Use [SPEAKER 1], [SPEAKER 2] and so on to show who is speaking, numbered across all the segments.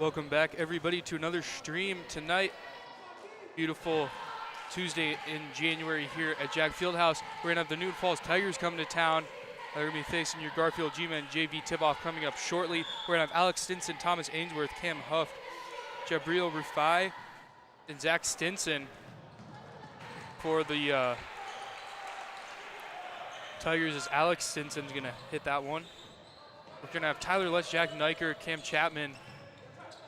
[SPEAKER 1] Welcome back, everybody, to another stream tonight. Beautiful Tuesday in January here at Jag Fieldhouse. We're gonna have the Newton Falls Tigers coming to town. They're gonna be facing your Garfield G-Men JV tip-off coming up shortly. We're gonna have Alex Stinson, Thomas Ainsworth, Cam Huff, Jabril Rufai, and Zach Stinson for the Tigers, as Alex Stinson's gonna hit that one. We're gonna have Tyler Letts, Jack Niker, Cam Chapman,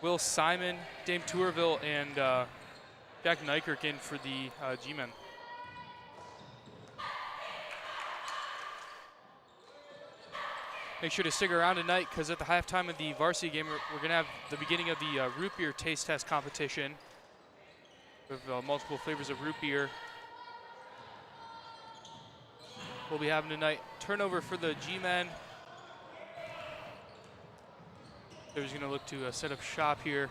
[SPEAKER 1] Will Simon, Dame Tourville, and Jack Nykirk in for the G-Men. Make sure to stick around tonight, because at the halftime of the varsity game, we're going to have the beginning of the root beer taste test competition with multiple flavors of root beer. We'll be having tonight turnover for the G-Men. They're just going to look to set up shop here.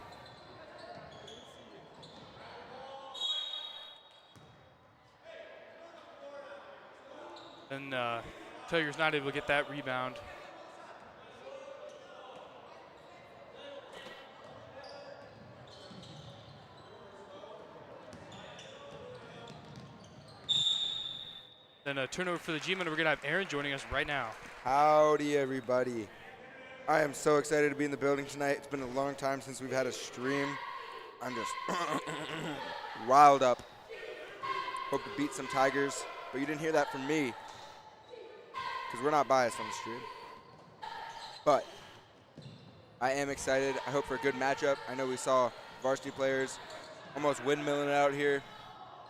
[SPEAKER 1] And Tigers not able to get that rebound. Then a turnover for the G-Men. We're going to have Aaron joining us right now.
[SPEAKER 2] Howdy, everybody. I am so excited to be in the building tonight. It's been a long time since we've had a stream. I'm just riled up. Hope to beat some Tigers, but you didn't hear that from me because we're not biased on the stream. But I am excited. I hope for a good matchup. I know we saw varsity players almost windmilling it out here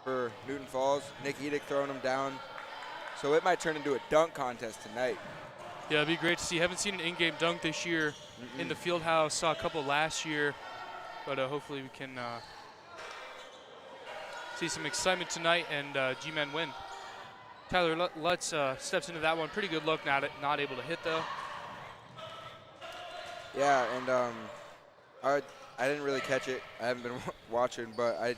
[SPEAKER 2] for Newton Falls. Nick Edick throwing them down. So it might turn into a dunk contest tonight.
[SPEAKER 1] Yeah, it'd be great to see. Haven't seen an in-game dunk this year in the field house. Saw a couple last year, but hopefully we can see some excitement tonight and G-Men win. Tyler Letts steps into that one. Pretty good look, not able to hit though.
[SPEAKER 2] Yeah, and I didn't really catch it. I haven't been watching, but I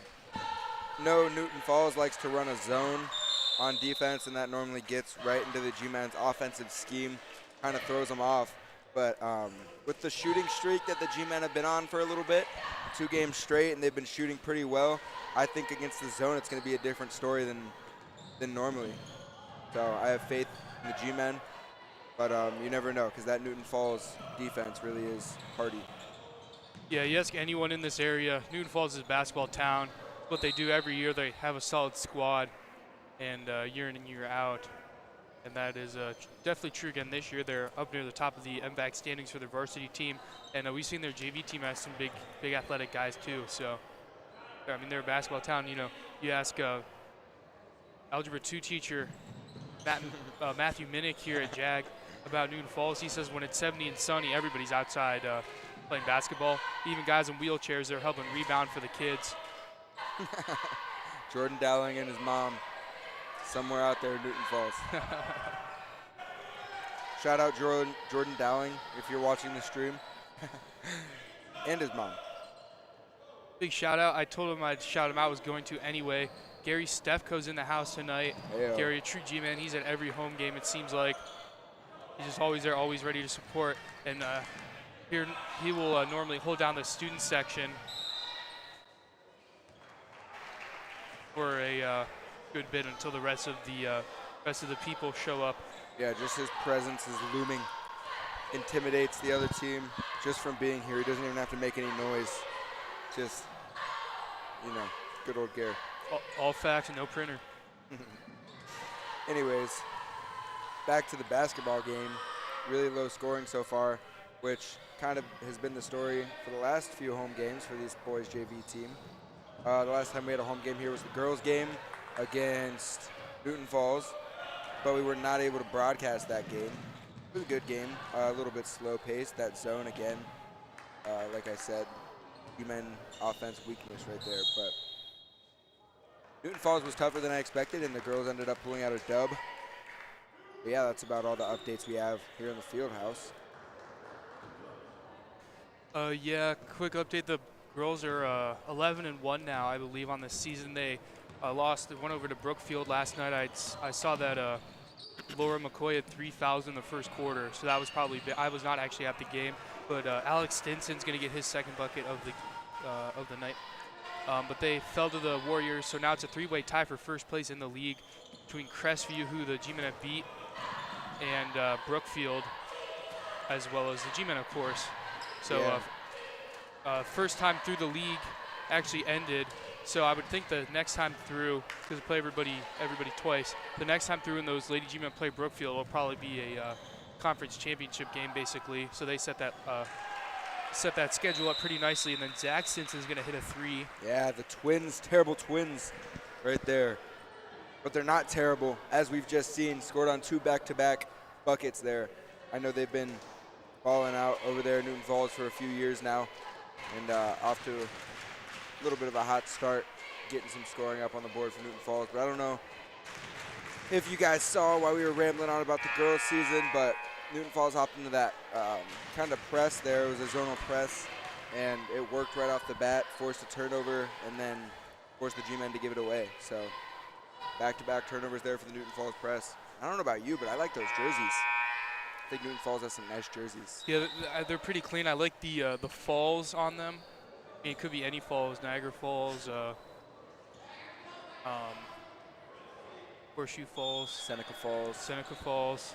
[SPEAKER 2] know Newton Falls likes to run a zone on defense, and that normally gets right into the G-Men's offensive scheme, kind of throws them off. But with the shooting streak that the G-Men have been on for a little bit, 2 games straight, and they've been shooting pretty well, I think against the zone it's going to be a different story than normally. So I have faith in the G-Men, but you never know, because that Newton Falls defense really is hardy.
[SPEAKER 1] Yeah, you ask anyone in this area, Newton Falls is a basketball town. What they do every year, they have a solid squad, and year in and year out. And that is definitely true again this year. They're up near the top of the MVAC standings for their varsity team. And we've seen their JV team has some big athletic guys too. So, I mean, they're a basketball town. You know, you ask Algebra 2 teacher Matthew Minnick here at JAG about Newton Falls. He says when it's 70 and sunny, everybody's outside playing basketball. Even guys in wheelchairs, they're helping rebound for the kids.
[SPEAKER 2] Jordan Dowling and his mom, somewhere out there in Newton Falls. Shout out Jordan Dowling if you're watching the stream. And his mom.
[SPEAKER 1] Big shout out. I told him I'd shout him out, was going to anyway. Gary Stefko's in the house tonight. Hey-o. Gary, a true G-Man. He's at every home game, it seems like. He's just always there, always ready to support. And here he will normally hold down the student section for a good bit until the rest of the people show up.
[SPEAKER 2] Yeah, just his presence is looming. Intimidates the other team just from being here. He doesn't even have to make any noise. Just, you know, good old Gary.
[SPEAKER 1] All facts and no printer.
[SPEAKER 2] Anyways, back to the basketball game. Really low scoring so far, which kind of has been the story for the last few home games for this boys JV team. The last time we had a home game here was the girls' game against Newton Falls, but we were not able to broadcast that game. It was a good game, a little bit slow-paced. That zone again, like I said, G-Men offense weakness right there. But Newton Falls was tougher than I expected, and the girls ended up pulling out a dub. But yeah, that's about all the updates we have here in the field house.
[SPEAKER 1] Yeah, quick update. The girls are 11-1 now, I believe, on the season. They went over to Brookfield last night. I saw that Laura McCoy had 3 fouls in the first quarter, so that was probably I was not actually at the game. but Alex Stinson's going to get his second bucket of the night. But they fell to the Warriors, so now it's a three-way tie for first place in the league between Crestview, who the G-Men have beat, and Brookfield, as well as the G-Men, of course. So first time through the league actually ended. So I would think the next time through, because they play everybody twice, the next time through when those Lady G-Men play Brookfield will probably be a conference championship game, basically. So they set that schedule up pretty nicely, and then Zach Stinson's going to hit a three.
[SPEAKER 2] Yeah, the Twins, terrible Twins right there. But they're not terrible, as we've just seen, scored on 2 back-to-back buckets there. I know they've been balling out over there in Newton Falls for a few years now, and off to a little bit of a hot start, getting some scoring up on the board for Newton Falls. But I don't know if you guys saw while we were rambling on about the girls' season, but Newton Falls hopped into that kind of press there. It was a zonal press, and it worked right off the bat, forced a turnover, and then forced the G-Men to give it away. So back-to-back turnovers there for the Newton Falls press. I don't know about you, but I like those jerseys. I think Newton Falls has some nice jerseys.
[SPEAKER 1] Yeah, they're pretty clean. I like the falls on them. I mean, it could be any falls, Niagara Falls, Horseshoe Falls,
[SPEAKER 2] Seneca Falls.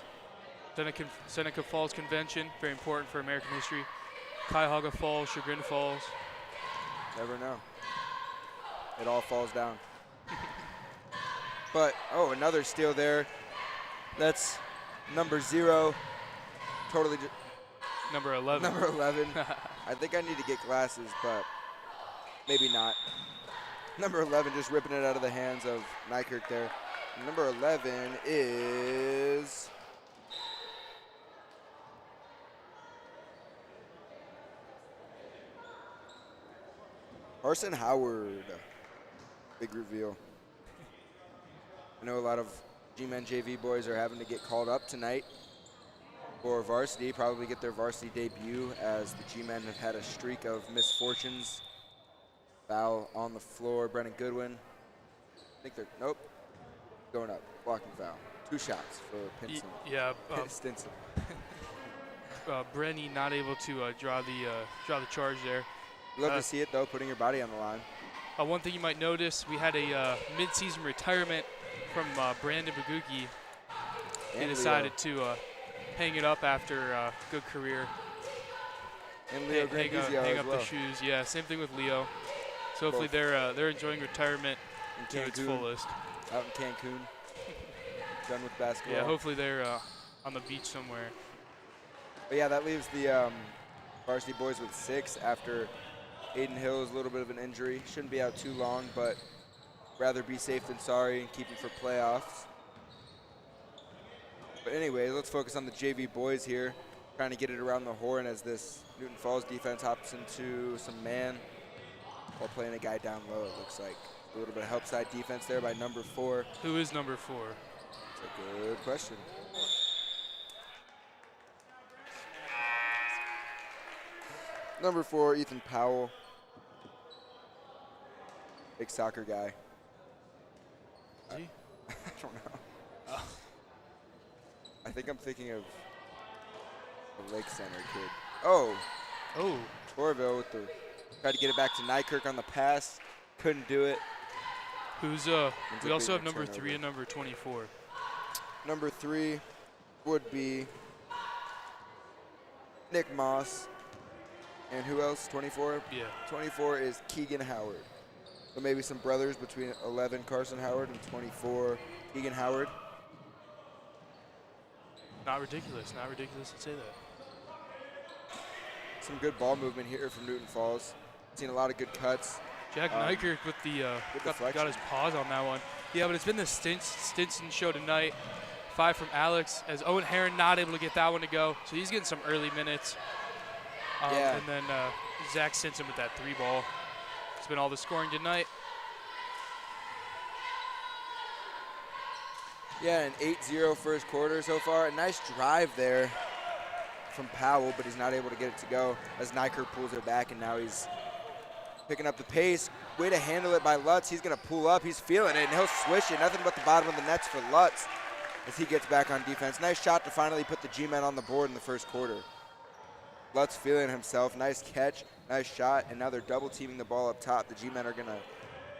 [SPEAKER 1] Seneca Falls Convention, very important for American history. Cuyahoga Falls, Chagrin Falls.
[SPEAKER 2] Never know. It all falls down. But, oh, another steal there. That's number 0. Totally
[SPEAKER 1] Number 11.
[SPEAKER 2] Number 11. I think I need to get glasses, but maybe not. Number 11 just ripping it out of the hands of Nykirk there. Number 11 is Carson Howard. Big reveal. I know a lot of G-Men JV boys are having to get called up tonight for varsity, probably get their varsity debut, as the G-Men have had a streak of misfortunes. Foul on the floor, Brennan Goodwin. I think they're, nope, going up, blocking foul. 2 shots for Pinson. Stinson.
[SPEAKER 1] Brenny not able to draw the charge there.
[SPEAKER 2] Love to see it though, putting your body on the line.
[SPEAKER 1] One thing you might notice, we had a mid-season retirement from Brandon Baguki. He decided to hang it up after a good career.
[SPEAKER 2] And Leo
[SPEAKER 1] hang up the shoes. Yeah, same thing with Leo. So hopefully they're enjoying retirement to its fullest.
[SPEAKER 2] Out in Cancun. Done with basketball.
[SPEAKER 1] Yeah, hopefully they're on the beach somewhere.
[SPEAKER 2] But yeah, that leaves the varsity boys with 6 after Aiden Hill is a little bit of an injury. Shouldn't be out too long, but rather be safe than sorry and keep him for playoffs. But anyway, let's focus on the JV boys here, trying to get it around the horn as this Newton Falls defense hops into some man while playing a guy down low, it looks like. A little bit of help side defense there by number 4.
[SPEAKER 1] Who is number 4?
[SPEAKER 2] That's a good question. Number 4, Ethan Powell. Big soccer guy.
[SPEAKER 1] Is he?
[SPEAKER 2] I don't know. Oh. I think I'm thinking of the Lake Center kid. Oh. Torville with the tried to get it back to Nykirk on the pass. Couldn't do it.
[SPEAKER 1] Who's we also have number 3 and number 24.
[SPEAKER 2] Number 3 would be Nick Moss. And who else? 24?
[SPEAKER 1] Yeah.
[SPEAKER 2] 24 is Keegan Howard. So maybe some brothers between 11 Carson Howard and 24 Keegan Howard.
[SPEAKER 1] Not ridiculous to say that.
[SPEAKER 2] Some good ball movement here from Newton Falls. Seen a lot of good cuts.
[SPEAKER 1] Jack Nykirk with got his paws on that one. Yeah, but it's been the Stinson show tonight. 5 from Alex, as Owen Heron not able to get that one to go. So he's getting some early minutes. And then Zach Stinson with that 3 ball. It's been all the scoring tonight.
[SPEAKER 2] Yeah, an 8-0 first quarter so far. A nice drive there from Powell, but he's not able to get it to go as Nykirk pulls it back, and now he's picking up the pace. Way to handle it by Lutz. He's going to pull up. He's feeling it, and he'll swish it. Nothing but the bottom of the nets for Lutz as he gets back on defense. Nice shot to finally put the G-Men on the board in the first quarter. Lutz feeling himself. Nice catch, nice shot, and now they're double teaming the ball up top. The G-men are going to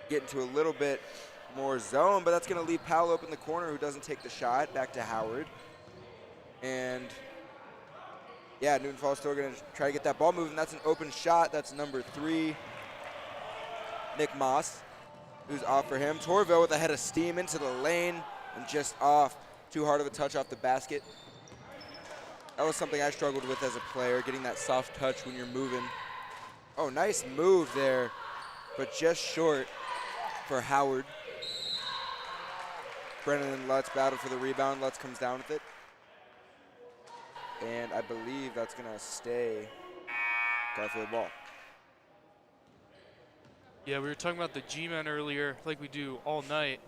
[SPEAKER 2] get into a little bit more zone, but that's going to leave Powell open in the corner, who doesn't take the shot. Back to Howard. And yeah, Newton Falls still going to try to get that ball moving. That's an open shot. That's number 3, Nick Moss, who's off for him. Torville with a head of steam into the lane and just off. Too hard of a touch off the basket. That was something I struggled with as a player, getting that soft touch when you're moving. Oh, nice move there, but just short for Howard. Brennan and Lutz battle for the rebound. Lutz comes down with it. And I believe that's going to stay Garfield ball.
[SPEAKER 1] Yeah, we were talking about the G-men earlier, like we do all night.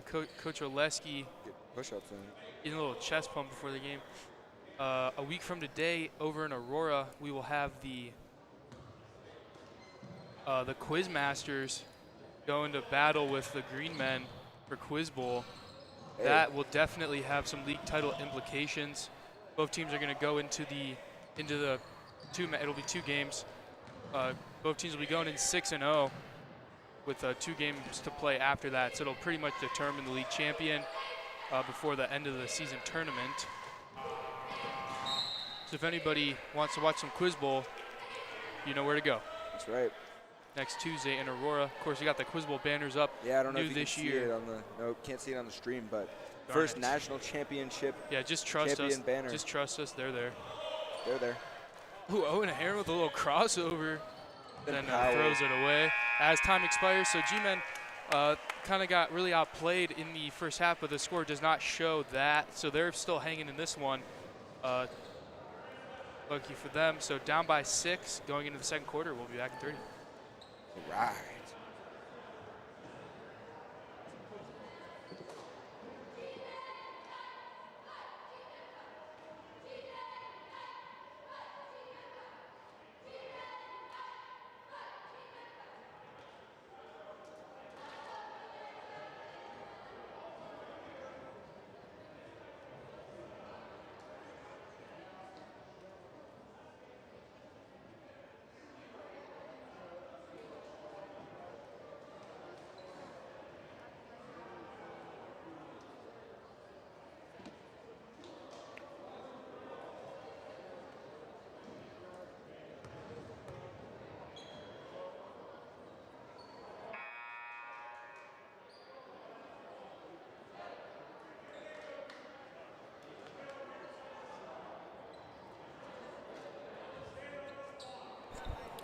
[SPEAKER 1] Coach Oleski
[SPEAKER 2] Get push-ups in.
[SPEAKER 1] getting a little chest pump before the game. A week from today, over in Aurora, we will have the Quiz Masters going to battle with the Green Men for Quiz Bowl.
[SPEAKER 2] Hey.
[SPEAKER 1] That will definitely have some league title implications. Both teams are going to go into the it'll be 2 games. Both teams will be going in 6-0 with 2 games to play after that. So it'll pretty much determine the league champion before the end of the season tournament. So if anybody wants to watch some Quiz Bowl, you know where to go.
[SPEAKER 2] That's right.
[SPEAKER 1] Next Tuesday in Aurora. Of course, you got the Quiz Bowl banners up.
[SPEAKER 2] Yeah, I don't know
[SPEAKER 1] new
[SPEAKER 2] if you
[SPEAKER 1] this
[SPEAKER 2] can see
[SPEAKER 1] year.
[SPEAKER 2] it on the, no, can't see it on the stream, but
[SPEAKER 1] Darn
[SPEAKER 2] first
[SPEAKER 1] it.
[SPEAKER 2] national championship
[SPEAKER 1] Yeah, just trust
[SPEAKER 2] champion
[SPEAKER 1] us.
[SPEAKER 2] banner.
[SPEAKER 1] Just trust us. They're there.
[SPEAKER 2] They're there.
[SPEAKER 1] Ooh, Owen Aaron with a little crossover. Then
[SPEAKER 2] Powell.
[SPEAKER 1] throws it away as time expires. So G-Men kind of got really outplayed in the first half, but the score does not show that. So they're still hanging in this one. Lucky for them. So down by 6 going into the second quarter. We'll be back in 30.
[SPEAKER 2] All right.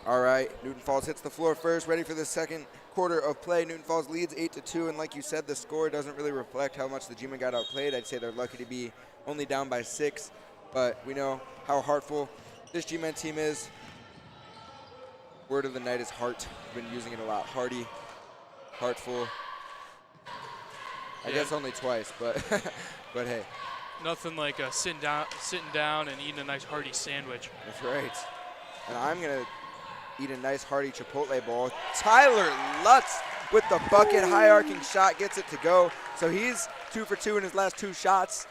[SPEAKER 2] All right, Newton Falls hits the floor first, ready for the second quarter of play. Newton Falls leads 8-2, and like you said, the score doesn't really reflect how much the G-men got outplayed. I'd say they're lucky to be only down by 6, but we know how heartful this G-men team is. Word of the night is heart. I've been using it a lot. Hearty, heartful. I guess only twice, but but hey.
[SPEAKER 1] Nothing like sitting down and eating a nice hearty sandwich.
[SPEAKER 2] That's right. And I'm going to eat a nice hearty Chipotle bowl. Tyler Lutz with the bucket, high arcing shot, gets it to go. So he's 2 for 2 in his last 2 shots.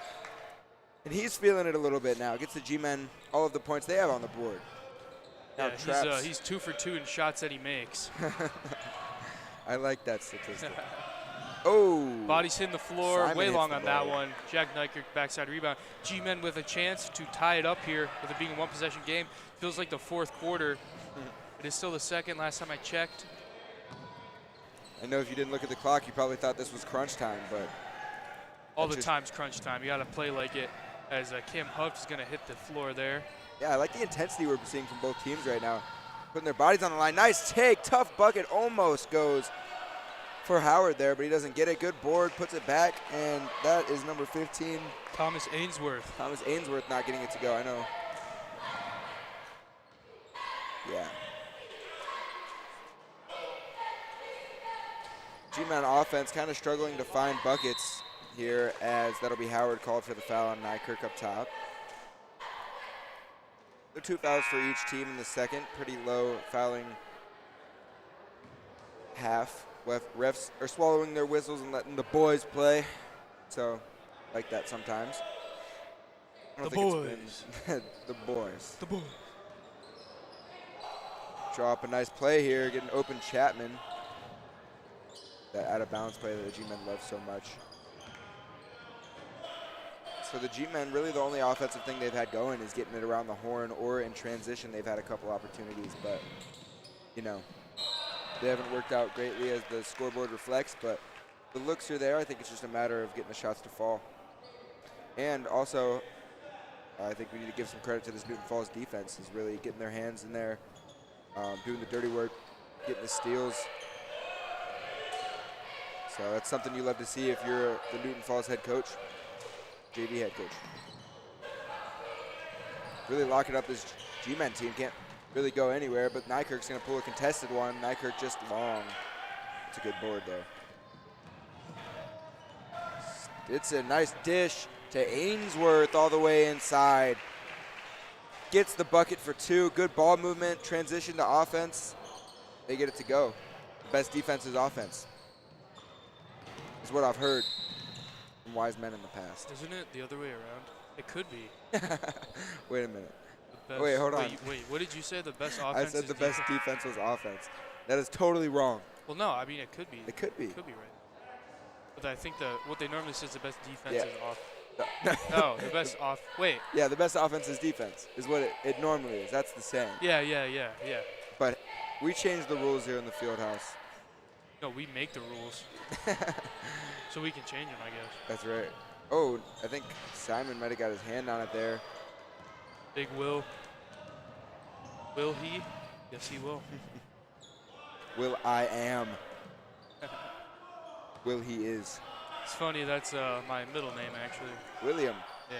[SPEAKER 2] And he's feeling it a little bit now. Gets the G-men all of the points they have on the board. Now
[SPEAKER 1] Yeah, he's 2 for 2 in shots that he makes.
[SPEAKER 2] I like that statistic. Oh.
[SPEAKER 1] Body's hitting the floor,
[SPEAKER 2] Simon
[SPEAKER 1] way
[SPEAKER 2] hits
[SPEAKER 1] long
[SPEAKER 2] the
[SPEAKER 1] on that
[SPEAKER 2] ball.
[SPEAKER 1] one. Jack Nykerk backside rebound. G-men with a chance to tie it up here with it being a 1-possession game. Feels like the 4th quarter. It is still the 2nd last time I checked.
[SPEAKER 2] I know if you didn't look at the clock, you probably thought this was crunch time, but
[SPEAKER 1] All the time's crunch time. You got to play like it, as Cam Huff is going to hit the floor there.
[SPEAKER 2] yeah, I like the intensity we're seeing from both teams right now. Putting their bodies on the line. Nice take, tough bucket, almost goes for Howard there, but he doesn't get it. Good board, puts it back, and that is number 15.
[SPEAKER 1] Thomas Ainsworth.
[SPEAKER 2] Thomas Ainsworth not getting it to go, I know. Yeah. G-Man offense kind of struggling to find buckets here, as that'll be Howard called for the foul on Nykerk up top. There are 2 fouls for each team in the second. Pretty low fouling half. Refs are swallowing their whistles and letting the boys play. So, like that sometimes. I don't
[SPEAKER 1] The
[SPEAKER 2] think
[SPEAKER 1] boys.
[SPEAKER 2] It's been the boys.
[SPEAKER 1] The boys.
[SPEAKER 2] Draw up a nice play here, get an open Chapman. That out-of-bounds play that the G-men love so much. So the G-men, really the only offensive thing they've had going is getting it around the horn, or in transition they've had a couple opportunities, but, you know, they haven't worked out greatly as the scoreboard reflects, but the looks are there. I think it's just a matter of getting the shots to fall. And also, I think we need to give some credit to this Newton Falls defense, is really getting their hands in there, doing the dirty work, getting the steals. So that's something you love to see if you're the Newton Falls head coach, JV head coach. Really locking up this G-men team. Can't really go anywhere, but Nykirk's going to pull a contested one. Nykirk just long. It's a good board there. It's a nice dish to Ainsworth all the way inside. Gets the bucket for 2. Good ball movement, transition to offense. They get it to go. The best defense is offense. Is what I've heard from wise men in the past.
[SPEAKER 1] Isn't it the other way around? It could be.
[SPEAKER 2] Wait a minute.
[SPEAKER 1] Best,
[SPEAKER 2] wait, hold on.
[SPEAKER 1] Wait, what did you say? The best offense
[SPEAKER 2] I said the best defense was offense. That is totally wrong.
[SPEAKER 1] Well, no, I mean, it could be.
[SPEAKER 2] It could be.
[SPEAKER 1] It could be right. But I think what they normally say is the best defense
[SPEAKER 2] Yeah.
[SPEAKER 1] is off. No, the best off. Wait.
[SPEAKER 2] Yeah, the best offense is defense, is what it normally is. That's the saying.
[SPEAKER 1] Yeah.
[SPEAKER 2] But we changed the rules here in the field house.
[SPEAKER 1] No, we make the rules. So we can change them, I guess.
[SPEAKER 2] That's right. Oh, I think Simon might have got his hand on it there.
[SPEAKER 1] Big Will. Will he? Yes, he will.
[SPEAKER 2] Will I am. Will he is.
[SPEAKER 1] It's funny, that's my middle name, actually.
[SPEAKER 2] William.
[SPEAKER 1] Yeah.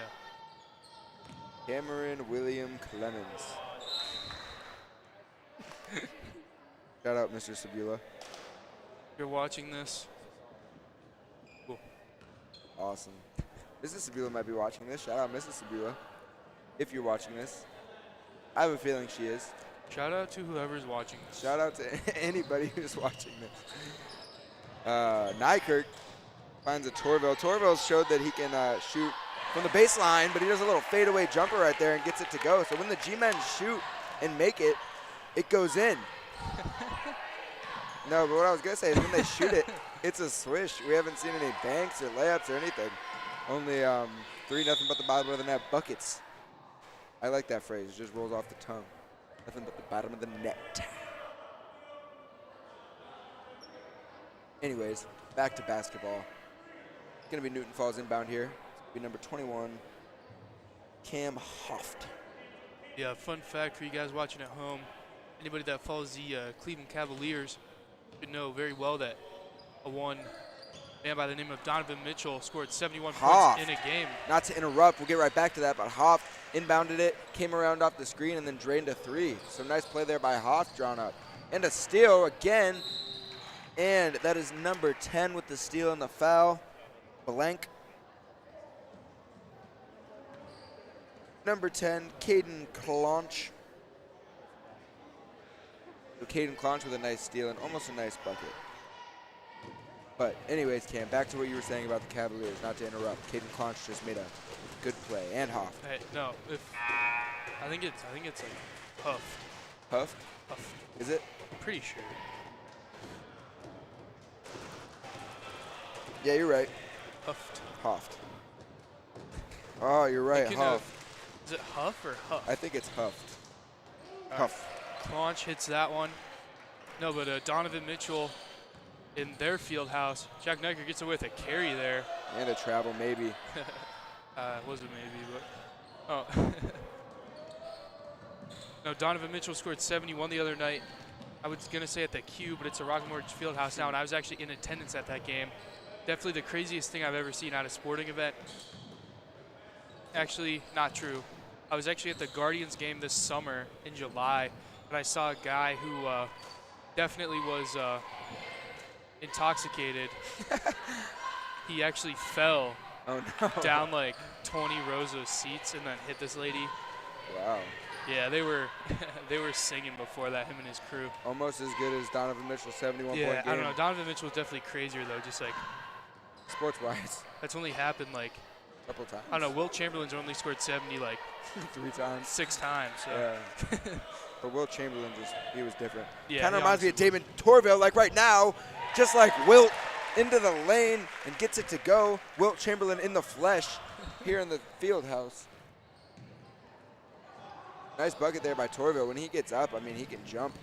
[SPEAKER 2] Cameron William Clemens. Shout out, Mr. Sabula.
[SPEAKER 1] If you're watching this, cool.
[SPEAKER 2] Awesome. Mrs. Sabula might be watching this. Shout out, Mrs. Sabula. If you're watching this. I have a feeling she is.
[SPEAKER 1] Shout out to whoever's watching this.
[SPEAKER 2] Shout out to anybody who's watching this. Nykirk finds a Torville. Torville showed that he can shoot from the baseline, but he does a little fadeaway jumper right there and gets it to go. So when the G-men shoot and make it, it goes in. No, but what I was going to say is when they shoot it, it's a swish. We haven't seen any banks or layups or anything. Only 3-0 but the bottom of the net buckets. I like that phrase. It just rolls off the tongue. Nothing but the bottom of the net. Anyways, back to basketball. It's going to be Newton Falls inbound here. It's going to be number 21, Cam Hoft.
[SPEAKER 1] Yeah, fun fact for you guys watching at home. Anybody that follows the Cleveland Cavaliers should know very well that a man by the name of Donovan Mitchell scored 71 points in a game.
[SPEAKER 2] Not to interrupt, we'll get right back to that, but Hoft inbounded it, came around off the screen, and then drained a 3. So nice play there by Hoft, drawn up. And a steal again, and that is number 10 with the steal and the foul. Blank. Number 10, Caden Clonch. So Caden Clonch with a nice steal and almost a nice bucket. But anyways, Cam, back to what you were saying about the Cavaliers, not to interrupt. Caden Clonch just made a good play, and Hoff.
[SPEAKER 1] Hey, no, I think it's like Huff.
[SPEAKER 2] Huff?
[SPEAKER 1] Huff.
[SPEAKER 2] Is it?
[SPEAKER 1] Pretty sure.
[SPEAKER 2] Yeah, you're right.
[SPEAKER 1] Huffed.
[SPEAKER 2] Hoft. Oh, you're right, Huff.
[SPEAKER 1] Is it Huff or Huff?
[SPEAKER 2] I think it's Huffed.
[SPEAKER 1] All
[SPEAKER 2] Huff.
[SPEAKER 1] Right. Clonch hits that one. No, but Donovan Mitchell in their field house. Jack Nyker gets away with a carry there.
[SPEAKER 2] And a travel, maybe.
[SPEAKER 1] Wasn't maybe, but oh. No, Donovan Mitchell scored 71 the other night. I was gonna say at the Q, but it's a Rocket Mortgage field house now, and I was actually in attendance at that game. Definitely the craziest thing I've ever seen at a sporting event. Actually, not true. I was actually at the Guardians game this summer in July, and I saw a guy who definitely was intoxicated. He actually fell down like 20 rows of seats and then hit this lady.
[SPEAKER 2] Wow.
[SPEAKER 1] Yeah, they were singing before that, him and his crew.
[SPEAKER 2] Almost as good as Donovan Mitchell's 71-point game.
[SPEAKER 1] Yeah, I don't know. Donovan Mitchell was definitely crazier though, just like
[SPEAKER 2] sports-wise.
[SPEAKER 1] That's only happened like
[SPEAKER 2] a couple times.
[SPEAKER 1] I don't know. Wilt Chamberlain's only scored 70 like
[SPEAKER 2] 3 times,
[SPEAKER 1] 6 times. So.
[SPEAKER 2] Yeah. But Will Chamberlain he was different.
[SPEAKER 1] Yeah,
[SPEAKER 2] Kind of
[SPEAKER 1] he
[SPEAKER 2] reminds me of
[SPEAKER 1] honestly
[SPEAKER 2] Damon Torville, like right now, just like Wilt into the lane and gets it to go. Wilt Chamberlain in the flesh here in the field house. Nice bucket there by Torville. When he gets up, I mean, he can jump.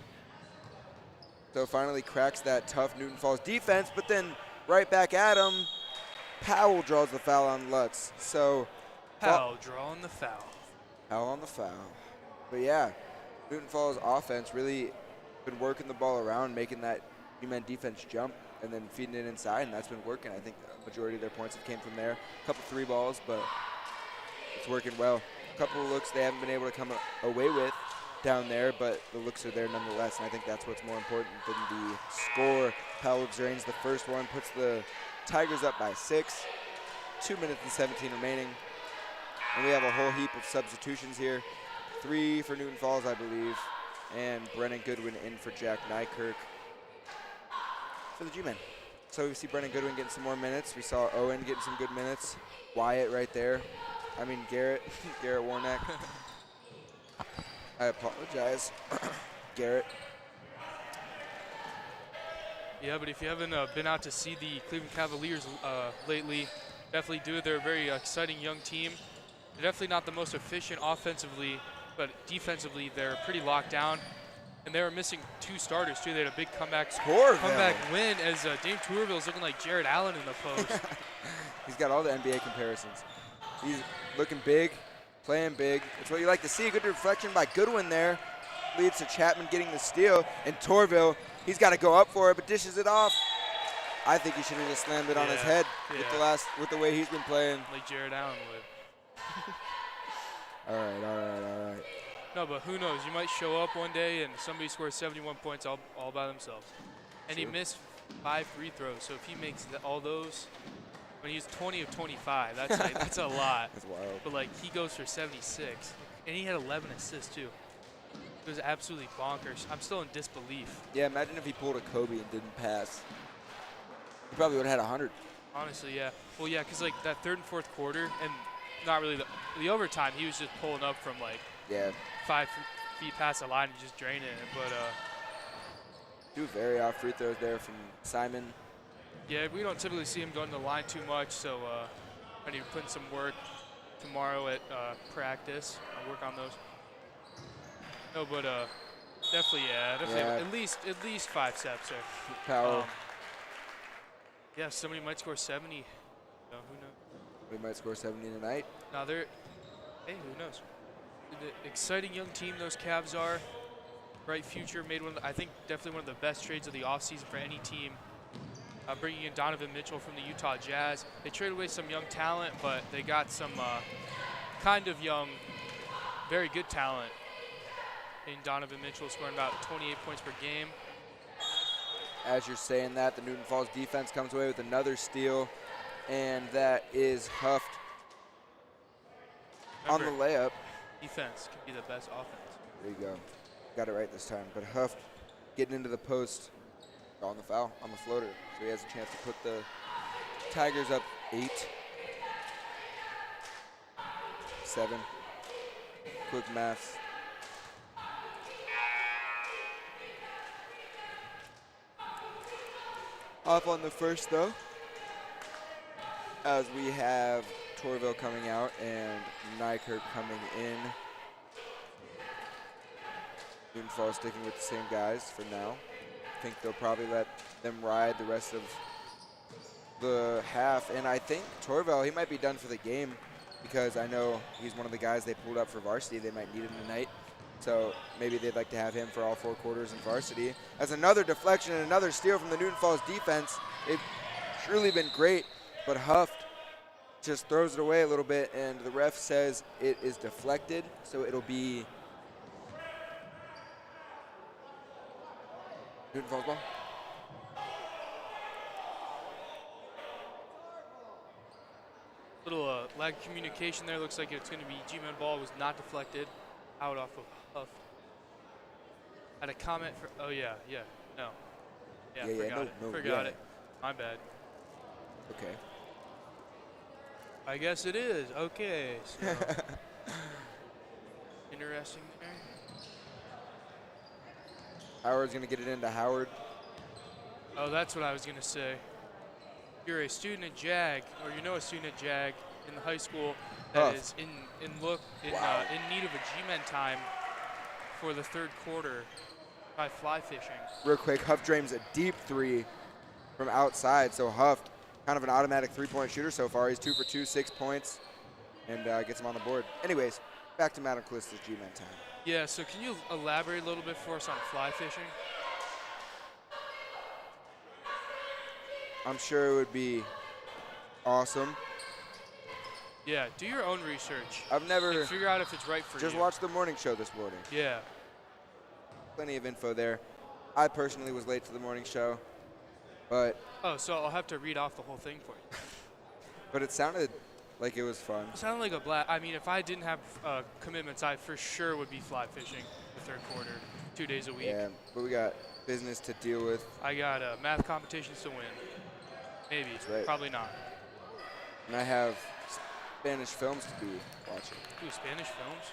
[SPEAKER 2] So finally cracks that tough Newton Falls defense, but then right back at him, Powell draws the foul on Lutz. So
[SPEAKER 1] Powell drawing the foul.
[SPEAKER 2] Powell on the foul. But yeah, Newton Falls offense really been working the ball around, making that UMen defense jump and then feeding it inside, and that's been working. I think the majority of their points have came from there. A couple 3 balls, but it's working well. A couple of looks they haven't been able to come away with down there, but the looks are there nonetheless, and I think that's what's more important than the score. Powell drains the first one, puts the Tigers up by 6. 2 minutes and 17 remaining. And we have a whole heap of substitutions here. 3 for Newton Falls, I believe, and Brennan Goodwin in for Jack Nykirk for the G-Men. So we see Brennan Goodwin getting some more minutes. We saw Owen getting some good minutes. Wyatt right there. I mean Garrett, Garrett Warnack. I apologize, Garrett.
[SPEAKER 1] Yeah, but if you haven't been out to see the Cleveland Cavaliers lately, definitely do. They're a very exciting young team. They're definitely not the most efficient offensively, but defensively they're pretty locked down. And they were missing 2 starters too. They had a big comeback win as Dame Tourville's looking like Jared Allen in the post.
[SPEAKER 2] He's got all the NBA comparisons. He's looking big, playing big. It's what you like to see. Good reflection by Goodwin there. Leads to Chapman getting the steal. And Tourville, he's got to go up for it, but dishes it off. I think he should have just slammed it on his head with the way he's been playing.
[SPEAKER 1] Like Jared Allen would.
[SPEAKER 2] All right.
[SPEAKER 1] No, but who knows? You might show up one day and somebody scores 71 points all by themselves. And he missed 5 free throws, so if he makes all those, when he's 20 of 25, that's a lot.
[SPEAKER 2] That's wild.
[SPEAKER 1] But like he goes for 76, and he had 11 assists too. It was absolutely bonkers. I'm still in disbelief.
[SPEAKER 2] Yeah, imagine if he pulled a Kobe and didn't pass. He probably would have had 100.
[SPEAKER 1] Honestly, yeah. Well, yeah, because like that 3rd and 4th quarter, and not really the overtime, he was just pulling up from like 5 feet past the line and just draining it. But
[SPEAKER 2] 2 very off free throws there from Simon.
[SPEAKER 1] yeah, we don't typically see him going to the line too much, so I need to put in some work tomorrow at practice. I'll work on those. No, but definitely, at least 5 steps there.
[SPEAKER 2] Powell.
[SPEAKER 1] Yeah, somebody might score 70. You know, who knows?
[SPEAKER 2] We might score 70 tonight.
[SPEAKER 1] Now hey, who knows? The exciting young team those Cavs are. Bright future, made I think definitely one of the best trades of the offseason for any team. Bringing in Donovan Mitchell from the Utah Jazz. They traded away some young talent, but they got some kind of young, very good talent in Donovan Mitchell, scoring about 28 points per game.
[SPEAKER 2] As you're saying that, the Newton Falls defense comes away with another steal, and that is Huft on the layup.
[SPEAKER 1] Defense can be the best offense.
[SPEAKER 2] There you go. Got it right this time. But Huft getting into the post on the foul, on the floater. So he has a chance to put the Tigers up 8. 7. Quick maths. Off on the first, though, as we have Torville coming out and Nykirk coming in. Newton Falls sticking with the same guys for now. I think they'll probably let them ride the rest of the half. And I think Torville, he might be done for the game because I know he's one of the guys they pulled up for varsity. They might need him tonight. So maybe they'd like to have him for all 4 quarters in varsity. As another deflection and another steal from the Newton Falls defense. They've truly been great, but Huft just throws it away a little bit, and the ref says it is deflected, so it'll be Newton Falls ball.
[SPEAKER 1] Little lag communication there. Looks like it's going to be G-Man ball. Was not deflected. Out off of Huff. Had a comment for. Oh yeah, no. Forgot it. My bad.
[SPEAKER 2] Okay.
[SPEAKER 1] I guess it is. Okay. So interesting there.
[SPEAKER 2] Howard's going to get it into Howard.
[SPEAKER 1] Oh, that's what I was gonna say. You're a student at JAG, or you know a student at JAG in the high school that
[SPEAKER 2] Huff.
[SPEAKER 1] is in
[SPEAKER 2] Wow.
[SPEAKER 1] in need of a G-men time for the third quarter by fly fishing.
[SPEAKER 2] Real quick, Huff drains a deep three from outside. So Huff, kind of an automatic three-point shooter so far. He's 2 for 2, 6 points, and gets him on the board. Anyways, back to Madam Callista's G-Men time.
[SPEAKER 1] Yeah, so can you elaborate a little bit for us on fly fishing?
[SPEAKER 2] I'm sure it would be awesome.
[SPEAKER 1] Yeah, do your own research.
[SPEAKER 2] I've never
[SPEAKER 1] And figure out if it's right for you.
[SPEAKER 2] just watched the morning show this morning.
[SPEAKER 1] Yeah.
[SPEAKER 2] Plenty of info there. I personally was late to the morning show, but
[SPEAKER 1] Oh, so I'll have to read off the whole thing for you.
[SPEAKER 2] it sounded like it was fun.
[SPEAKER 1] It sounded like a blast. I mean, if I didn't have commitments, I for sure would be fly fishing the third quarter, 2 days a week.
[SPEAKER 2] Yeah, but we got business to deal with.
[SPEAKER 1] I got math competitions to win. Maybe.
[SPEAKER 2] That's right.
[SPEAKER 1] Probably not.
[SPEAKER 2] And I have Spanish films to be watching.
[SPEAKER 1] Ooh, Spanish films?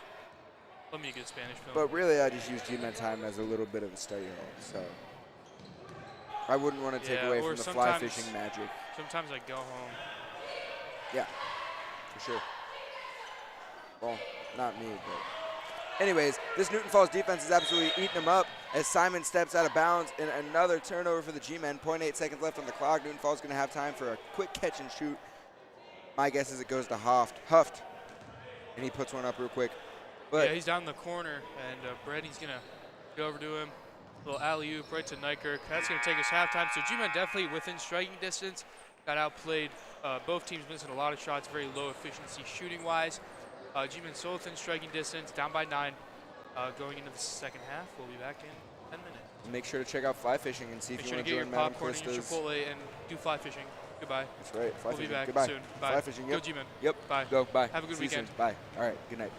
[SPEAKER 1] Let me get Spanish film.
[SPEAKER 2] But really, I just use G-Men time as a little bit of a study hall, so I wouldn't want to take
[SPEAKER 1] Yeah,
[SPEAKER 2] away
[SPEAKER 1] or
[SPEAKER 2] from the fly
[SPEAKER 1] sometimes-
[SPEAKER 2] fishing magic.
[SPEAKER 1] Sometimes I go home.
[SPEAKER 2] Yeah, for sure. Well, not me, but anyways, this Newton Falls defense is absolutely eating them up as Simon steps out of bounds and another turnover for the G-Men. 0.8 seconds left on the clock. Newton Falls going to have time for a quick catch and shoot. My guess is it goes to Huft, and he puts one up real quick. But
[SPEAKER 1] yeah, he's down in the corner, and Brady's going to go over to him. Little alley-oop right to Nykirk. That's going to take us halftime. So G-Men definitely within striking distance. Got outplayed. Both teams missing a lot of shots, very low efficiency shooting-wise. G-Men still within striking distance, down by 9. Going into the second half, we'll be back in 10 minutes.
[SPEAKER 2] make sure to check out fly fishing and see
[SPEAKER 1] Make
[SPEAKER 2] if you
[SPEAKER 1] sure to
[SPEAKER 2] want to
[SPEAKER 1] get your
[SPEAKER 2] join Madam
[SPEAKER 1] popcorn and your
[SPEAKER 2] Callista's.
[SPEAKER 1] Chipotle and do fly fishing. Goodbye.
[SPEAKER 2] That's right, fly
[SPEAKER 1] We'll be
[SPEAKER 2] fishing.
[SPEAKER 1] back
[SPEAKER 2] Goodbye.
[SPEAKER 1] soon. Bye.
[SPEAKER 2] Fly fishing, yep.
[SPEAKER 1] Go G-Men.
[SPEAKER 2] Yep.
[SPEAKER 1] Bye.
[SPEAKER 2] Go, bye.
[SPEAKER 1] Have a good
[SPEAKER 2] See you soon.
[SPEAKER 1] weekend.
[SPEAKER 2] Bye. All right, good night.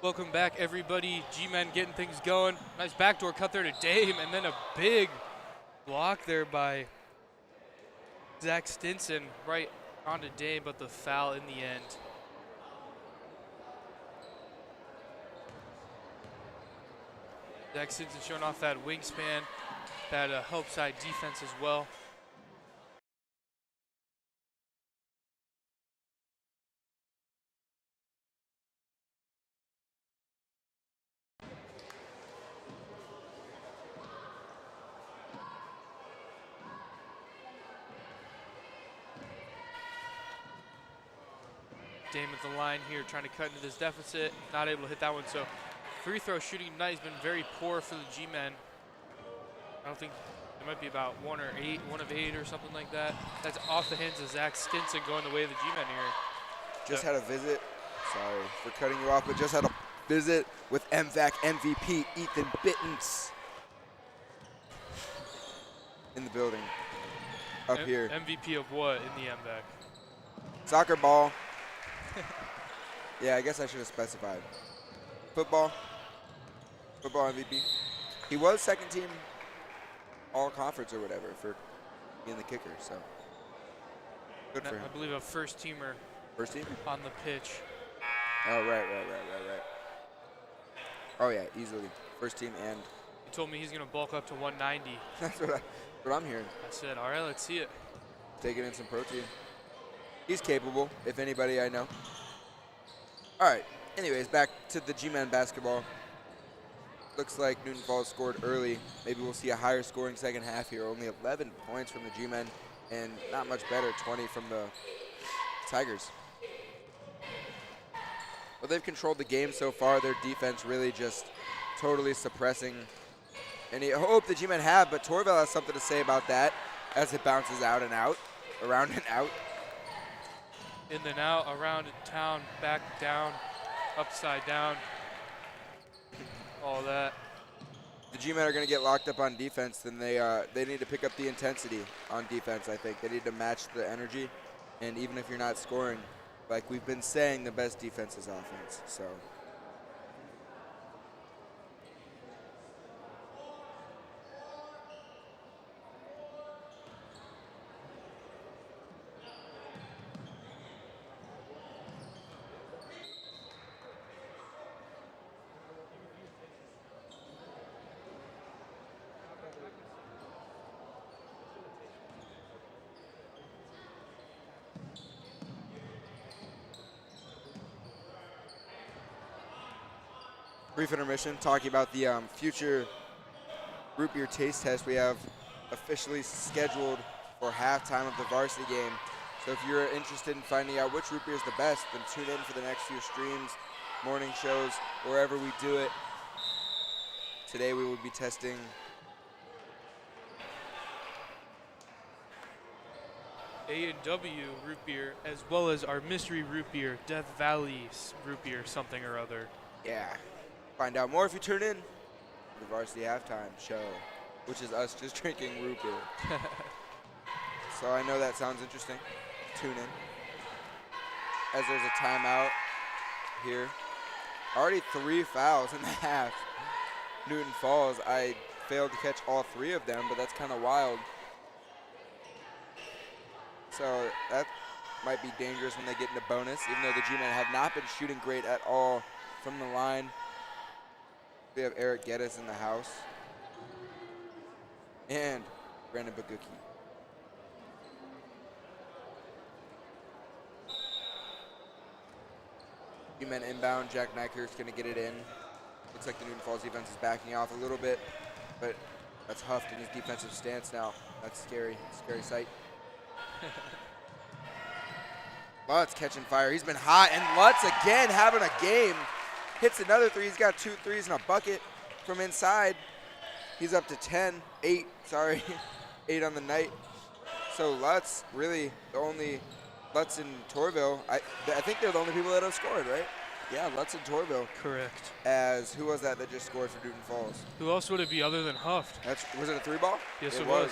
[SPEAKER 1] Welcome back, everybody. G-Men getting things going. Nice backdoor cut there to Dame, and then a big block there by Zach Stinson right onto Dame, but the foul in the end. Zach Stinson showing off that wingspan, that help side defense as well. Dame at the line here, trying to cut into this deficit. Not able to hit that one, so free throw shooting tonight has been very poor for the G-Men. I don't think, it might be about 1 of 8 or something like that. That's off the hands of Zach Stinson going the way of the G-Men here.
[SPEAKER 2] Just had a visit, sorry for cutting you off, but just had a visit with MVAC MVP Ethan Bittens in the building up here.
[SPEAKER 1] MVP of what in the MVAC?
[SPEAKER 2] Soccer ball. Yeah, I guess I should have specified. Football MVP. He was second team all conference or whatever for being the kicker, so good for him.
[SPEAKER 1] I believe a first teamer.
[SPEAKER 2] First team?
[SPEAKER 1] On the pitch.
[SPEAKER 2] Oh, right. Oh yeah, easily. First team, and
[SPEAKER 1] He told me he's gonna bulk up to 190.
[SPEAKER 2] that's what I'm hearing.
[SPEAKER 1] I said, all right, let's see it.
[SPEAKER 2] Taking in some protein. He's capable, if anybody I know. All right, anyways, back to the G-Men basketball. Looks like Newton Falls scored early. Maybe we'll see a higher scoring second half here. Only 11 points from the G-Men and not much better, 20 from the Tigers. Well, they've controlled the game so far. Their defense really just totally suppressing any hope the G-Men have, but Torville has something to say about that as it bounces out and out, around and out.
[SPEAKER 1] In and out, around town, back down, upside down, all that.
[SPEAKER 2] The G-Men are going to get locked up on defense, then they need to pick up the intensity on defense, I think. They need to match the energy, and even if you're not scoring, like we've been saying, the best defense is offense, so. Brief intermission, talking about the future root beer taste test we have officially scheduled for halftime of the varsity game. So if you're interested in finding out which root beer is the best, then tune in for the next few streams, morning shows, wherever we do it. Today we will be testing
[SPEAKER 1] A&W root beer, as well as our mystery root beer, Death Valley's root beer, something or other.
[SPEAKER 2] Yeah. Find out more if you tune in to the Varsity Halftime Show, which is us just drinking root beer. So I know that sounds interesting. Tune in. As there's a timeout here. Already 3 fouls in the half. Newton Falls, I failed to catch all 3 of them, but that's kind of wild. So that might be dangerous when they get into bonus, even though the G-Men have not been shooting great at all from the line. We have Eric Geddes in the house. And Brandon Baguki. G-Men inbound, Jack Nyker's gonna get it in. Looks like the Newton Falls defense is backing off a little bit, but that's Huft in his defensive stance now. That's scary, scary sight. Lutz catching fire. He's been hot, and Lutz again having a game. Hits another 3. He's got 2 threes and a bucket from inside. He's up to 10, 8, sorry, 8 on the night. So Lutz, really the only, Lutz and Torville, I think they're the only people that have scored, right? Yeah, Lutz and Torville.
[SPEAKER 1] Correct.
[SPEAKER 2] As, who was that just scored for Newton Falls?
[SPEAKER 1] Who else would it be other than Huft?
[SPEAKER 2] Was it a 3-ball?
[SPEAKER 1] Yes, it was.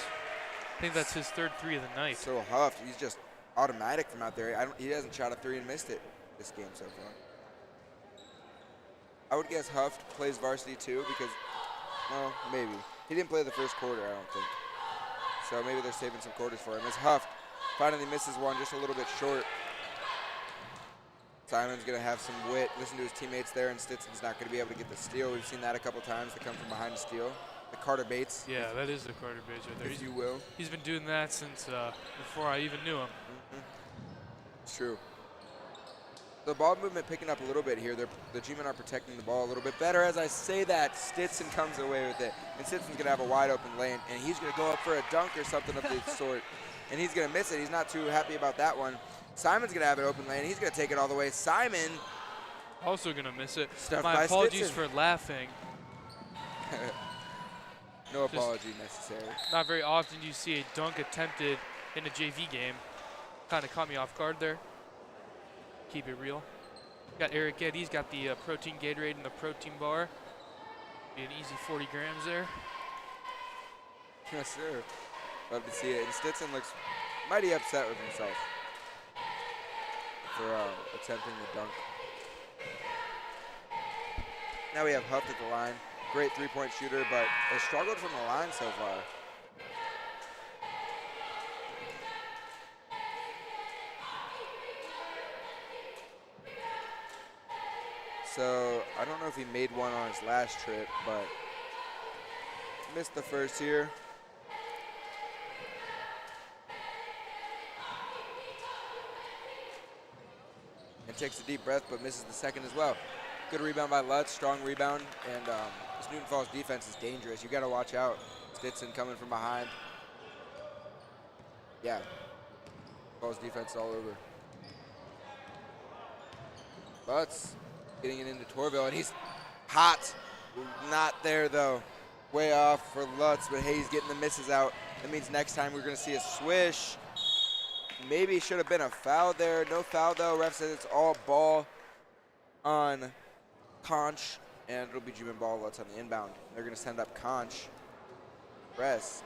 [SPEAKER 1] I think that's his 3rd 3 of the night.
[SPEAKER 2] So Huft, he's just automatic from out there. He hasn't shot a 3 and missed it this game so far. I would guess Huff plays varsity too because, well, maybe. He didn't play the first quarter, I don't think. So maybe they're saving some quarters for him. As Huff finally misses one just a little bit short. Simon's going to have some wit, listen to his teammates there, and Stitson's not going to be able to get the steal. We've seen that a couple times. They come from behind to steal. The Carter Bates.
[SPEAKER 1] Yeah, that is the Carter Bates right there.
[SPEAKER 2] If you will.
[SPEAKER 1] He's been doing that since before I even knew him.
[SPEAKER 2] It's true. The ball movement picking up a little bit here. The G-men are protecting the ball a little bit better. As I say that, Stitson comes away with it. And Stitson's going to have a wide open lane, and he's going to go up for a dunk or something of the sort. And he's going to miss it. He's not too happy about that one. Simon's going to have an open lane. He's going to take it all the way. Simon.
[SPEAKER 1] Also going to miss it.
[SPEAKER 2] Stuffed
[SPEAKER 1] My
[SPEAKER 2] by
[SPEAKER 1] apologies
[SPEAKER 2] Stitson.
[SPEAKER 1] for laughing.
[SPEAKER 2] No apology necessary.
[SPEAKER 1] Not very often do you see a dunk attempted in a JV game. Kind of caught me off guard there. Keep it real. Got Eric Ed. He's got the protein Gatorade and the protein bar. Be an easy 40 grams there.
[SPEAKER 2] Yes, sir. Love to see it. And Stitson looks mighty upset with himself for attempting the dunk. Now we have Huff at the line. Great three-point shooter, but has struggled from the line so far. So I don't know if he made one on his last trip, but missed the first here. And takes a deep breath, but misses the second as well. Good rebound by Lutz, strong rebound, and this Newton Falls defense is dangerous. You got to watch out. Stitson coming from behind. Yeah, Falls defense all over. Lutz getting it into Torville, and he's hot. Not there though. Way off for Lutz, but Hayes getting the misses out. That means next time we're going to see a swish. Maybe should have been a foul there. No foul though. Ref says it's all ball on Conch, and it'll be G-men ball. Lutz on the inbound. They're going to send up Conch. Press.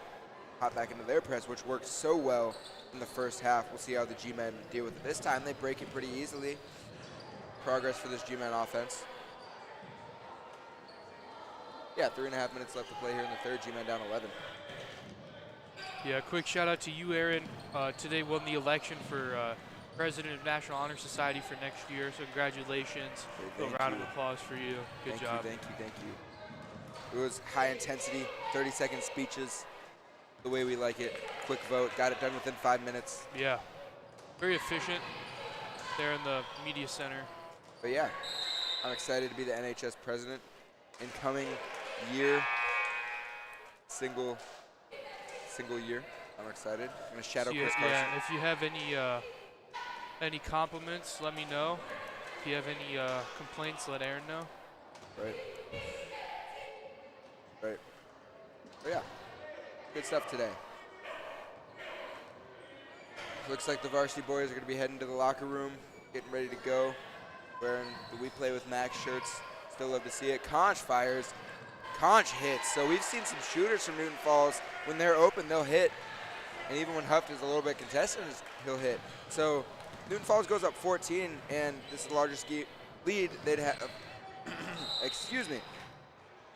[SPEAKER 2] Hop back into their press, which worked so well in the first half. We'll see how the G-men deal with it this time. They break it pretty easily. Progress for this G-men offense. Yeah, 3.5 minutes left to play here in the third. G-men down 11.
[SPEAKER 1] Yeah, quick shout out to you, Aaron. Today won the election for President of National Honor Society for next year, so congratulations.
[SPEAKER 2] Okay,
[SPEAKER 1] A round of applause for you. Good job.
[SPEAKER 2] Thank you. It was high intensity, 30-second speeches, the way we like it. Quick vote, got it done within 5 minutes.
[SPEAKER 1] Yeah, very efficient there in the media center.
[SPEAKER 2] But yeah, I'm excited to be the NHS president. Incoming year, single year. I'm excited. I'm gonna shadow Chris Carson.
[SPEAKER 1] Yeah, if you have any compliments, let me know. If you have any complaints, let Aaron know.
[SPEAKER 2] Right. But yeah, good stuff today. Looks like the varsity boys are gonna be heading to the locker room, getting ready to go. Wearing the We Play with Max shirts. Still love to see it. Conch fires. Conch hits. So we've seen some shooters from Newton Falls. When they're open, they'll hit. And even when Huff is a little bit contested, he'll hit. So Newton Falls goes up 14, and this is the largest lead they'd have. Excuse me.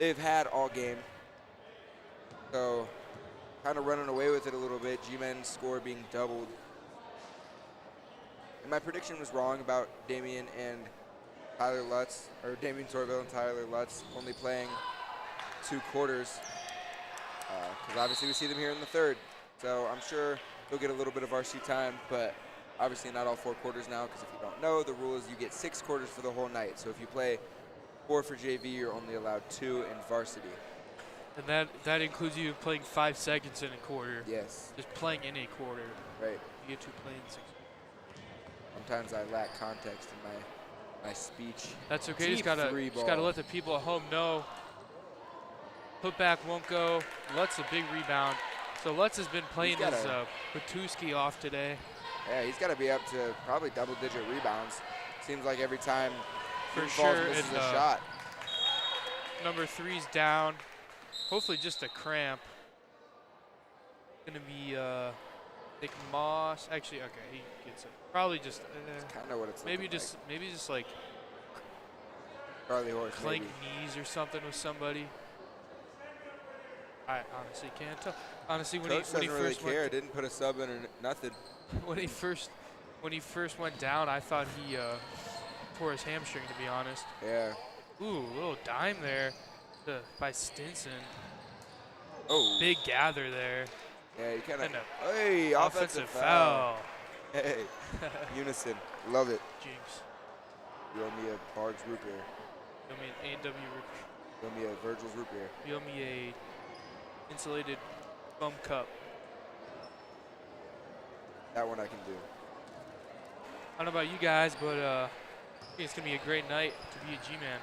[SPEAKER 2] They've had all game. So kind of running away with it a little bit. G-men's score being doubled. And my prediction was wrong about Damian and Tyler Lutz, or Damian Torville and Tyler Lutz only playing 2 quarters. Because obviously we see them here in the third. So I'm sure they'll get a little bit of RC time, but obviously not all 4 quarters now, because if you don't know, the rule is you get 6 quarters for the whole night. So if you play 4 for JV, you're only allowed 2 in varsity.
[SPEAKER 1] And that includes you playing 5 seconds in a quarter.
[SPEAKER 2] Yes.
[SPEAKER 1] Just playing in a quarter.
[SPEAKER 2] Right.
[SPEAKER 1] You get to play in 6.
[SPEAKER 2] Sometimes I lack context in my speech.
[SPEAKER 1] That's okay. Just gotta let the people at home know. Putback won't go. Lutz a big rebound. So Lutz has been playing his Patuski off today.
[SPEAKER 2] Yeah, he's got to be up to probably double-digit rebounds. Seems like every time
[SPEAKER 1] For
[SPEAKER 2] Falls
[SPEAKER 1] sure.
[SPEAKER 2] misses a shot.
[SPEAKER 1] Number 3's down. Hopefully just a cramp. Gonna be Nick Moss. Actually, okay, he gets it. Probably just
[SPEAKER 2] That's kind of what it's
[SPEAKER 1] maybe
[SPEAKER 2] looking
[SPEAKER 1] just like
[SPEAKER 2] Charlie Horse,
[SPEAKER 1] clank
[SPEAKER 2] maybe.
[SPEAKER 1] knees or something with somebody. I honestly can't tell. Honestly, when
[SPEAKER 2] Coach
[SPEAKER 1] he
[SPEAKER 2] doesn't really
[SPEAKER 1] first
[SPEAKER 2] care. Didn't put a sub in or nothing.
[SPEAKER 1] when he first went down, I thought he tore his hamstring, to be honest.
[SPEAKER 2] Yeah.
[SPEAKER 1] Ooh, little dime there by Stinson.
[SPEAKER 2] Oh.
[SPEAKER 1] Big gather there.
[SPEAKER 2] Yeah, you kind of.
[SPEAKER 1] And a
[SPEAKER 2] Hey, offensive foul. Hey, unison. Love it.
[SPEAKER 1] Jinx.
[SPEAKER 2] You owe me a Bard's root beer.
[SPEAKER 1] You owe me an A&W root
[SPEAKER 2] You owe me a Virgil's root beer.
[SPEAKER 1] beer. You owe me a insulated foam cup.
[SPEAKER 2] That one I can do.
[SPEAKER 1] I don't know about you guys, but I think it's going to be a great night to be a G-Man.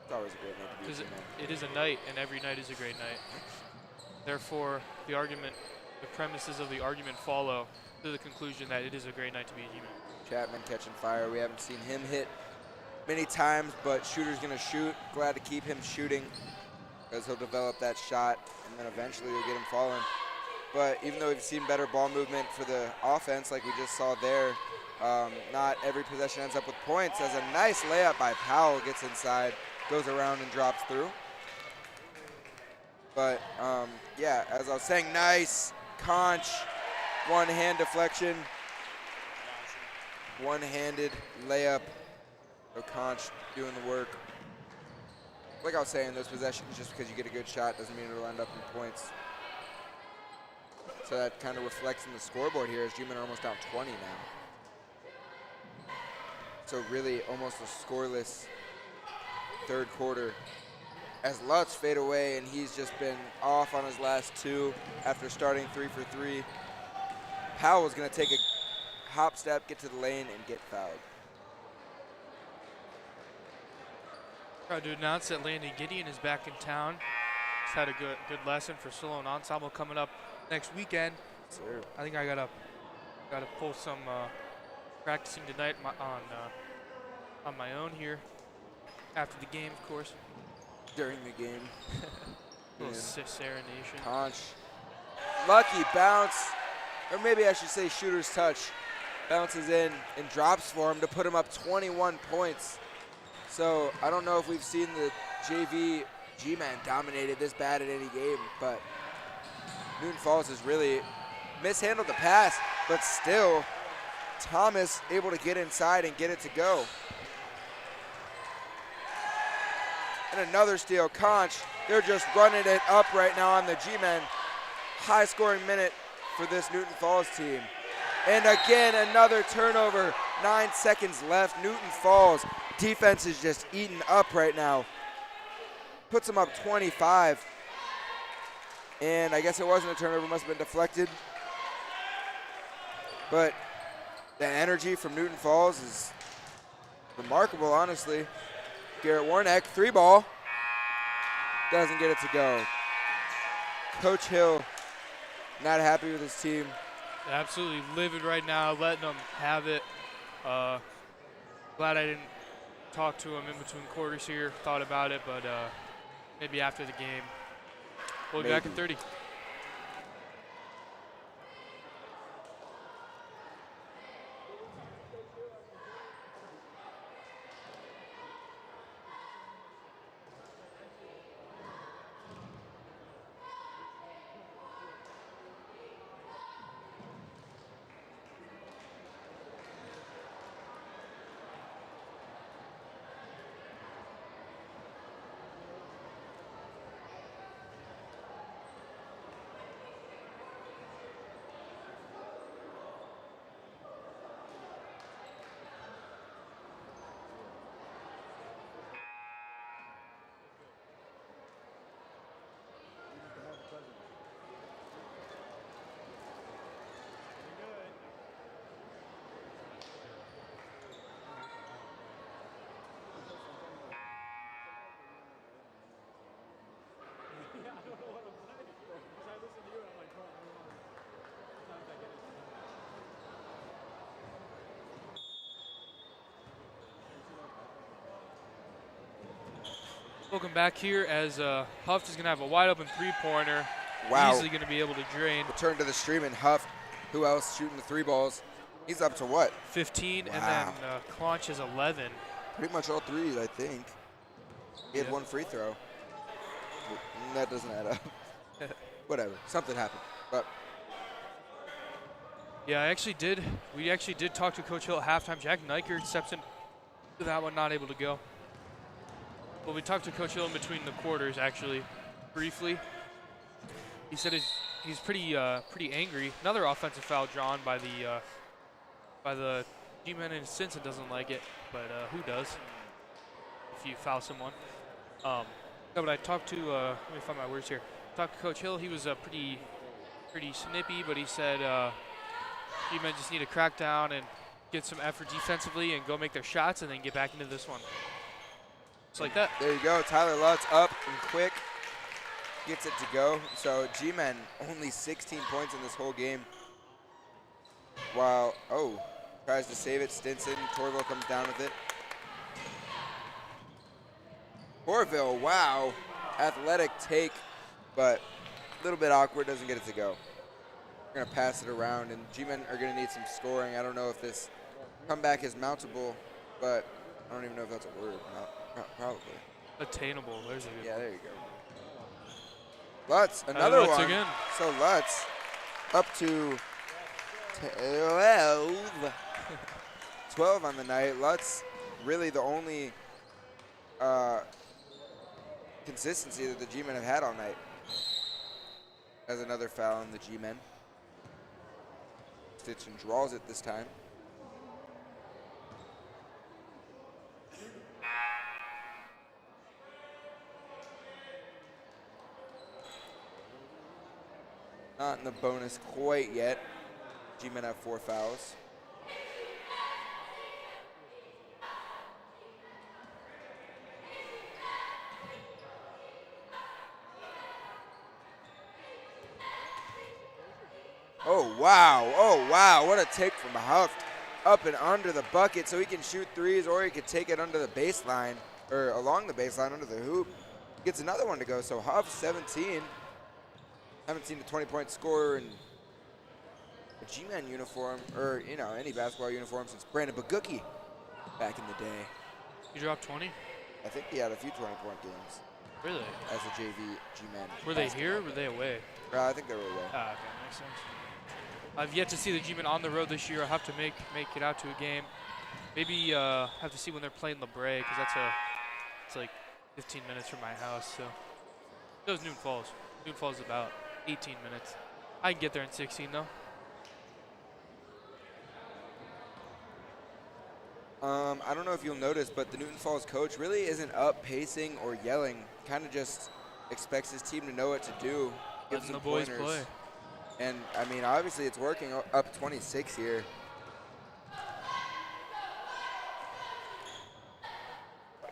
[SPEAKER 2] It's always a great night to be a
[SPEAKER 1] Because
[SPEAKER 2] G-Man.
[SPEAKER 1] it is a night, and every night is a great night. Therefore, the premises of the argument follow to the conclusion that it is a great night to be a G-Man.
[SPEAKER 2] Chapman catching fire. We haven't seen him hit many times, but shooter's going to shoot. Glad to keep him shooting because he'll develop that shot, and then eventually you'll get him falling. But even though we've seen better ball movement for the offense like we just saw there, not every possession ends up with points, as a nice layup by Powell gets inside, goes around and drops through. But yeah, as I was saying, nice conch, one-hand deflection, one-handed layup. So conch doing the work. Like I was saying, those possessions, just because you get a good shot doesn't mean it'll end up in points. So that kind of reflects in the scoreboard here as G-Men are almost down 20 now. So really almost a scoreless third quarter as Lutz fade away, and he's just been off on his last two after starting 3 for 3. Powell's going to take a hop step, get to the lane, and get fouled.
[SPEAKER 1] Proud to announce that Landon Gideon is back in town. He's had a good lesson for solo and ensemble coming up next weekend.
[SPEAKER 2] Sir.
[SPEAKER 1] I think I gotta pull some practicing tonight on my own here after the game, of course.
[SPEAKER 2] During the game.
[SPEAKER 1] Little serenation.
[SPEAKER 2] Conch. Lucky bounce, or maybe I should say shooter's touch. Bounces in and drops for him to put him up 21 points. So I don't know if we've seen the JV G-Man dominated this bad at any game, but Newton Falls has really mishandled the pass, but still Thomas able to get inside and get it to go. And another steal, Conch. They're just running it up right now on the G-Men. High scoring minute for this Newton Falls team. And again, another turnover, 9 seconds left. Newton Falls defense is just eating up right now. Puts them up 25. And I guess it wasn't a turnover, must have been deflected. But the energy from Newton Falls is remarkable, honestly. Garrett Warneck, 3-ball. Doesn't get it to go. Coach Hill not happy with his team.
[SPEAKER 1] Absolutely livid right now, letting them have it. Glad I didn't talk to him in between quarters here. Thought about it, but maybe after the game. We'll be back in 30. Welcome back here as Huff is going to have a wide open three-pointer.
[SPEAKER 2] Wow.
[SPEAKER 1] Easily going to be able to drain.
[SPEAKER 2] Return to the stream and Huff, who else shooting the 3 balls? He's up to what?
[SPEAKER 1] 15,
[SPEAKER 2] Wow.
[SPEAKER 1] and then Conch is 11.
[SPEAKER 2] Pretty much all threes, I think. He had one free throw. That doesn't add up. Whatever. Something happened. But
[SPEAKER 1] yeah, we actually did talk to Coach Hill at halftime. Jack Niker steps in to that one, not able to go. But we talked to Coach Hill in between the quarters, actually, briefly. He said he's pretty angry. Another offensive foul drawn by the G-Men, and Stinson doesn't like it, but who does if you foul someone? No, but I talked to, let me find my words here. Talked to Coach Hill. He was pretty snippy, but he said G-Men just need to crack down and get some effort defensively and go make their shots and then get back into this one. Just like that.
[SPEAKER 2] There you go. Tyler Lutz up and quick. Gets it to go. So G-Men only 16 points in this whole game. While, tries to save it. Stinson. Torville comes down with it. Torville, wow. Athletic take, but a little bit awkward. Doesn't get it to go. We're going to pass it around, and G-Men are going to need some scoring. I don't know if this comeback is mountable, but I don't even know if that's a word. Probably.
[SPEAKER 1] Attainable. There's a good
[SPEAKER 2] Yeah, there you go. Lutz, another
[SPEAKER 1] Lutz
[SPEAKER 2] one.
[SPEAKER 1] again.
[SPEAKER 2] So Lutz up to 12. 12 on the night. Lutz really the only consistency that the G-Men have had all night. As another foul on the G-Men. Stinson draws it this time. Not in the bonus quite yet. G-Men have 4 fouls. Oh, wow. Oh, wow. What a take from Huff. Up and under the bucket so he can shoot threes, or he could take it under the baseline, or along the baseline under the hoop. Gets another one to go. So Huff, 17. Haven't seen a 20-point scorer in a G-Men uniform, or, any basketball uniform since Brandon Bagucki back in the day.
[SPEAKER 1] You dropped 20?
[SPEAKER 2] I think he had a few 20-point games.
[SPEAKER 1] Really?
[SPEAKER 2] As a JV G-Men.
[SPEAKER 1] Were they here or were they away?
[SPEAKER 2] I think they were away.
[SPEAKER 1] Ah, okay, makes sense. I've yet to see the G-Men on the road this year. I'll have to make it out to a game. Maybe have to see when they're playing LeBray, because it's like 15 minutes from my house. So that was Noon Falls. Noon Falls is about 18 minutes. I can get there in 16 though.
[SPEAKER 2] I don't know if you'll notice, but the Newton Falls coach really isn't up pacing or yelling. Kind of just expects his team to know what to do. Gives them
[SPEAKER 1] the boys
[SPEAKER 2] pointers.
[SPEAKER 1] play.
[SPEAKER 2] And, obviously it's working, up 26 here.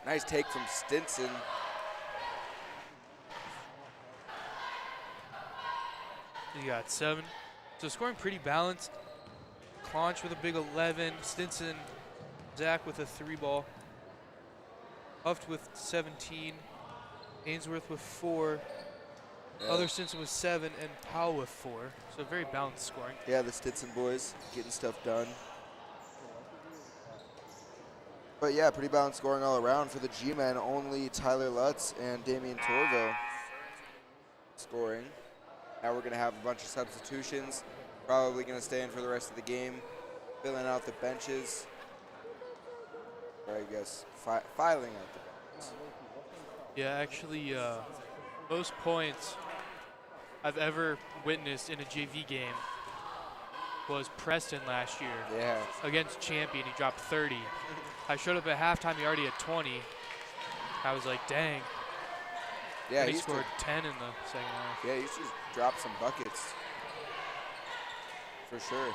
[SPEAKER 2] Nice take from Stinson.
[SPEAKER 1] You got 7. So scoring pretty balanced. Claunch with a big 11. Stinson, Zach with a 3-ball. Huft with 17. Ainsworth with 4.
[SPEAKER 2] Yeah.
[SPEAKER 1] Other Stinson with 7, and Powell with 4. So very balanced scoring.
[SPEAKER 2] Yeah, the Stinson boys getting stuff done. But yeah, pretty balanced scoring all around for the G-Men. Only Tyler Lutz and Damian Torvo scoring. Now we're going to have a bunch of substitutions. Probably going to stay in for the rest of the game. Filling out the benches. Or I guess filing out the benches.
[SPEAKER 1] Yeah, actually, most points I've ever witnessed in a JV game was Preston last year.
[SPEAKER 2] Yeah.
[SPEAKER 1] Against Champion, he dropped 30. I showed up at halftime, he already had 20. I was like, dang.
[SPEAKER 2] Yeah,
[SPEAKER 1] and he scored 10 in the second half.
[SPEAKER 2] Yeah, he used to drop some buckets. For sure.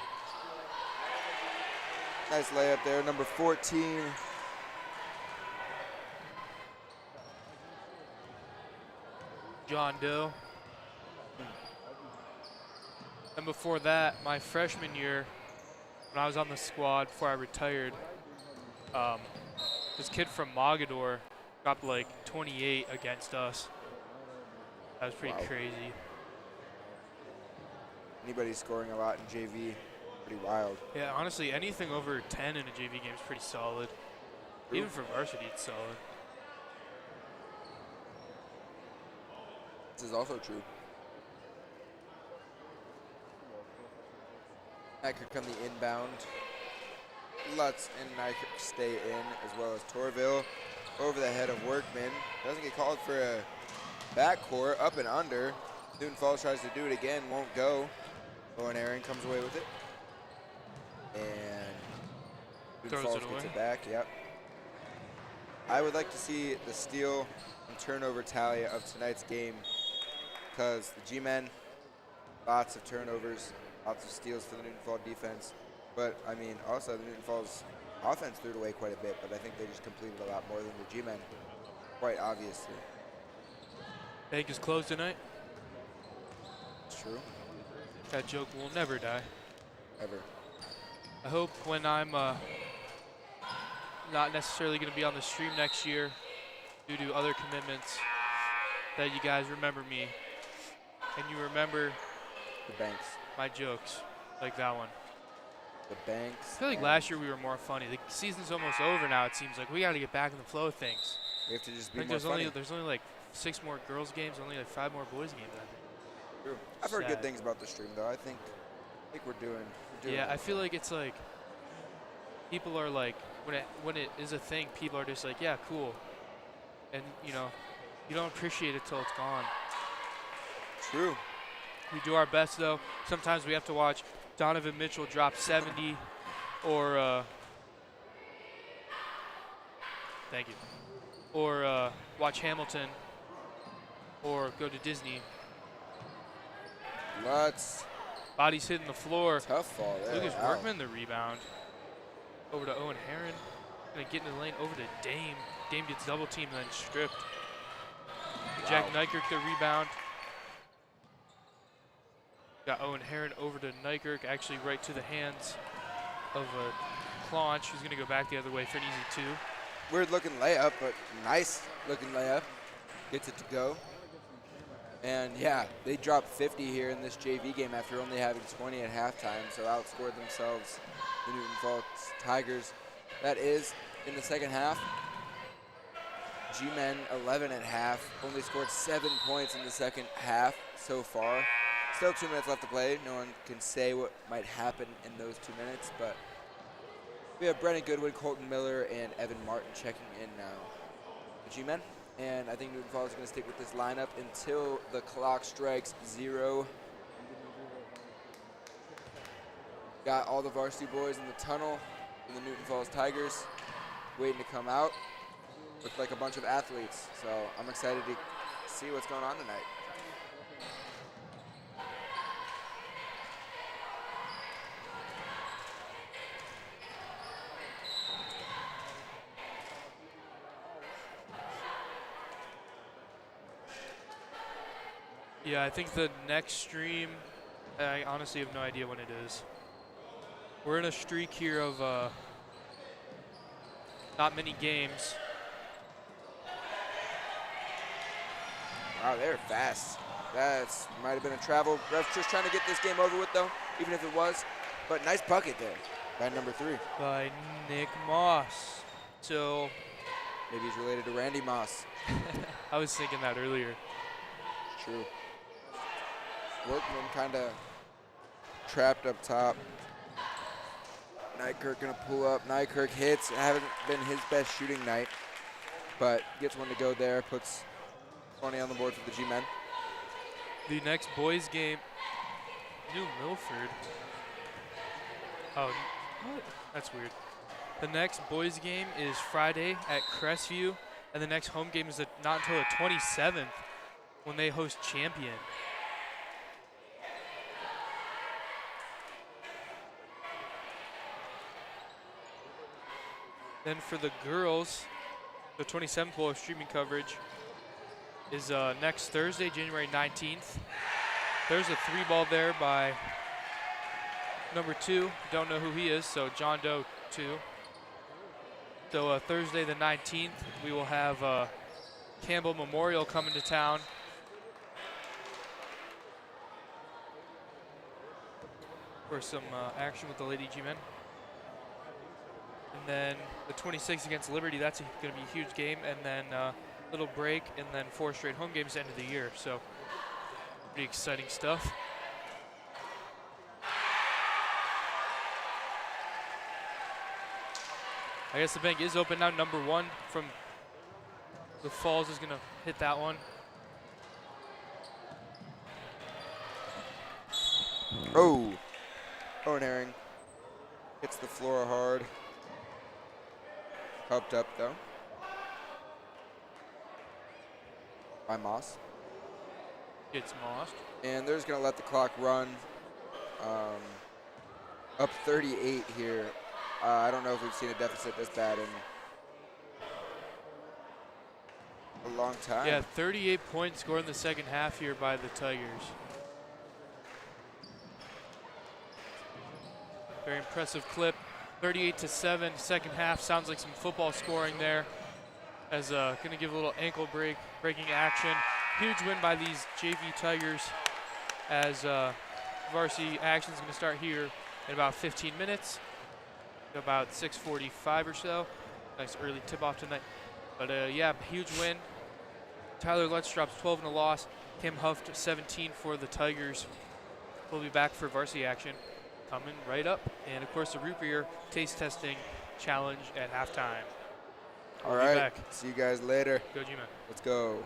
[SPEAKER 2] Nice layup there, number 14.
[SPEAKER 1] John Doe. And before that, my freshman year, when I was on the squad before I retired, this kid from Mogador dropped like 28 against us. That was pretty crazy.
[SPEAKER 2] Anybody scoring a lot in JV, pretty wild.
[SPEAKER 1] Yeah, honestly, anything over 10 in a JV game is pretty solid. Even for varsity, it's solid.
[SPEAKER 2] This is also true. That could come the inbound. Lutz and Nykirk stay in, as well as Torville over the head of Workman. Doesn't get called for a backcourt, up and under. Newton Falls tries to do it again, won't go. Owen Aaron comes away with it. And Newton
[SPEAKER 1] Throws
[SPEAKER 2] Falls
[SPEAKER 1] it
[SPEAKER 2] gets
[SPEAKER 1] away.
[SPEAKER 2] it back, yep. I would like to see the steal and turnover tally of tonight's game, because the G-men, lots of turnovers, lots of steals for the Newton Falls defense. But, I mean, also the Newton Falls offense threw it away quite a bit, but I think they just completed a lot more than the G-men, quite obviously.
[SPEAKER 1] Bank is closed tonight.
[SPEAKER 2] It's true.
[SPEAKER 1] That joke will never die.
[SPEAKER 2] Ever.
[SPEAKER 1] I hope when I'm not necessarily going to be on the stream next year due to other commitments, that you guys remember me and you remember
[SPEAKER 2] The Banks.
[SPEAKER 1] my jokes like that one.
[SPEAKER 2] The Banks.
[SPEAKER 1] I feel like last year we were more funny. The season's almost over now. It seems like we got to get back in the flow of things.
[SPEAKER 2] We have to just
[SPEAKER 1] I
[SPEAKER 2] be
[SPEAKER 1] think
[SPEAKER 2] more funny.
[SPEAKER 1] there's only like 6 more girls games, only like 5 more boys games. I think.
[SPEAKER 2] True. I've heard good
[SPEAKER 1] Sad.
[SPEAKER 2] things about the stream, though. I think we're doing
[SPEAKER 1] Yeah, I
[SPEAKER 2] it.
[SPEAKER 1] feel like it's like people are like when it is a thing, people are just like, yeah, cool, and you know, you don't appreciate it till it's gone.
[SPEAKER 2] True.
[SPEAKER 1] We do our best though. Sometimes we have to watch Donovan Mitchell drop 70, or thank you, or watch Hamilton, or go to Disney.
[SPEAKER 2] Lutz.
[SPEAKER 1] Body's hitting the floor.
[SPEAKER 2] Tough fall there.
[SPEAKER 1] Lucas
[SPEAKER 2] Wow.
[SPEAKER 1] Workman the rebound. Over to Owen Heron. Gonna get in the lane over to Dame. Dame gets double teamed and then stripped. Jack Nykirk the rebound. Got Owen Heron over to Nykirk, actually right to the hands of Claunch, who's gonna go back the other way for an easy 2.
[SPEAKER 2] Weird looking layup, but nice looking layup. Gets it to go. And yeah, they dropped 50 here in this JV game after only having 20 at halftime, so outscored themselves, the Newton Falls Tigers. That is in the second half. G-men 11 at half, only scored 7 points in the second half so far. Still 2 minutes left to play. No one can say what might happen in those 2 minutes, but we have Brennan Goodwin, Colton Miller, and Evan Martin checking in now. The G-men. And I think Newton Falls is going to stick with this lineup until the clock strikes 0. Got all the varsity boys in the tunnel in the Newton Falls Tigers waiting to come out. Look like a bunch of athletes. So I'm excited to see what's going on tonight.
[SPEAKER 1] Yeah, I think the next stream, I honestly have no idea when it is. We're in a streak here of not many games.
[SPEAKER 2] Wow, they're fast. That's might have been a travel. Ref's just trying to get this game over with, though, even if it was. But nice bucket there by number 3.
[SPEAKER 1] By Nick Moss. So
[SPEAKER 2] Maybe he's related to Randy Moss.
[SPEAKER 1] I was thinking that earlier.
[SPEAKER 2] True. Workman kind of trapped up top. Nykirk gonna pull up. Nykirk hits. Haven't been his best shooting night, but gets one to go there. Puts 20 on the board for the G-men.
[SPEAKER 1] The next boys game, New Milford. Oh, what? That's weird. The next boys game is Friday at Crestview, and the next home game is not until the 27th when they host Champion. Then for the girls, the 27th will have streaming coverage is next Thursday, January 19th. There's a 3-ball there by number 2. Don't know who he is, so John Doe 2. So Thursday the 19th, we will have Campbell Memorial coming to town. For some action with the Lady G-men. then the 26th against Liberty, that's going to be a huge game, and then little break, and then 4 straight home games at the end of the year. So pretty exciting stuff. I guess the bank is open now. Number 1 from the Falls is going to hit that one.
[SPEAKER 2] Oh, Owen Herring hits the floor hard. Helped up though by Moss.
[SPEAKER 1] It's Moss.
[SPEAKER 2] And they're just going to let the clock run. Up 38 here. I don't know if we've seen a deficit this bad in a long time.
[SPEAKER 1] Yeah, 38 points scored in the second half here by the Tigers. Very impressive clip. 38-7, second half. Sounds like some football scoring there. As gonna give a little ankle breaking action. Huge win by these JV Tigers. As varsity action is gonna start here in about 15 minutes. About 6:45 or so. Nice early tip-off tonight. But yeah, huge win. Tyler Lutz drops 12 in a loss. Kim Huft 17 for the Tigers. We'll be back for varsity action coming right up. And of course the root beer taste testing challenge at halftime.
[SPEAKER 2] All right, see you guys later.
[SPEAKER 1] Go G-Man.
[SPEAKER 2] Let's go.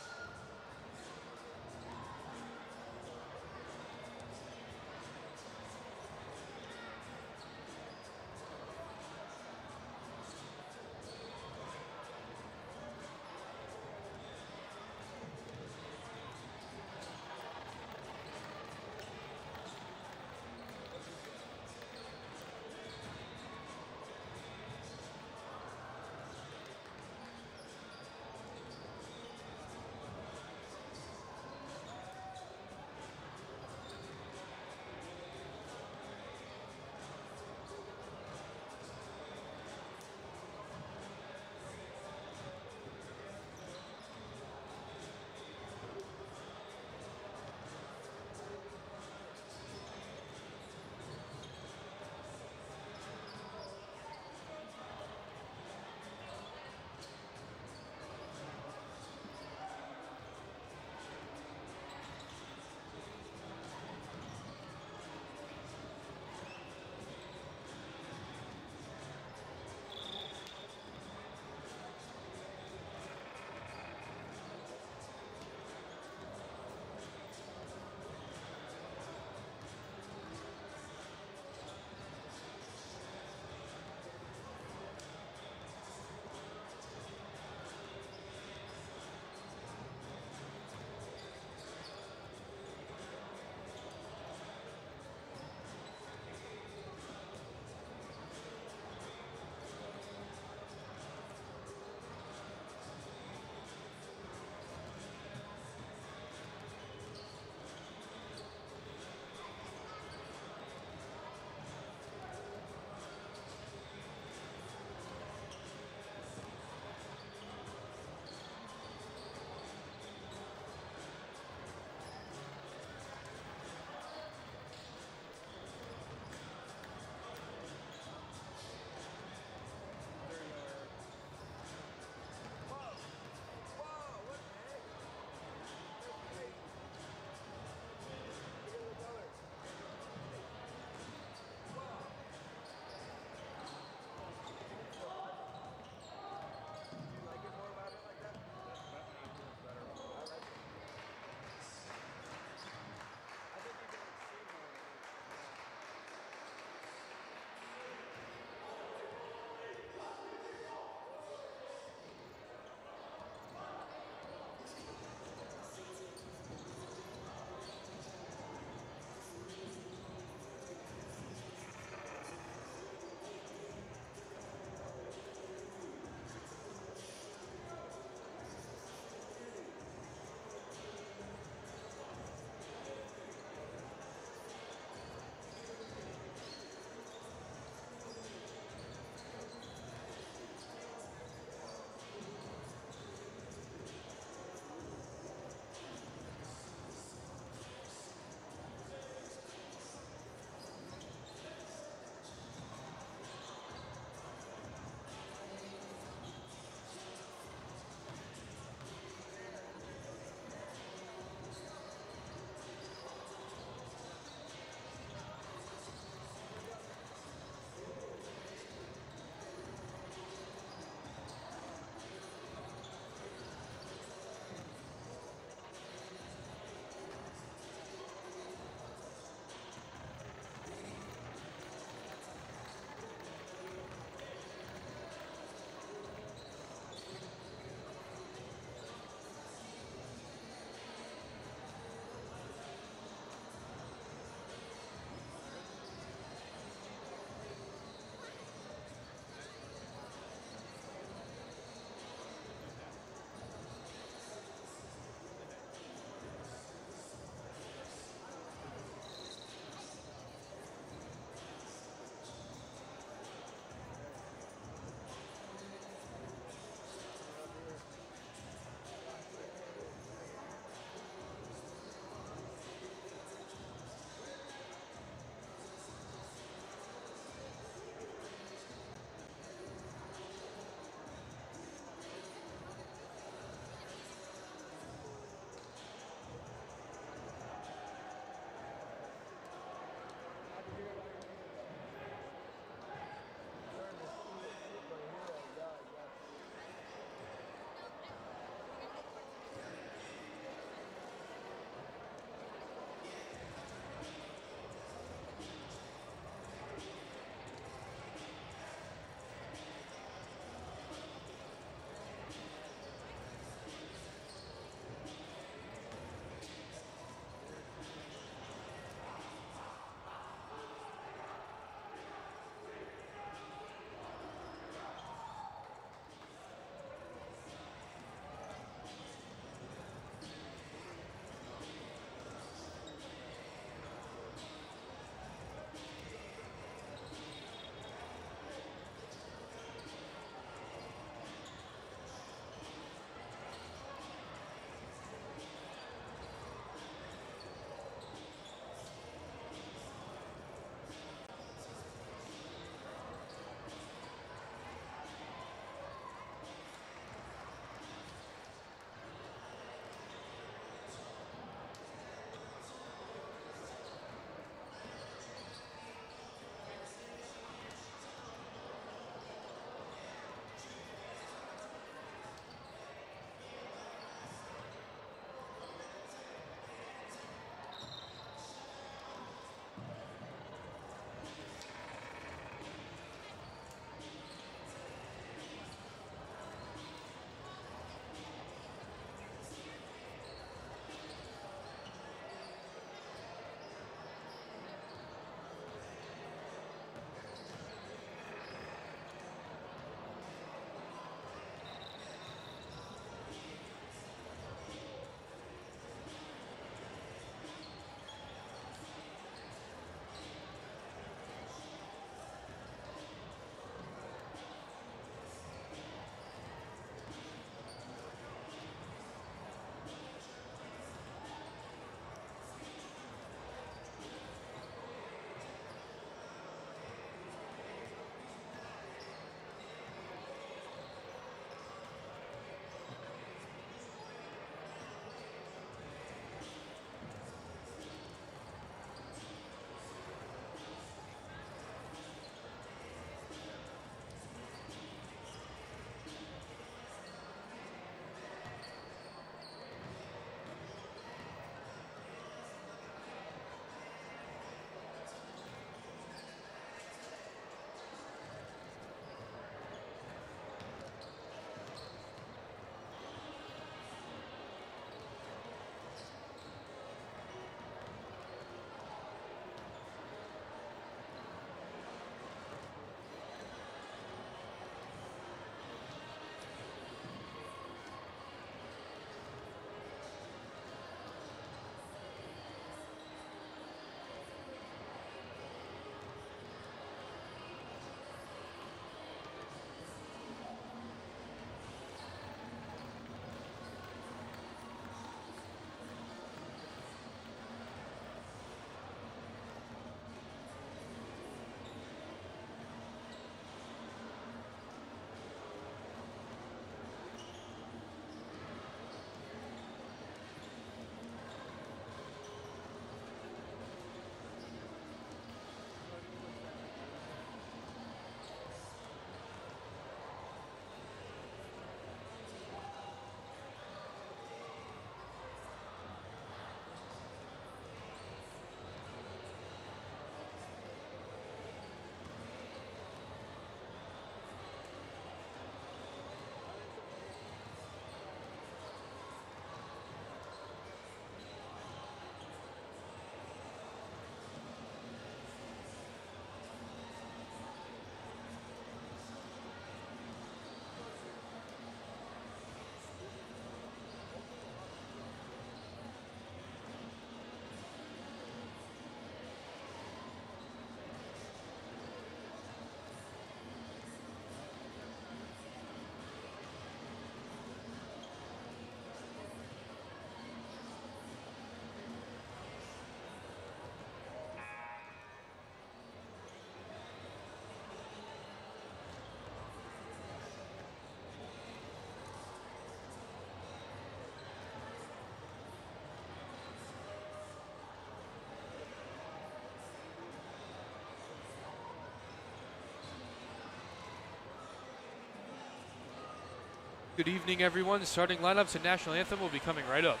[SPEAKER 1] Good evening, everyone. Starting lineups and national anthem will be coming right up.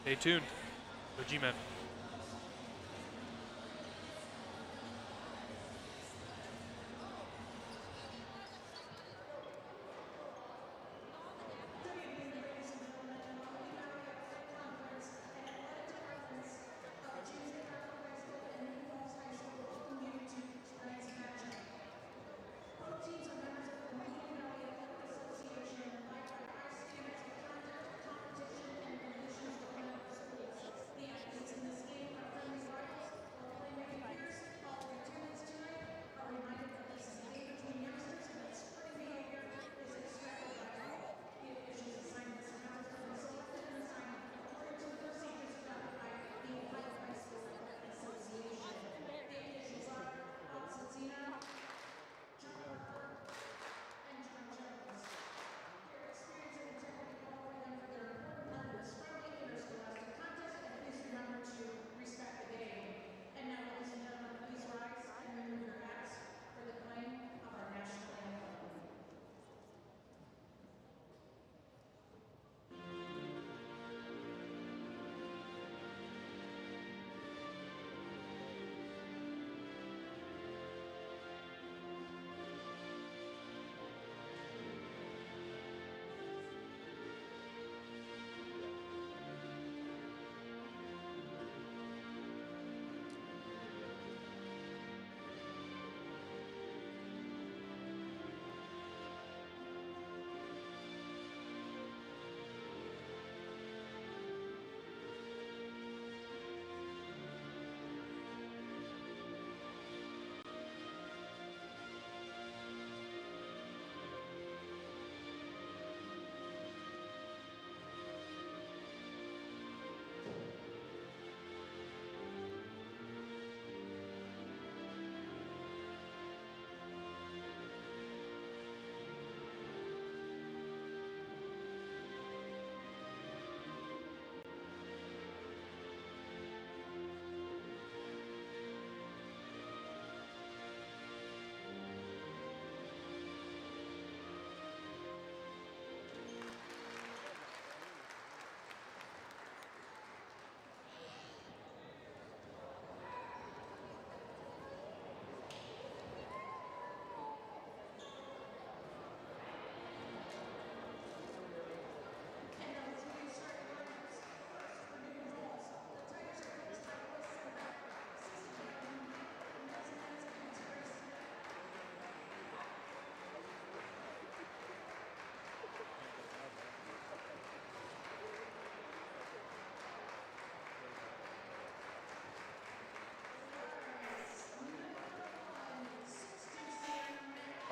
[SPEAKER 1] Stay tuned. Go G-Men.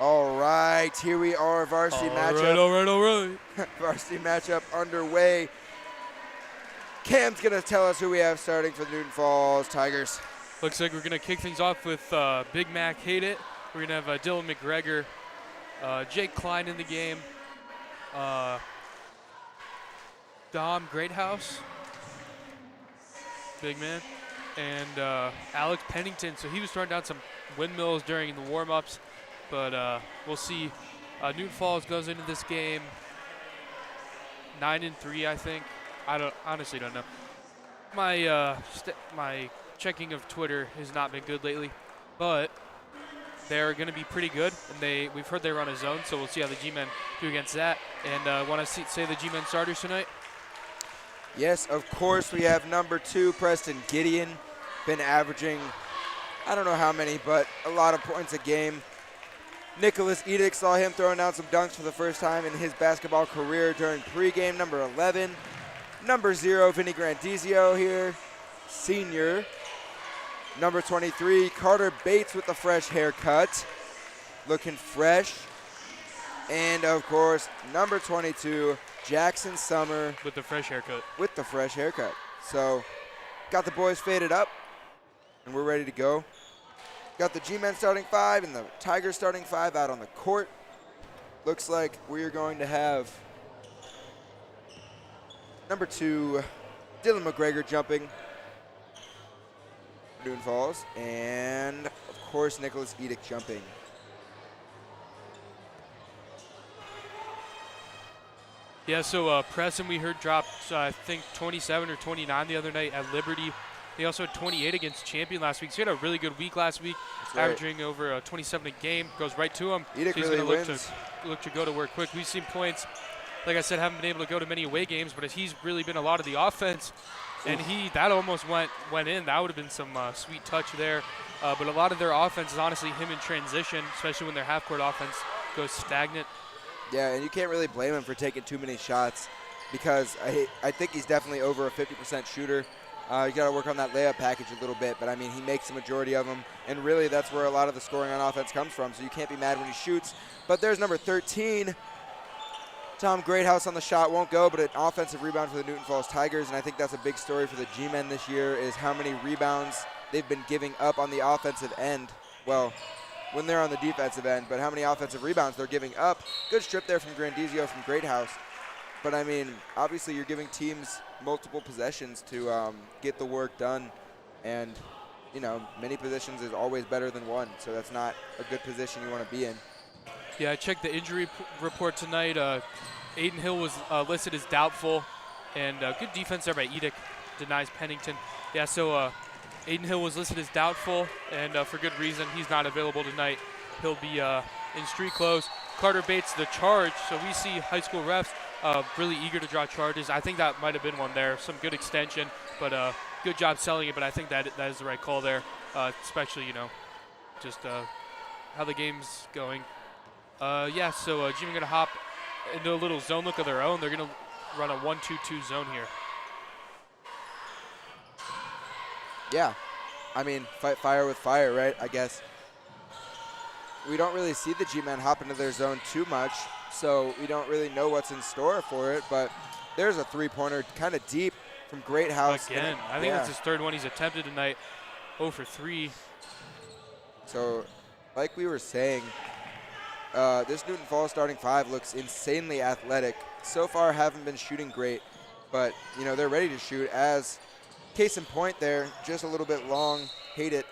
[SPEAKER 2] All right, here we are, varsity matchup.
[SPEAKER 1] All right.
[SPEAKER 2] Varsity matchup underway. Cam's going to tell us who we have starting for the Newton Falls Tigers.
[SPEAKER 1] Looks like we're going to kick things off with Big Mac Hate It. We're going to have Dylan McGregor, Jake Klein in the game, Dom Greathouse, big man, and Alex Pennington. So he was throwing down some windmills during the warm-ups, but we'll see. Newton Falls goes into this game 9-3, I think. Honestly don't know. My checking of Twitter has not been good lately, but they're going to be pretty good, and we've heard they run a zone, so we'll see how the G-Men do against that. And want to say the G-Men starters tonight?
[SPEAKER 2] Yes, of course, we have number 2, Preston Gideon. Been averaging, I don't know how many, but a lot of points a game. Nicholas Edick, saw him throwing down some dunks for the first time in his basketball career during pregame. Number 11. Number 0, Vinny Grandizio here, senior. Number 23, Carter Bates with the fresh haircut, looking fresh. And, of course, number 22, Jackson Summer.
[SPEAKER 1] With the fresh haircut.
[SPEAKER 2] With the fresh haircut. So, got the boys faded up, and we're ready to go. Got the G-Men starting 5 and the Tigers starting 5 out on the court. Looks like we are going to have number 2, Dylan McGregor jumping, Newton Falls, and of course Nicholas Edick jumping.
[SPEAKER 1] Yeah, so Preston, we heard, dropped, I think, 27 or 29 the other night at Liberty. They also had 28 against Champion last week. So he had a really good week last week,
[SPEAKER 2] That's right.
[SPEAKER 1] averaging over 27 a game. Goes right to him.
[SPEAKER 2] Edict
[SPEAKER 1] so he's
[SPEAKER 2] really
[SPEAKER 1] going to
[SPEAKER 2] wins.
[SPEAKER 1] look to go to work quick. We've seen points, like I said, haven't been able to go to many away games, but he's really been a lot of the offense. And that almost went in. That would have been some sweet touch there. But a lot of their offense is honestly him in transition, especially when their half-court offense goes stagnant.
[SPEAKER 2] Yeah, and you can't really blame him for taking too many shots because I think he's definitely over a 50% shooter. You got to work on that layup package a little bit, but I mean, he makes the majority of them, and really that's where a lot of the scoring on offense comes from, so you can't be mad when he shoots. But there's number 13. Tom Greathouse on the shot, won't go, but an offensive rebound for the Newton Falls Tigers, and I think that's a big story for the G-men this year is how many rebounds they've been giving up on the offensive end. Well, when they're on the defensive end, but how many offensive rebounds they're giving up. Good strip there from Grandizio from Greathouse. But, I mean, obviously you're giving teams multiple possessions to get the work done. And, you know, many positions is always better than one. So that's not a good position you want to be in.
[SPEAKER 1] Yeah, I checked the injury report tonight. Aiden Hill was listed as doubtful. And good defense there by Edick. Denies Pennington. Yeah, so Aiden Hill was listed as doubtful. And for good reason. He's not available tonight. He'll be in street clothes. Carter Bates, the charge. So we see high school refs really eager to draw charges. I think that might have been one there. Some good extension, but good job selling it. But I think that is the right call there, especially, you know, just how the game's going. Yeah, so G-Men going to hop into a little zone look of their own. They're going to run a 1-2-2 zone here.
[SPEAKER 2] Yeah, I mean, fight fire with fire, right, I guess. We don't really see the G-men hop into their zone too much, so we don't really know what's in store for it, but there's a three-pointer kind of deep from Greathouse.
[SPEAKER 1] Again, I think that's his third one he's attempted tonight, 0 for 3.
[SPEAKER 2] So, like we were saying, this Newton Falls starting five looks insanely athletic. So far haven't been shooting great, but, you know, they're ready to shoot. As case in point there, just a little bit long, hate it,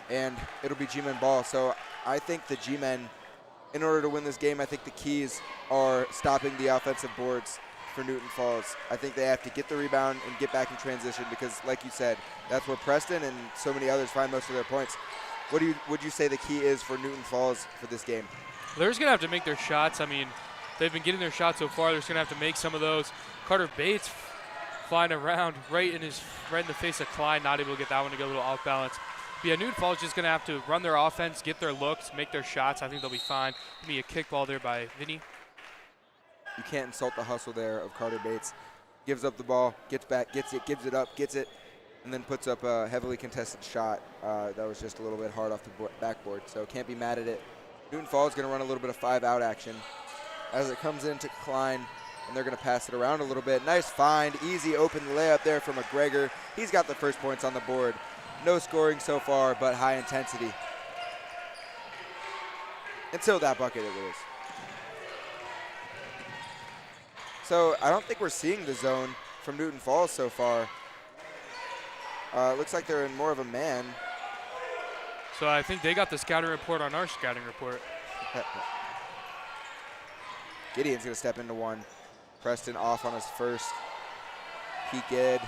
[SPEAKER 2] and it'll be G-men ball. So I think the G-men, in order to win this game, I think the keys are stopping the offensive boards for Newton Falls. I think they have to get the rebound and get back in transition because, like you said, that's where Preston and so many others find most of their points. What would you say the key is for Newton Falls for this game?
[SPEAKER 1] They're just going to have to make their shots. I mean, they've been getting their shots so far. They're just going to have to make some of those. Carter Bates flying around right in the face of Klein, not able to get that one to go a little off balance. But yeah, Newton Falls just going to have to run their offense, get their looks, make their shots. I think they'll be fine. Give me a kickball there by Vinny.
[SPEAKER 2] You can't insult the hustle there of Carter Bates. Gives up the ball, gets back, gets it, gives it up, gets it, and then puts up a heavily contested shot. That was just a little bit hard off the backboard, so can't be mad at it. Newton Falls going to run a little bit of 5-out action as it comes into Klein, and they're going to pass it around a little bit. Nice find, easy open layup there from McGregor. He's got the first points on the board. No scoring so far, but high intensity. Until that bucket, it was. So I don't think we're seeing the zone from Newton Falls so far. Looks like they're in more of a man.
[SPEAKER 1] So I think they got the scouting report on our scouting report.
[SPEAKER 2] Gideon's going to step into one. Preston off on his first. He good.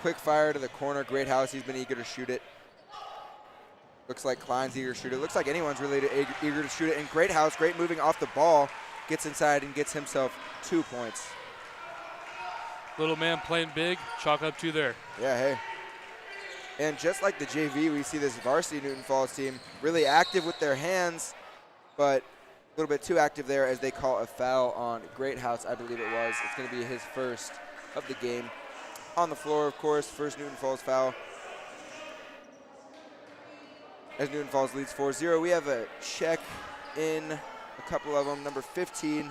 [SPEAKER 2] Quick fire to the corner. Greathouse, he's been eager to shoot it. Looks like Klein's eager to shoot it. Looks like anyone's really eager to shoot it. And Greathouse, great moving off the ball. Gets inside and gets himself 2 points.
[SPEAKER 1] Little man playing big. Chalk up 2 there.
[SPEAKER 2] Yeah, hey. And just like the JV, we see this varsity Newton Falls team really active with their hands, but a little bit too active there as they call a foul on Greathouse, I believe it was. It's going to be his first of the game. On the floor, of course, first Newton Falls foul. As Newton Falls leads 4-0, we have a check in, a couple of them. Number 15,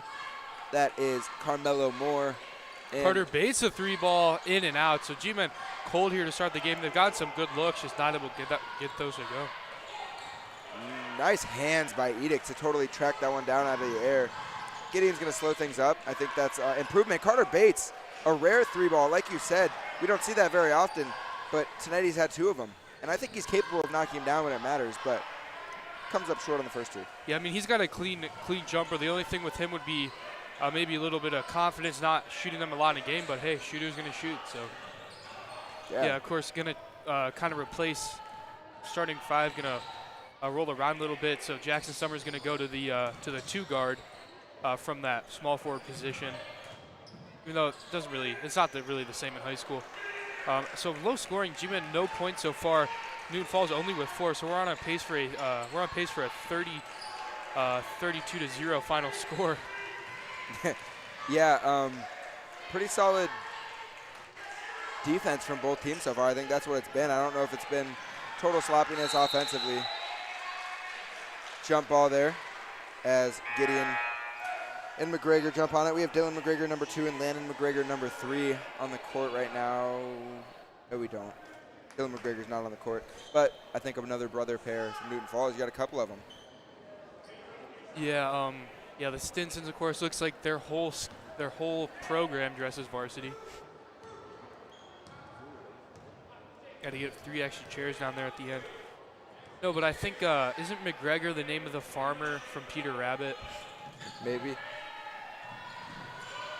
[SPEAKER 2] that is Carmelo Moore. And
[SPEAKER 1] Carter Bates, a 3-ball in and out. So G-Men cold here to start the game. They've got some good looks, just not able to get those to go.
[SPEAKER 2] Nice hands by Edict to totally track that one down out of the air. Gideon's going to slow things up. I think that's improvement. Carter Bates, a rare 3-ball. Like you said, we don't see that very often, but tonight he's had 2 of them. And I think he's capable of knocking him down when it matters, but comes up short on the first two.
[SPEAKER 1] Yeah, I mean, he's got a clean jumper. The only thing with him would be maybe a little bit of confidence, not shooting them a lot in a game, but hey, shooter's going to shoot. So, yeah, of course, going to kind of replace starting five, going to roll around a little bit. So Jackson Summers going to go to the 2 guard from that small forward position. Even though it's not really the same in high school. So low scoring, G-Men no points so far. Newton Falls only with 4, so we're on pace for a 32-0 final score.
[SPEAKER 2] Yeah, pretty solid defense from both teams so far. I think that's what it's been. I don't know if it's been total sloppiness offensively. Jump ball there as Gideon and McGregor jump on it. We have Dylan McGregor number 2 and Landon McGregor number 3 on the court right now. No, we don't. Dylan McGregor's not on the court, but I think of another brother pair from Newton Falls. You got a couple of them.
[SPEAKER 1] Yeah, the Stinsons, of course, looks like their whole program dresses varsity. Got to get 3 extra chairs down there at the end. No, but I think isn't McGregor the name of the farmer from Peter Rabbit?
[SPEAKER 2] Maybe.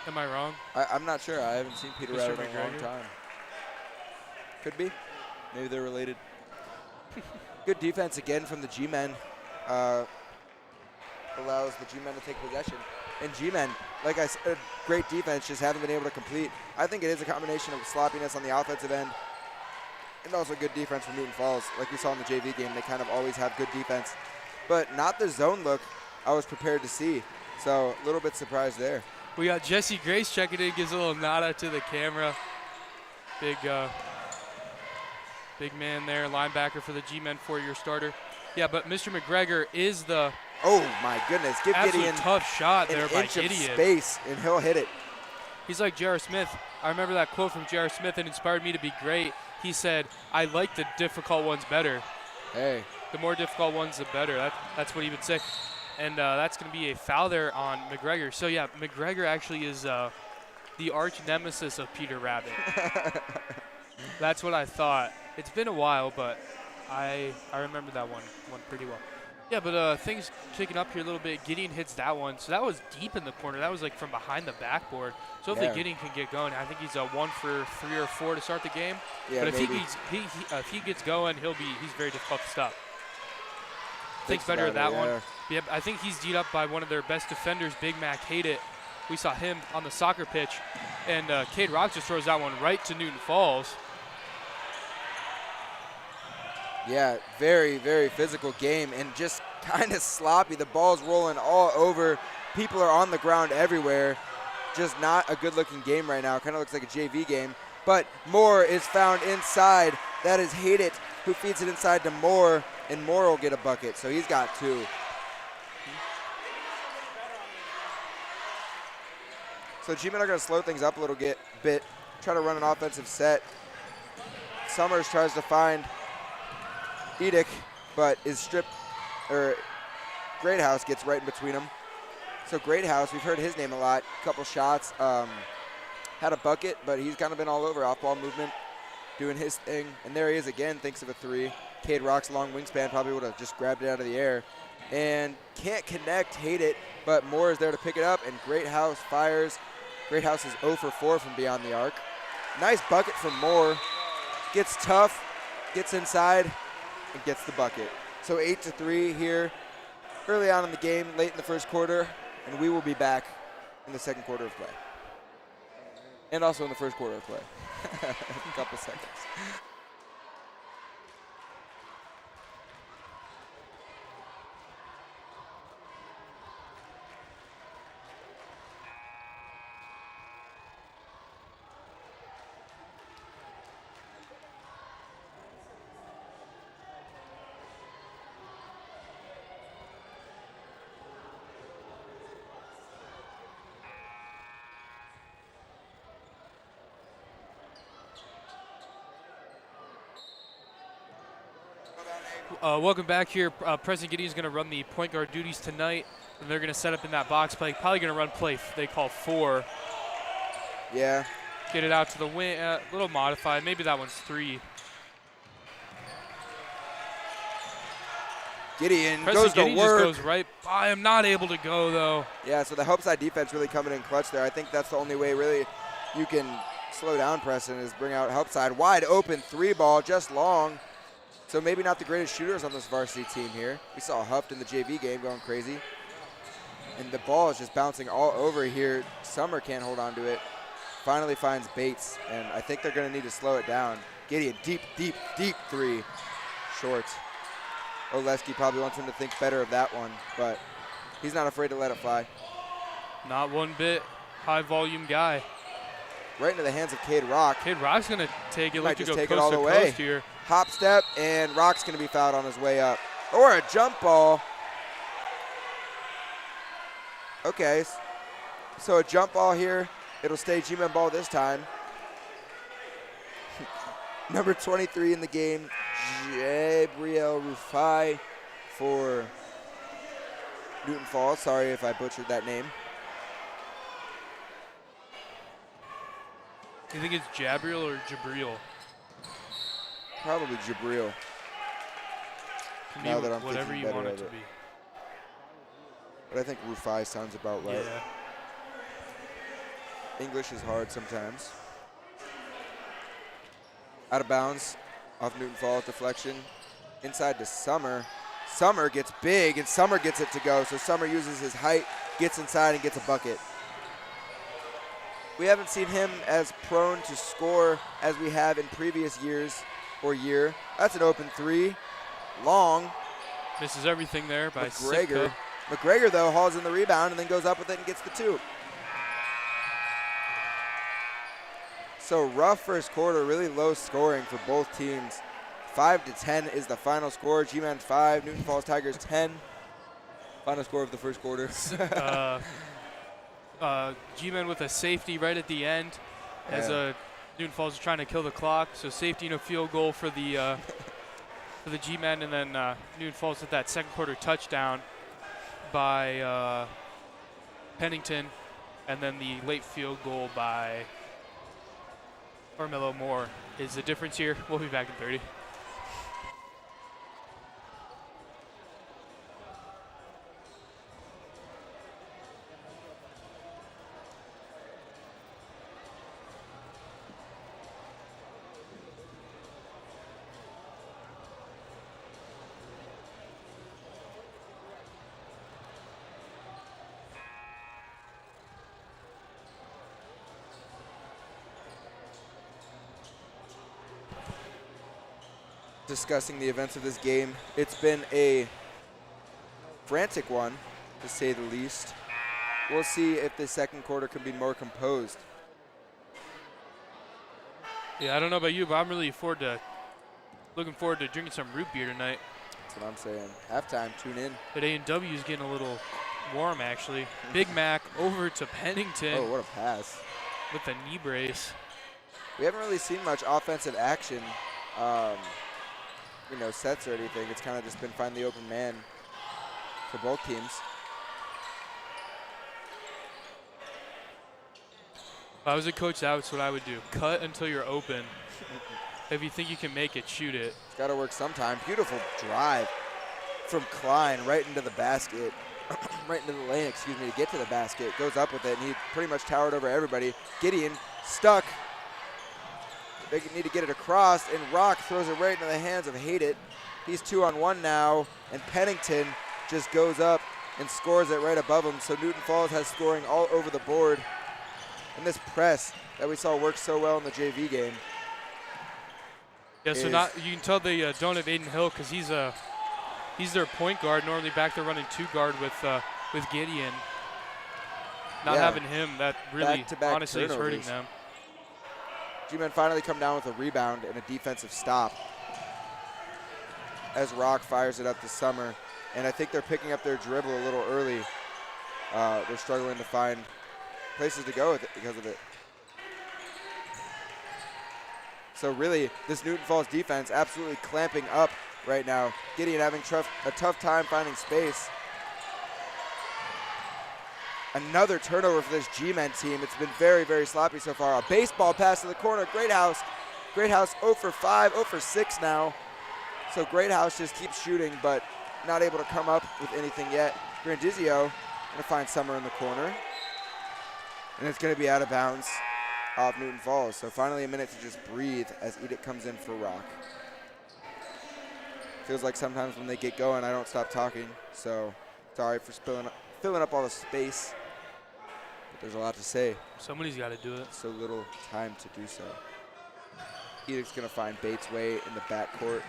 [SPEAKER 1] Am I wrong?
[SPEAKER 2] I'm not sure. I haven't seen Peter Rabbit in a long time. Could be. Maybe they're related. Good defense again from the G-men. Allows the G-men to take possession. And G-men, like I said, great defense, just haven't been able to complete. I think it is a combination of sloppiness on the offensive end and also good defense from Newton Falls. Like we saw in the JV game, they kind of always have good defense. But not the zone look I was prepared to see. So a little bit surprised there.
[SPEAKER 1] We got Jesse Grace checking in, gives a little nod to the camera. Big man there, linebacker for the G-men, 4-year starter. Yeah, but Mr. McGregor is the
[SPEAKER 2] oh my goodness, give Gideon
[SPEAKER 1] tough shot there by
[SPEAKER 2] Gideon.
[SPEAKER 1] Gideon.
[SPEAKER 2] Space, and he'll hit it.
[SPEAKER 1] He's like J.R. Smith. I remember that quote from J.R. Smith. It inspired me to be great. He said, "I like the difficult ones better."
[SPEAKER 2] Hey,
[SPEAKER 1] the more difficult ones, the better. That's what he would say. And that's going to be a foul there on McGregor. So yeah, McGregor actually is the arch nemesis of Peter Rabbit. That's what I thought. It's been a while, but I remember that one pretty well. Yeah, but things kicking up here a little bit. Gideon hits that one. So that was deep in the corner. That was like from behind the backboard. So hopefully Gideon can get going. I think he's 1 for 3 or 4 to start the game.
[SPEAKER 2] Yeah,
[SPEAKER 1] but if
[SPEAKER 2] maybe.
[SPEAKER 1] if he gets going, he's very difficult to stop. Thinks better of that one. Yeah, I think he's D'd up by one of their best defenders, Big Mac Hate It. We saw him on the soccer pitch. And Cade Rock just throws that one right to Newton Falls.
[SPEAKER 2] Yeah, very, very physical game and just kind of sloppy. The ball's rolling all over. People are on the ground everywhere. Just not a good-looking game right now. Kind of looks like a JV game. But Moore is found inside. That is Hate It who feeds it inside to Moore, and Moore will get a bucket. So he's got 2. So G-men are going to slow things up a little bit, try to run an offensive set. Summers tries to find Edick, but is stripped, or Greathouse gets right in between them. So Greathouse, we've heard his name a lot. Couple shots, had a bucket, but he's kind of been all over off-ball movement, doing his thing. And there he is again, thinks of a 3. Cade Rock's long wingspan probably would have just grabbed it out of the air. And can't connect, Hate It, but Moore is there to pick it up, and Greathouse fires. Greathouse is 0 for 4 from beyond the arc. Nice bucket from Moore. Gets tough, gets inside, and gets the bucket. So 8-3 here early on in the game, late in the first quarter, and we will be back in the second quarter of play. And also in the first quarter of play. A couple seconds.
[SPEAKER 1] Welcome back here. President Gideon's going to run the point guard duties tonight, and they're going to set up in that box play. Probably going to run play they call 4.
[SPEAKER 2] Yeah.
[SPEAKER 1] Get it out to the wing, a little modified. Maybe that one's 3.
[SPEAKER 2] Gideon
[SPEAKER 1] Preston
[SPEAKER 2] goes to
[SPEAKER 1] Gideon
[SPEAKER 2] work.
[SPEAKER 1] just goes right by him, not able to go though.
[SPEAKER 2] Yeah, so the help side defense really coming in clutch there. I think that's the only way really you can slow down Preston is bring out help side. Wide open 3-ball, just long. So maybe not the greatest shooters on this varsity team here. We saw Huft in the JV game going crazy. And the ball is just bouncing all over here. Summer can't hold on to it. Finally finds Bates, and I think they're going to need to slow it down. Gideon, deep, deep, deep 3. Short. Oleski probably wants him to think better of that one, but he's not afraid to let it fly.
[SPEAKER 1] Not one bit. High volume guy.
[SPEAKER 2] Right into the hands of Cade Rock.
[SPEAKER 1] Cade Rock's going to take it.
[SPEAKER 2] Might
[SPEAKER 1] Look to
[SPEAKER 2] just
[SPEAKER 1] go
[SPEAKER 2] take it
[SPEAKER 1] coast
[SPEAKER 2] all
[SPEAKER 1] to
[SPEAKER 2] the way.
[SPEAKER 1] coast here.
[SPEAKER 2] Hop step, and Rock's going to be fouled on his way up. Or a jump ball. Okay, so a jump ball here. It'll stay G-Men ball this time. Number 23 in the game, Gabriel Rufai for Newton Falls. Sorry if I butchered that name.
[SPEAKER 1] You think it's Jabriel or Jabril?
[SPEAKER 2] Probably Jabril.
[SPEAKER 1] Can
[SPEAKER 2] Now
[SPEAKER 1] be
[SPEAKER 2] that I'm
[SPEAKER 1] whatever
[SPEAKER 2] thinking
[SPEAKER 1] you
[SPEAKER 2] better
[SPEAKER 1] want it
[SPEAKER 2] of
[SPEAKER 1] to
[SPEAKER 2] it.
[SPEAKER 1] be.
[SPEAKER 2] But I think Rufai sounds about right.
[SPEAKER 1] Yeah.
[SPEAKER 2] English is hard sometimes. Out of bounds, off Newton Falls, deflection. Inside to Summer. Summer gets big, and Summer gets it to go. So Summer uses his height, gets inside, and gets a bucket. We haven't seen him as prone to score as we have in previous years or year. That's an open 3. Long.
[SPEAKER 1] Misses everything there by
[SPEAKER 2] McGregor.
[SPEAKER 1] Sitka.
[SPEAKER 2] McGregor, though, hauls in the rebound and then goes up with it and gets the 2. So rough first quarter, really low scoring for both teams. 5-10 is the final score. G-Man 5, Newton Falls Tigers 10. Final score of the first quarter.
[SPEAKER 1] G-Men with a safety right at the end as Newton Falls is trying to kill the clock. So safety and a field goal for the G-Men, and then Newton Falls with that second quarter touchdown by Pennington, and then the late field goal by Carmelo Moore is the difference here. We'll be back in 30.
[SPEAKER 2] Discussing the events of this game. It's been a frantic one, to say the least. We'll see if the second quarter can be more composed.
[SPEAKER 1] Yeah, I don't know about you, but I'm really looking forward to drinking some root beer tonight.
[SPEAKER 2] That's what I'm saying. Halftime, tune in.
[SPEAKER 1] But A&W is getting a little warm, actually. Big Mac over to Pennington
[SPEAKER 2] Oh, what a pass.
[SPEAKER 1] with a knee brace.
[SPEAKER 2] We haven't really seen much offensive action, sets or anything. It's kind of just been find the open man for both teams.
[SPEAKER 1] If I was a coach, that's what I would do. Cut until you're open. If you think you can make it, shoot it.
[SPEAKER 2] It's got to work sometime. Beautiful drive from Klein right into the basket, right into the lane, to get to the basket. Goes up with it, and he pretty much towered over everybody. Gideon stuck. They need to get it across, and Rock throws it right into the hands of Hate It. He's 2-on-1 now, and Pennington just goes up and scores it right above him. So Newton Falls has scoring all over the board. And this press that we saw work so well in the JV game.
[SPEAKER 1] Yeah, so you can tell they don't have Aiden Hill because he's their point guard. Normally back there running 2 guard with Gideon. Not having him, that really
[SPEAKER 2] Back-to-back
[SPEAKER 1] honestly is hurting
[SPEAKER 2] turnovers.
[SPEAKER 1] them.
[SPEAKER 2] G-Men finally come down with a rebound and a defensive stop as Rock fires it up to Summer. And I think they're picking up their dribble a little early. They're struggling to find places to go with it because of it. So really, this Newton Falls defense absolutely clamping up right now. Gideon having a tough time finding space. Another turnover for this G-Men team. It's been very, very sloppy so far. A baseball pass to the corner. Greathouse 0 for 5, 0 for 6 now. So Greathouse just keeps shooting, but not able to come up with anything yet. Grandizio going to find Summer in the corner. And it's going to be out of bounds off Newton Falls. So finally a minute to just breathe as Edict comes in for Rock. Feels like sometimes when they get going, I don't stop talking. So sorry for filling up all the space. But there's a lot to say.
[SPEAKER 1] Somebody's got to do it.
[SPEAKER 2] So little time to do so. Edict's going to find Bates Way in the backcourt.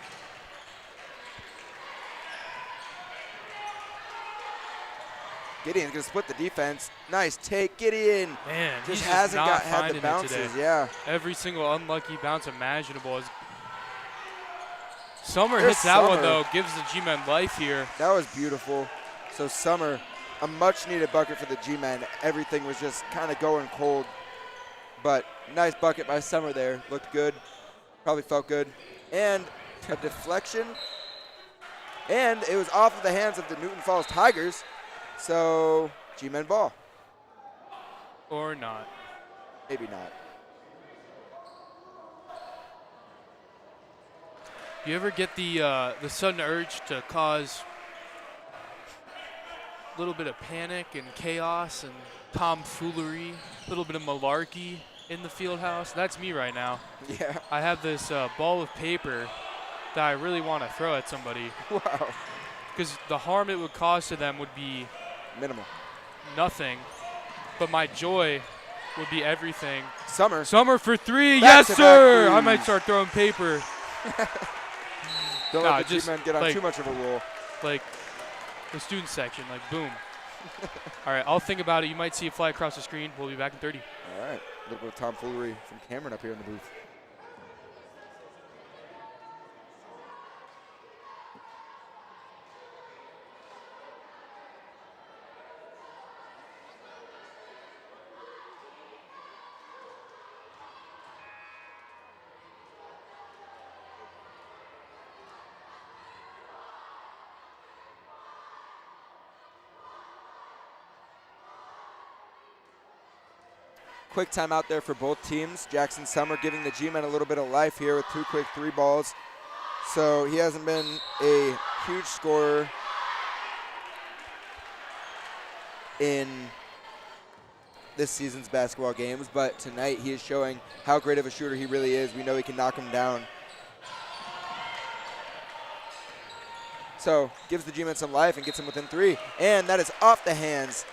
[SPEAKER 2] Gideon's going to split the defense. Nice take, Gideon.
[SPEAKER 1] Man,
[SPEAKER 2] just
[SPEAKER 1] he's
[SPEAKER 2] hasn't
[SPEAKER 1] not
[SPEAKER 2] had the bounces. Yeah.
[SPEAKER 1] Every single unlucky bounce imaginable. Summer
[SPEAKER 2] There's
[SPEAKER 1] hits that one,
[SPEAKER 2] Summer.
[SPEAKER 1] though. Gives the G-Men life here.
[SPEAKER 2] That was beautiful. So Summer, a much-needed bucket for the G-Men. Everything was just kind of going cold. But nice bucket by Summer there. Looked good. Probably felt good. And a deflection. And it was off of the hands of the Newton Falls Tigers. So G-Men ball.
[SPEAKER 1] Or not.
[SPEAKER 2] Maybe not.
[SPEAKER 1] You ever get the sudden urge to cause a little bit of panic and chaos and tomfoolery, a little bit of malarkey in the field house? That's me right now.
[SPEAKER 2] Yeah.
[SPEAKER 1] I have this ball of paper that I really want to throw at somebody.
[SPEAKER 2] Wow.
[SPEAKER 1] Because the harm it would cause to them would be
[SPEAKER 2] Minimal.
[SPEAKER 1] nothing, but my joy would be everything.
[SPEAKER 2] Summer.
[SPEAKER 1] Summer for three.
[SPEAKER 2] Back
[SPEAKER 1] Yes,
[SPEAKER 2] to
[SPEAKER 1] sir.
[SPEAKER 2] back
[SPEAKER 1] I might
[SPEAKER 2] threes.
[SPEAKER 1] start throwing paper.
[SPEAKER 2] Don't
[SPEAKER 1] Nah,
[SPEAKER 2] let the
[SPEAKER 1] just,
[SPEAKER 2] G-Men get on
[SPEAKER 1] like-
[SPEAKER 2] too much of a roll.
[SPEAKER 1] Like the student section, like boom. All right, I'll think about it. You might see it fly across the screen. We'll be back in 30.
[SPEAKER 2] All right. A little bit of tomfoolery from Cameron up here in the booth. Quick timeout there for both teams. Jackson Summer giving the G-Men a little bit of life here with 2 quick 3 balls. So he hasn't been a huge scorer in this season's basketball games, but tonight he is showing how great of a shooter he really is. We know he can knock him down. So gives the G-Men some life and gets him within 3. And that is off the hands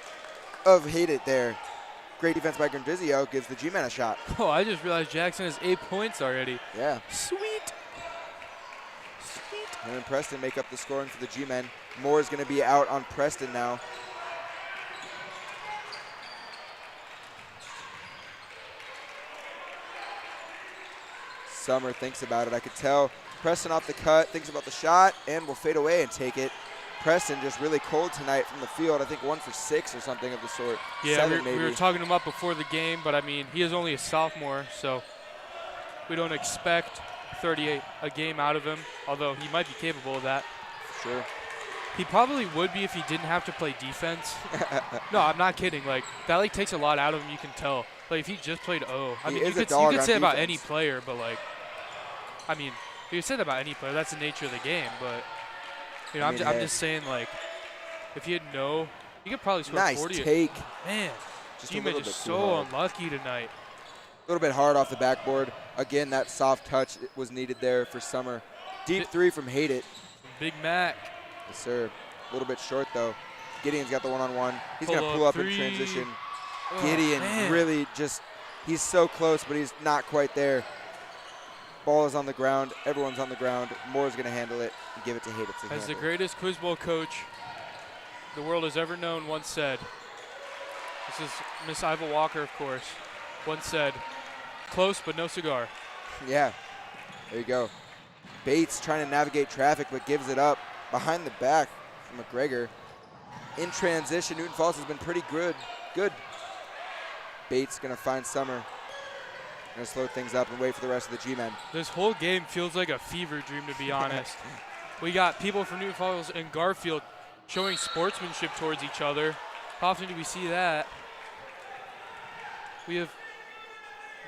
[SPEAKER 2] of Hate It there. Great defense by Grandizio gives the G-Men a shot.
[SPEAKER 1] Oh, I just realized Jackson has 8 points already.
[SPEAKER 2] Yeah.
[SPEAKER 1] Sweet. Sweet.
[SPEAKER 2] And then Preston make up the scoring for the G-Men. Moore is going to be out on Preston now. Summer thinks about it. I could tell Preston off the cut, thinks about the shot, and will fade away and take it. Preston just really cold tonight from the field. I think 1 for 6 or something of the sort.
[SPEAKER 1] Yeah,
[SPEAKER 2] 7
[SPEAKER 1] we were talking him up before the game, but I mean, he is only a sophomore, so we don't expect 38 a game out of him, although he might be capable of that.
[SPEAKER 2] Sure.
[SPEAKER 1] He probably would be if he didn't have to play defense. No, I'm not kidding. Like, that like takes a lot out of him, you can tell. Like, if he just played O. I
[SPEAKER 2] He
[SPEAKER 1] mean,
[SPEAKER 2] is
[SPEAKER 1] you
[SPEAKER 2] a
[SPEAKER 1] could
[SPEAKER 2] dog on
[SPEAKER 1] say about
[SPEAKER 2] defense.
[SPEAKER 1] any player, but like, I mean, you said about any player, that's the nature of the game, but you know,
[SPEAKER 2] I
[SPEAKER 1] I'm
[SPEAKER 2] mean,
[SPEAKER 1] just saying, like, if he had no, he could probably score
[SPEAKER 2] Nice
[SPEAKER 1] 40.
[SPEAKER 2] take.
[SPEAKER 1] Man,
[SPEAKER 2] Just a
[SPEAKER 1] G-Man
[SPEAKER 2] little
[SPEAKER 1] just
[SPEAKER 2] bit too
[SPEAKER 1] so
[SPEAKER 2] hard.
[SPEAKER 1] unlucky tonight.
[SPEAKER 2] A little bit hard off the backboard. Again, that soft touch was needed there for Summer. Deep 3 from Hate It.
[SPEAKER 1] Big Mac.
[SPEAKER 2] Yes, sir. A little bit short, though. Gideon's got the one-on-one. He's going to
[SPEAKER 1] Pull
[SPEAKER 2] pull
[SPEAKER 1] up
[SPEAKER 2] up in
[SPEAKER 1] three.
[SPEAKER 2] transition.
[SPEAKER 1] Oh,
[SPEAKER 2] Gideon
[SPEAKER 1] man.
[SPEAKER 2] really just, he's so close, but he's not quite there. Ball is on the ground. Everyone's on the ground. Moore's going to handle it and give it to Hate It to
[SPEAKER 1] As the
[SPEAKER 2] handle.
[SPEAKER 1] greatest Quiz Bowl coach the world has ever known once said, this is Miss Iva Walker, of course, once said, close but no cigar.
[SPEAKER 2] Yeah, there you go. Bates trying to navigate traffic, but gives it up behind the back from McGregor. In transition, Newton Falls has been pretty good. Bates going to find Summer. Going to slow things up and wait for the rest of the G-Men.
[SPEAKER 1] This whole game feels like a fever dream, to be honest. We got people from Newton Falls and Garfield showing sportsmanship towards each other. How often do we see that? We have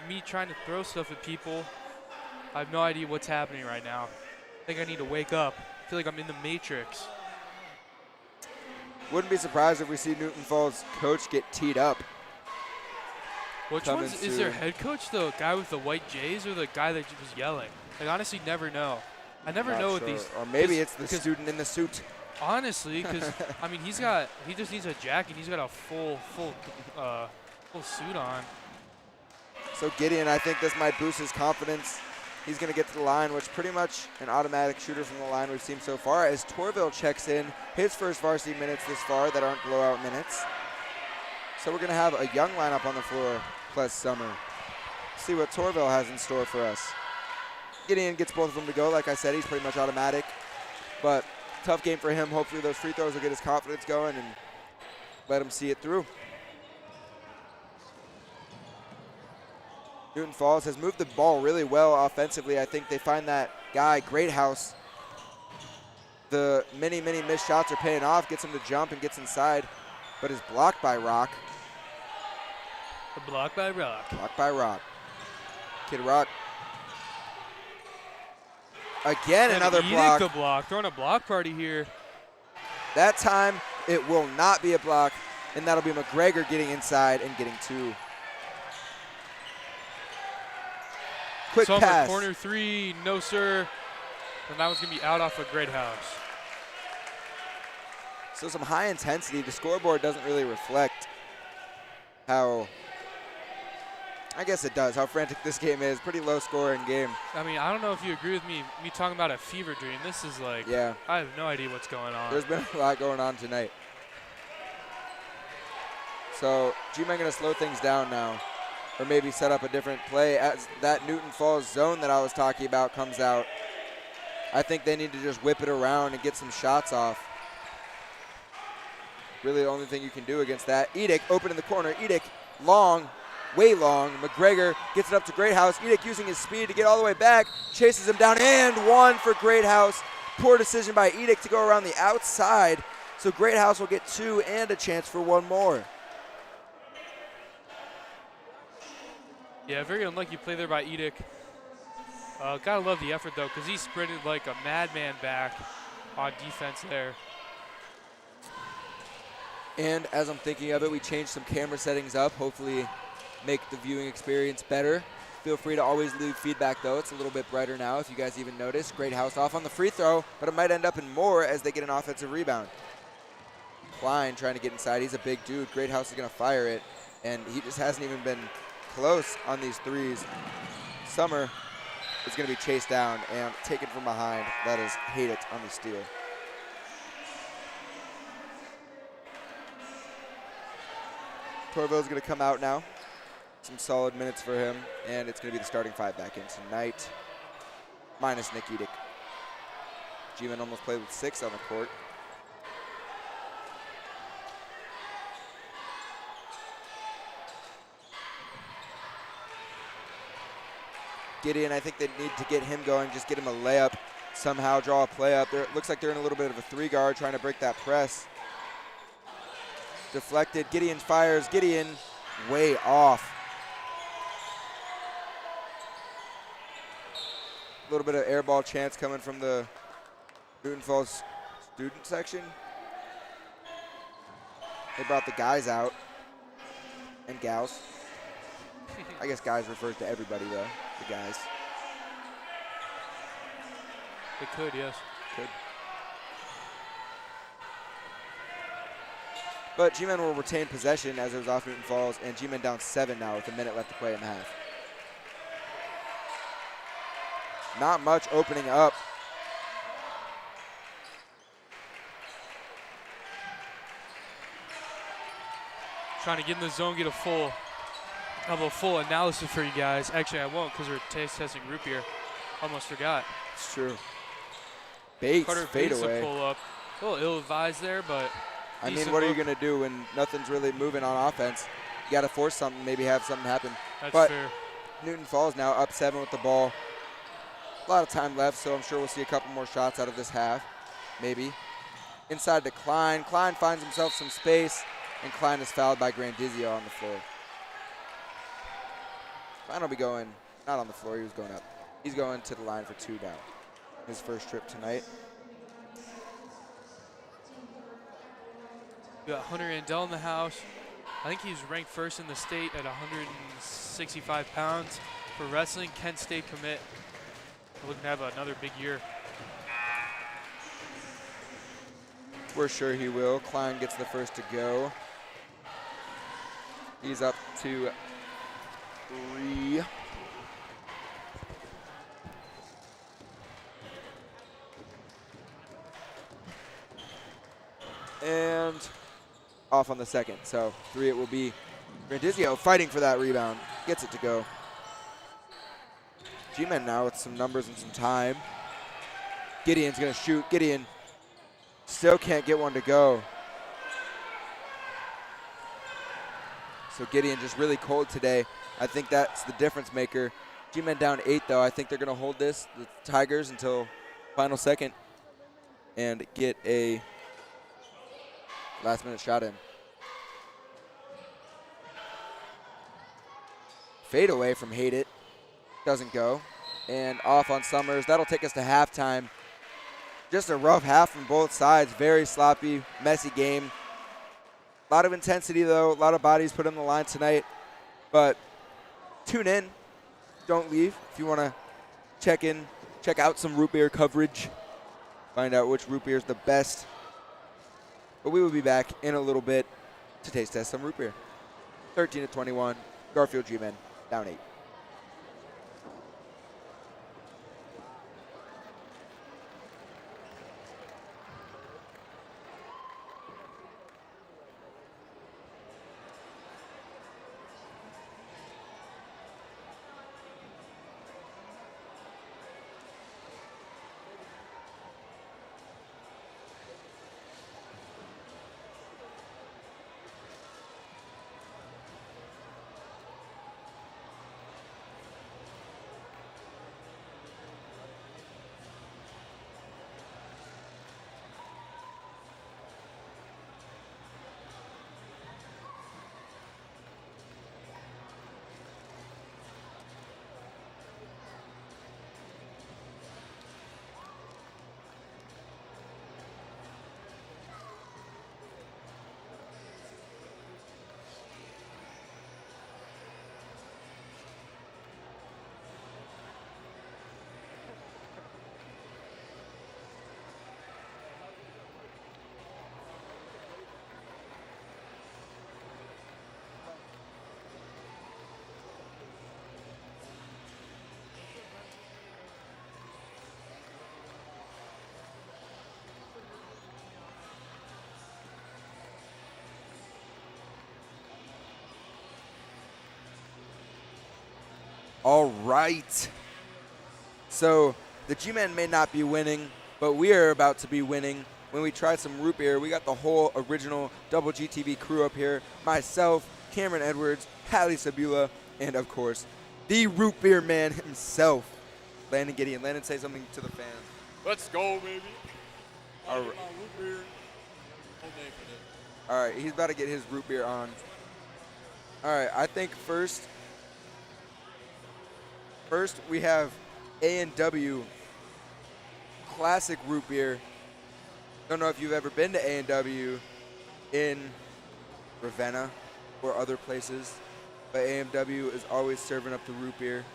[SPEAKER 1] me trying to throw stuff at people. I have no idea what's happening right now. I think I need to wake up. I feel like I'm in the Matrix.
[SPEAKER 2] Wouldn't be surprised if we see Newton Falls coach get teed up.
[SPEAKER 1] Which one is their head coach, the guy with the white J's or the guy that was yelling? Like, honestly, never know. I never know with these.
[SPEAKER 2] Or maybe it's the student in the suit.
[SPEAKER 1] Honestly, because I mean, he just needs a jacket. He's got a full suit on.
[SPEAKER 2] So Gideon, I think this might boost his confidence. He's going to get to the line, which pretty much an automatic shooter from the line we've seen so far, as Torville checks in his first varsity minutes this far that aren't blowout minutes. So we're going to have a young lineup on the floor, plus Summer. See what Torville has in store for us. Gideon gets both of them to go. Like I said, he's pretty much automatic. But tough game for him. Hopefully those free throws will get his confidence going and let him see it through. Newton Falls has moved the ball really well offensively. I think they find that guy, Greathouse. The many missed shots are paying off, gets him to jump and gets inside, but is blocked by Rock.
[SPEAKER 1] Blocked by Rock.
[SPEAKER 2] Blocked by Rock. Kid Rock. Again, another block.
[SPEAKER 1] The block. Throwing a block party here.
[SPEAKER 2] That time, it will not be a block, and that'll be McGregor getting inside and getting two. Quick pass.
[SPEAKER 1] Corner three, no sir. And that one's going to be out off a Greathouse.
[SPEAKER 2] So some high intensity. The scoreboard doesn't really reflect how, I guess it does, how frantic this game is. Pretty low scoring game.
[SPEAKER 1] I mean, I don't know if you agree with me talking about a fever dream. This is like,
[SPEAKER 2] yeah.
[SPEAKER 1] I have no idea what's going on.
[SPEAKER 2] There's been a lot going on tonight. So G-Man going to slow things down now, or maybe set up a different play as that Newton Falls zone that I was talking about comes out. I think they need to just whip it around and get some shots off. Really the only thing you can do against that. Edick open in the corner. Edick long, way long. McGregor gets it up to Greathouse. Edick using his speed to get all the way back. Chases him down and one for Greathouse. Poor decision by Edick to go around the outside. So Greathouse will get two and a chance for one more.
[SPEAKER 1] Yeah, very unlucky play there by Edick. Gotta love the effort though, because he sprinted like a madman back on defense there.
[SPEAKER 2] And as I'm thinking of it, we changed some camera settings up, hopefully make the viewing experience better. Feel free to always leave feedback though. It's a little bit brighter now if you guys even notice. Greathouse off on the free throw, but it might end up in more as they get an offensive rebound. Klein trying to get inside. He's a big dude. Greathouse is gonna fire it, and he just hasn't even been close on these threes. Summer is going to be chased down and taken from behind. Let us hate it on the steal. Torville's going to come out now. Some solid minutes for him, and it's going to be the starting five back in tonight, minus Nick Edick. G-Man almost played with 6 on the court. Gideon, I think they need to get him going, just get him a layup, somehow draw a play up. It looks like they're in a little bit of a 3-guard trying to break that press. Deflected, Gideon fires, Gideon way off. A little bit of air ball chance coming from the Newton Falls student section. They brought the guys out, and gals. I guess guys refers to everybody though, the guys.
[SPEAKER 1] It could, yes.
[SPEAKER 2] Could. But G-Men will retain possession as it was off Newton Falls, and G-Men down 7 now with a minute left to play in the half. Not much opening up.
[SPEAKER 1] Trying to get in the zone, get a full. I have a full analysis for you guys. Actually, I won't because we're testing group here. Almost forgot.
[SPEAKER 2] It's true. Bates,
[SPEAKER 1] Carter
[SPEAKER 2] fade
[SPEAKER 1] Bates
[SPEAKER 2] away.
[SPEAKER 1] Pull up. A little ill-advised there, but
[SPEAKER 2] I mean, what are you going to do when nothing's really moving on offense? You got to force something, maybe have something happen.
[SPEAKER 1] That's
[SPEAKER 2] but
[SPEAKER 1] fair.
[SPEAKER 2] Newton Falls now up 7 with the ball. A lot of time left, so I'm sure we'll see a couple more shots out of this half, maybe. Inside to Klein. Klein finds himself some space, and Klein is fouled by Grandizio on the floor. Klein will be going, not on the floor, he was going up. He's going to the line for 2 now. His first trip tonight.
[SPEAKER 1] We got Hunter Andell in the house. I think he's ranked first in the state at 165 pounds. For wrestling, Kent State commit. We're looking to have another big year.
[SPEAKER 2] We're sure he will. Klein gets the first to go. He's up to 3. And off on the second. So 3 it will be. Grandizio fighting for that rebound. Gets it to go. G-Men now with some numbers and some time. Gideon's going to shoot. Gideon still can't get one to go. So Gideon just really cold today. I think that's the difference maker. G-Men down 8, though. I think they're going to hold this, the Tigers, until final second and get a last-minute shot in. Fade away from Hate It. Doesn't go. And off on Summers. That'll take us to halftime. Just a rough half from both sides. Very sloppy, messy game. A lot of intensity, though. A lot of bodies put on the line tonight. But tune in. Don't leave. If you want to check out some root beer coverage. Find out which root beer is the best. But we will be back in a little bit to taste test some root beer. 13-21. Garfield G-Men down 8. All right. So the G-Men may not be winning, but we are about to be winning. When we tried some root beer, we got the whole original Double GTV crew up here. Myself, Cameron Edwards, Hallie Sabula, and of course, the root beer man himself, Landon Gideon. Landon, say something to the fans.
[SPEAKER 3] Let's go, baby.
[SPEAKER 2] All right. All right, he's about to get his root beer on. All right, I think first we have A&W classic root beer. Don't know if you've ever been to A&W in Ravenna or other places, but A&W is always serving up the root beer.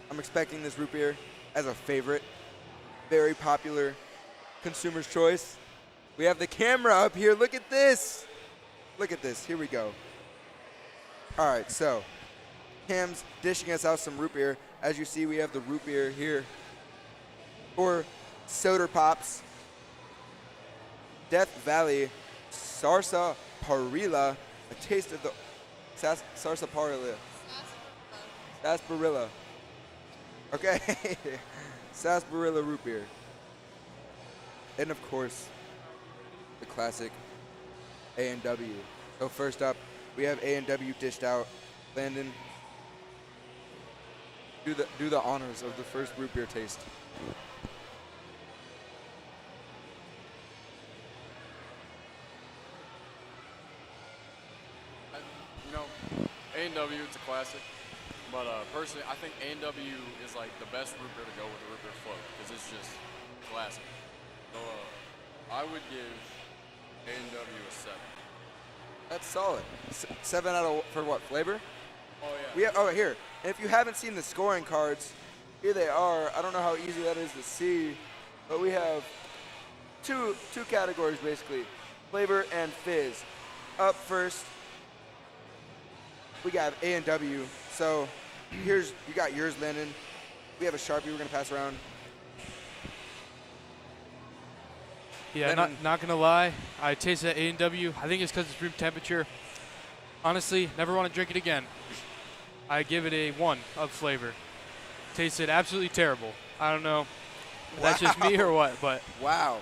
[SPEAKER 2] I'm expecting this root beer as a favorite. Very popular consumer's choice. We have the camera up here. Look at this. Look at this. Here we go. All right, so Cam's dishing us out some root beer. As you see, we have the root beer here for Soda Pops. Death Valley Sarsaparilla. A taste of the Sarsaparilla. Sarsaparilla. Okay. Sarsaparilla root beer. And of course, the classic A&W. So first up, we have A&W dished out. Landon, do the honors of the first root beer taste.
[SPEAKER 3] A&W, it's a classic. But personally, I think A&W is like the best root beer to go with the root beer float because it's just classic. So I would give A&W is 7.
[SPEAKER 2] That's solid. 7 out of, for what, flavor?
[SPEAKER 3] Oh, yeah.
[SPEAKER 2] We have, oh, here. And if you haven't seen the scoring cards, here they are. I don't know how easy that is to see, but we have two categories basically, flavor and fizz. Up first, we got A&W. So you got yours, Landon. We have a Sharpie we're gonna pass around.
[SPEAKER 1] Yeah, not gonna lie, I tasted A&W. I think it's because it's room temperature. Honestly, never want to drink it again. I give it a 1 of flavor. Tasted absolutely terrible. I don't know if that's just me or what, but
[SPEAKER 2] Wow.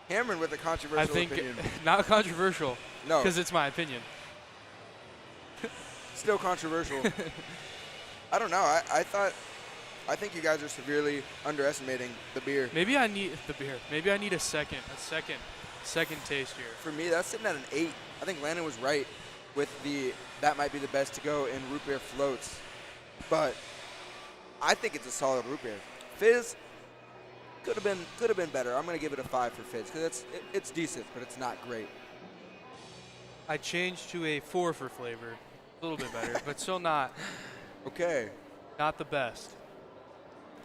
[SPEAKER 2] Cameron with a controversial
[SPEAKER 1] I think
[SPEAKER 2] opinion.
[SPEAKER 1] not controversial.
[SPEAKER 2] No.
[SPEAKER 1] Because it's my opinion.
[SPEAKER 2] Still controversial. I don't know. I think you guys are severely underestimating the beer.
[SPEAKER 1] Maybe I need the beer. Maybe I need a second taste here.
[SPEAKER 2] For me, that's sitting at an 8. I think Landon was right with that might be the best to go in root beer floats. But I think it's a solid root beer. Fizz could have been better. I'm gonna give it a 5 for fizz because it's decent, but it's not great.
[SPEAKER 1] I changed to a 4 for flavor. A little bit better, but still not
[SPEAKER 2] Okay.
[SPEAKER 1] the best.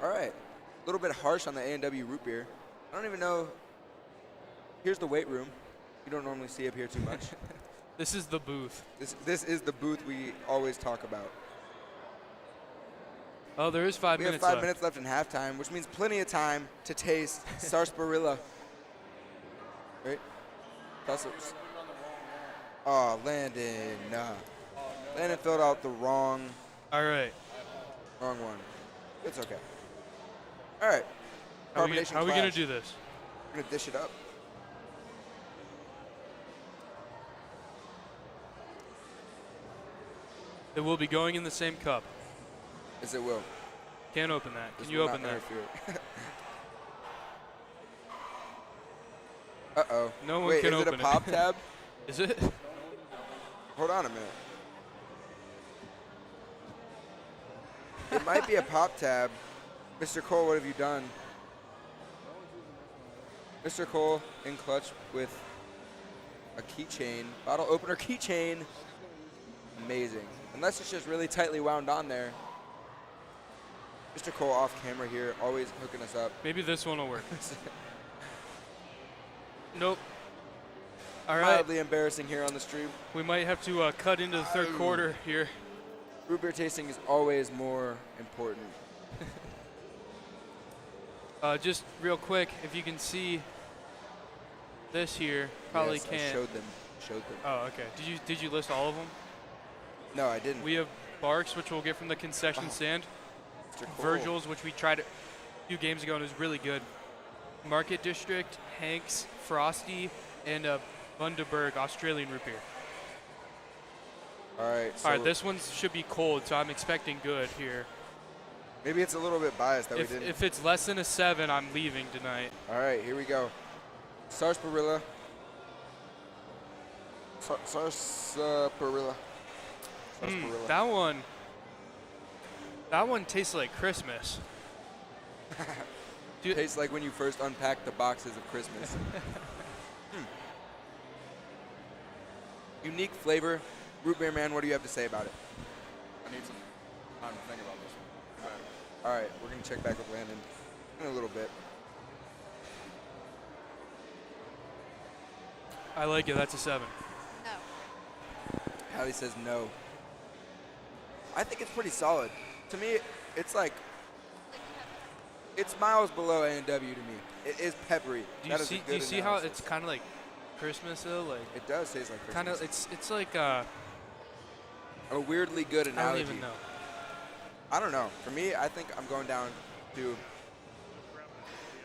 [SPEAKER 2] All right. A little bit harsh on the A&W root beer. I don't even know. Here's the weight room. You don't normally see up here too much.
[SPEAKER 1] This is the booth.
[SPEAKER 2] This is the booth we always talk about.
[SPEAKER 1] Oh, there is 5
[SPEAKER 2] We
[SPEAKER 1] minutes
[SPEAKER 2] have 5
[SPEAKER 1] left.
[SPEAKER 2] minutes left in halftime, which means plenty of time to taste sarsaparilla. Right? Oh, Landon. Nah. Landon filled out the wrong
[SPEAKER 1] All right.
[SPEAKER 2] one. It's okay. All right.
[SPEAKER 1] How are we
[SPEAKER 2] Carbonation
[SPEAKER 1] going to
[SPEAKER 2] clash.
[SPEAKER 1] do this?
[SPEAKER 2] We're going to dish it up.
[SPEAKER 1] It will be going in the same cup.
[SPEAKER 2] Yes, it will.
[SPEAKER 1] Can't open that.
[SPEAKER 2] This
[SPEAKER 1] Can you
[SPEAKER 2] will
[SPEAKER 1] open
[SPEAKER 2] not
[SPEAKER 1] that?
[SPEAKER 2] interfere. Uh-oh.
[SPEAKER 1] No one
[SPEAKER 2] Wait,
[SPEAKER 1] can
[SPEAKER 2] is
[SPEAKER 1] open
[SPEAKER 2] it
[SPEAKER 1] it.
[SPEAKER 2] a pop tab?
[SPEAKER 1] Is it?
[SPEAKER 2] Hold on a minute. It might be a pop tab. Mr. Cole, what have you done? Mr. Cole in clutch with a keychain. Bottle opener keychain. Amazing. Unless it's just really tightly wound on there. Mr. Cole off camera here, always hooking us up.
[SPEAKER 1] Maybe this one will work. Nope. All right.
[SPEAKER 2] Mildly embarrassing here on the stream.
[SPEAKER 1] We might have to cut into the third quarter here.
[SPEAKER 2] Root beer tasting is always more important.
[SPEAKER 1] Just real quick, if you can see this here, probably
[SPEAKER 2] Yes,
[SPEAKER 1] can't.
[SPEAKER 2] I showed them.
[SPEAKER 1] Oh, okay. Did you list all of them?
[SPEAKER 2] No, I didn't.
[SPEAKER 1] We have Barks, which we'll get from the concession stand.
[SPEAKER 2] Mr. Cole.
[SPEAKER 1] Virgil's, which we tried a few games ago and it was really good. Market District, Hank's, Frosty, and Bundaberg Australian root beer.
[SPEAKER 2] All right. So
[SPEAKER 1] All right, this one should be cold, so I'm expecting good here.
[SPEAKER 2] maybe it's a little bit biased that we didn't.
[SPEAKER 1] If it's less than a 7, I'm leaving tonight.
[SPEAKER 2] All right, here we go. Sarsaparilla. Sarsaparilla.
[SPEAKER 1] That one tastes like Christmas. Dude,
[SPEAKER 2] Tastes like when you first unpacked the boxes of Christmas. Unique flavor. Root beer man, what do you have to say about it?
[SPEAKER 3] I need some time to think about this one.
[SPEAKER 2] All right, we're going to check back with Landon in a little bit.
[SPEAKER 1] I like it. That's a 7.
[SPEAKER 4] No.
[SPEAKER 2] Hallie says no. I think it's pretty solid. To me, it's like, it's miles below A&W to me. It is peppery.
[SPEAKER 1] Do
[SPEAKER 2] That
[SPEAKER 1] you
[SPEAKER 2] is a
[SPEAKER 1] see?
[SPEAKER 2] good
[SPEAKER 1] Do you see how
[SPEAKER 2] analysis.
[SPEAKER 1] it's kind of like Christmas though? Like
[SPEAKER 2] It does taste like Christmas.
[SPEAKER 1] kind of. It's like
[SPEAKER 2] A weirdly good
[SPEAKER 1] I
[SPEAKER 2] analogy.
[SPEAKER 1] don't even know.
[SPEAKER 2] I don't know. For me, I think I'm going down to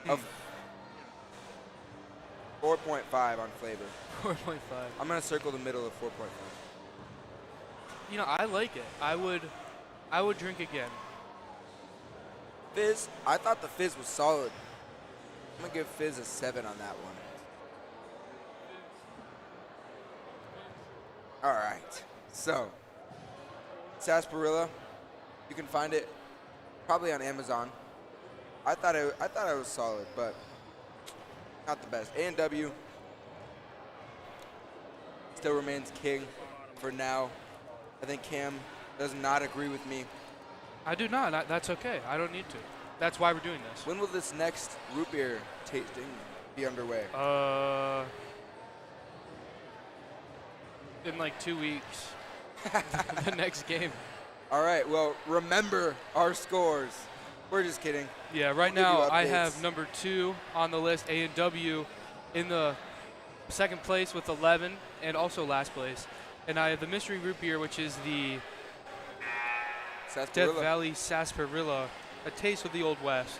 [SPEAKER 2] a 4.5 on flavor.
[SPEAKER 1] 4.5.
[SPEAKER 2] I'm going to circle the middle of 4.5.
[SPEAKER 1] You know, I like it. I would drink again.
[SPEAKER 2] Fizz, I thought the fizz was solid. I'm going to give fizz a 7 on that one. All right. So, sarsaparilla, you can find it probably on Amazon. I thought it was solid, but not the best. A&W, still remains king for now. I think Cam does not agree with me.
[SPEAKER 1] I do not. That's okay. I don't need to. That's why we're doing this.
[SPEAKER 2] When will this next root beer tasting be underway?
[SPEAKER 1] In like 2 weeks. The next game.
[SPEAKER 2] All right, well, remember our scores. We're just kidding.
[SPEAKER 1] Yeah, right
[SPEAKER 2] We'll give
[SPEAKER 1] now
[SPEAKER 2] you
[SPEAKER 1] I
[SPEAKER 2] updates.
[SPEAKER 1] have number 2 on the list, A&W, in the second place with 11, and also last place. And I have the mystery root beer, which is the Death
[SPEAKER 2] Sarsaparilla.
[SPEAKER 1] Valley Sarsaparilla, a taste of the Old West.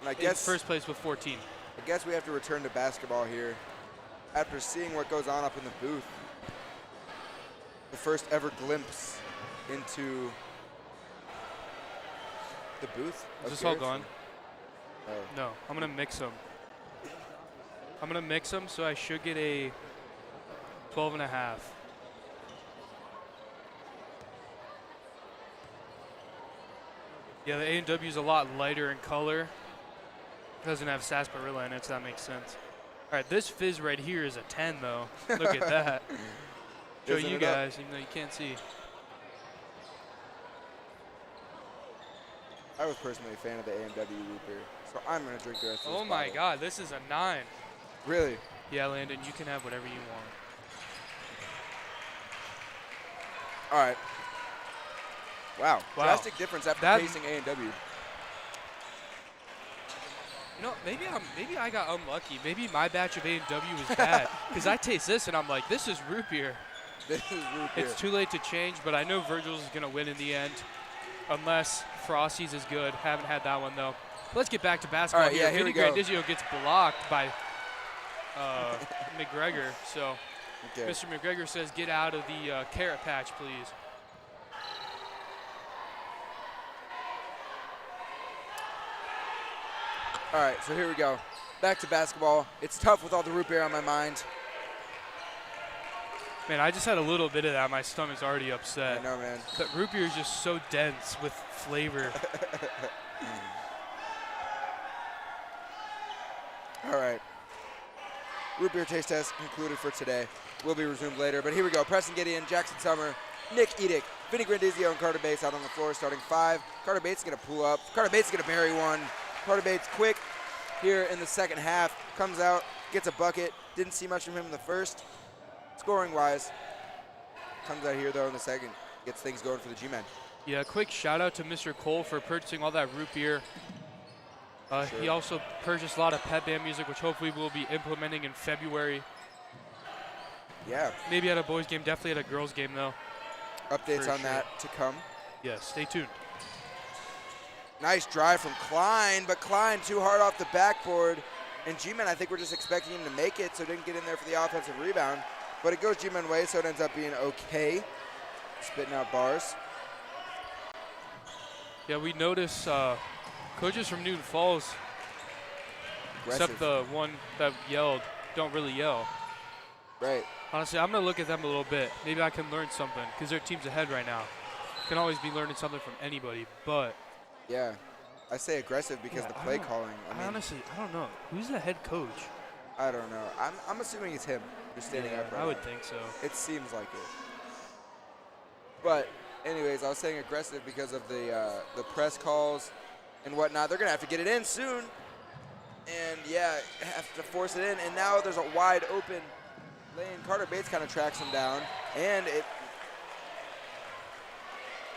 [SPEAKER 2] And I
[SPEAKER 1] In
[SPEAKER 2] guess
[SPEAKER 1] first place with 14.
[SPEAKER 2] I guess we have to return to basketball here. After seeing what goes on up in the booth, the first ever glimpse into the booth.
[SPEAKER 1] Is
[SPEAKER 2] up
[SPEAKER 1] this
[SPEAKER 2] here.
[SPEAKER 1] all gone?
[SPEAKER 2] Oh.
[SPEAKER 1] No, I'm gonna mix them. So I should get a 12.5. Yeah, the A&W is a lot lighter in color. It doesn't have sarsaparilla in it, so that makes sense. All right, this fizz right here is a 10, though. Look at that. Show
[SPEAKER 2] Isn't
[SPEAKER 1] you
[SPEAKER 2] it up?
[SPEAKER 1] guys, even though you can't see.
[SPEAKER 2] I was personally a fan of the A&W root beer, so I'm going to drink the rest of this
[SPEAKER 1] Oh my
[SPEAKER 2] bottle.
[SPEAKER 1] God, this is a 9.
[SPEAKER 2] Really?
[SPEAKER 1] Yeah, Landon, you can have whatever you want.
[SPEAKER 2] All right. Wow.
[SPEAKER 1] Wow.
[SPEAKER 2] Drastic difference after
[SPEAKER 1] That-
[SPEAKER 2] tasting A&W.
[SPEAKER 1] You know, maybe I got unlucky. Maybe my batch of A&W was bad because I taste this and I'm like, this is root beer.
[SPEAKER 2] This is root beer.
[SPEAKER 1] It's too late to change, but I know Virgil's is gonna win in the end, unless Frosty's is good. Haven't had that one though. Let's get back to basketball.
[SPEAKER 2] All right, yeah, here
[SPEAKER 1] Vinny
[SPEAKER 2] we go.
[SPEAKER 1] Grandizio gets blocked by McGregor. So
[SPEAKER 2] Okay.
[SPEAKER 1] Mr. McGregor says, "Get out of the carrot patch, please."
[SPEAKER 2] All right, so here we go. Back to basketball. It's tough with all the root beer on my mind.
[SPEAKER 1] Man, I just had a little bit of that. My stomach's already upset.
[SPEAKER 2] I know, man.
[SPEAKER 1] But root beer is just so dense with flavor.
[SPEAKER 2] All right. Root beer taste test concluded for today. Will be resumed later, but here we go. Preston Gideon, Jackson Summer, Nick Edick, Vinny Grandizio, and Carter Bates out on the floor starting 5. Carter Bates is going to pull up. Carter Bates is going to bury one. Carter Bates quick here in the second half. Comes out, gets a bucket. Didn't see much from him in the first. Scoring-wise, comes out here, though, in the second. Gets things going for the G-Men.
[SPEAKER 1] Yeah, quick shout out to Mr. Cole for purchasing all that root beer.
[SPEAKER 2] Sure.
[SPEAKER 1] He also purchased a lot of pep band music, which hopefully we'll be implementing in February.
[SPEAKER 2] Yeah,
[SPEAKER 1] Maybe at a boys game, definitely at a girls game though.
[SPEAKER 2] updates
[SPEAKER 1] For
[SPEAKER 2] on
[SPEAKER 1] sure.
[SPEAKER 2] that to come.
[SPEAKER 1] Yeah, stay tuned.
[SPEAKER 2] Nice drive from Klein, but Klein too hard off the backboard. And G-Men, I think we're just expecting him to make it, so didn't get in there for the offensive rebound. But it goes G-Men way, so it ends up being okay. Spitting out bars.
[SPEAKER 1] Yeah, we notice coaches from Newton Falls,
[SPEAKER 2] Aggressive.
[SPEAKER 1] except the one that yelled, don't really yell.
[SPEAKER 2] Right.
[SPEAKER 1] Honestly, I'm going to look at them a little bit. Maybe I can learn something because their team's ahead right now. Can always be learning something from anybody, but
[SPEAKER 2] Yeah. I say aggressive because
[SPEAKER 1] yeah,
[SPEAKER 2] the play calling.
[SPEAKER 1] I honestly, I don't know. Who's the head coach?
[SPEAKER 2] I don't know. I'm assuming it's him who's standing up right
[SPEAKER 1] I would
[SPEAKER 2] now.
[SPEAKER 1] think so.
[SPEAKER 2] It seems like it. But anyways, I was saying aggressive because of the press calls and whatnot. They're going to have to get it in soon. And, yeah, have to force it in. And now there's a wide open lane. Carter Bates kind of tracks him down. And it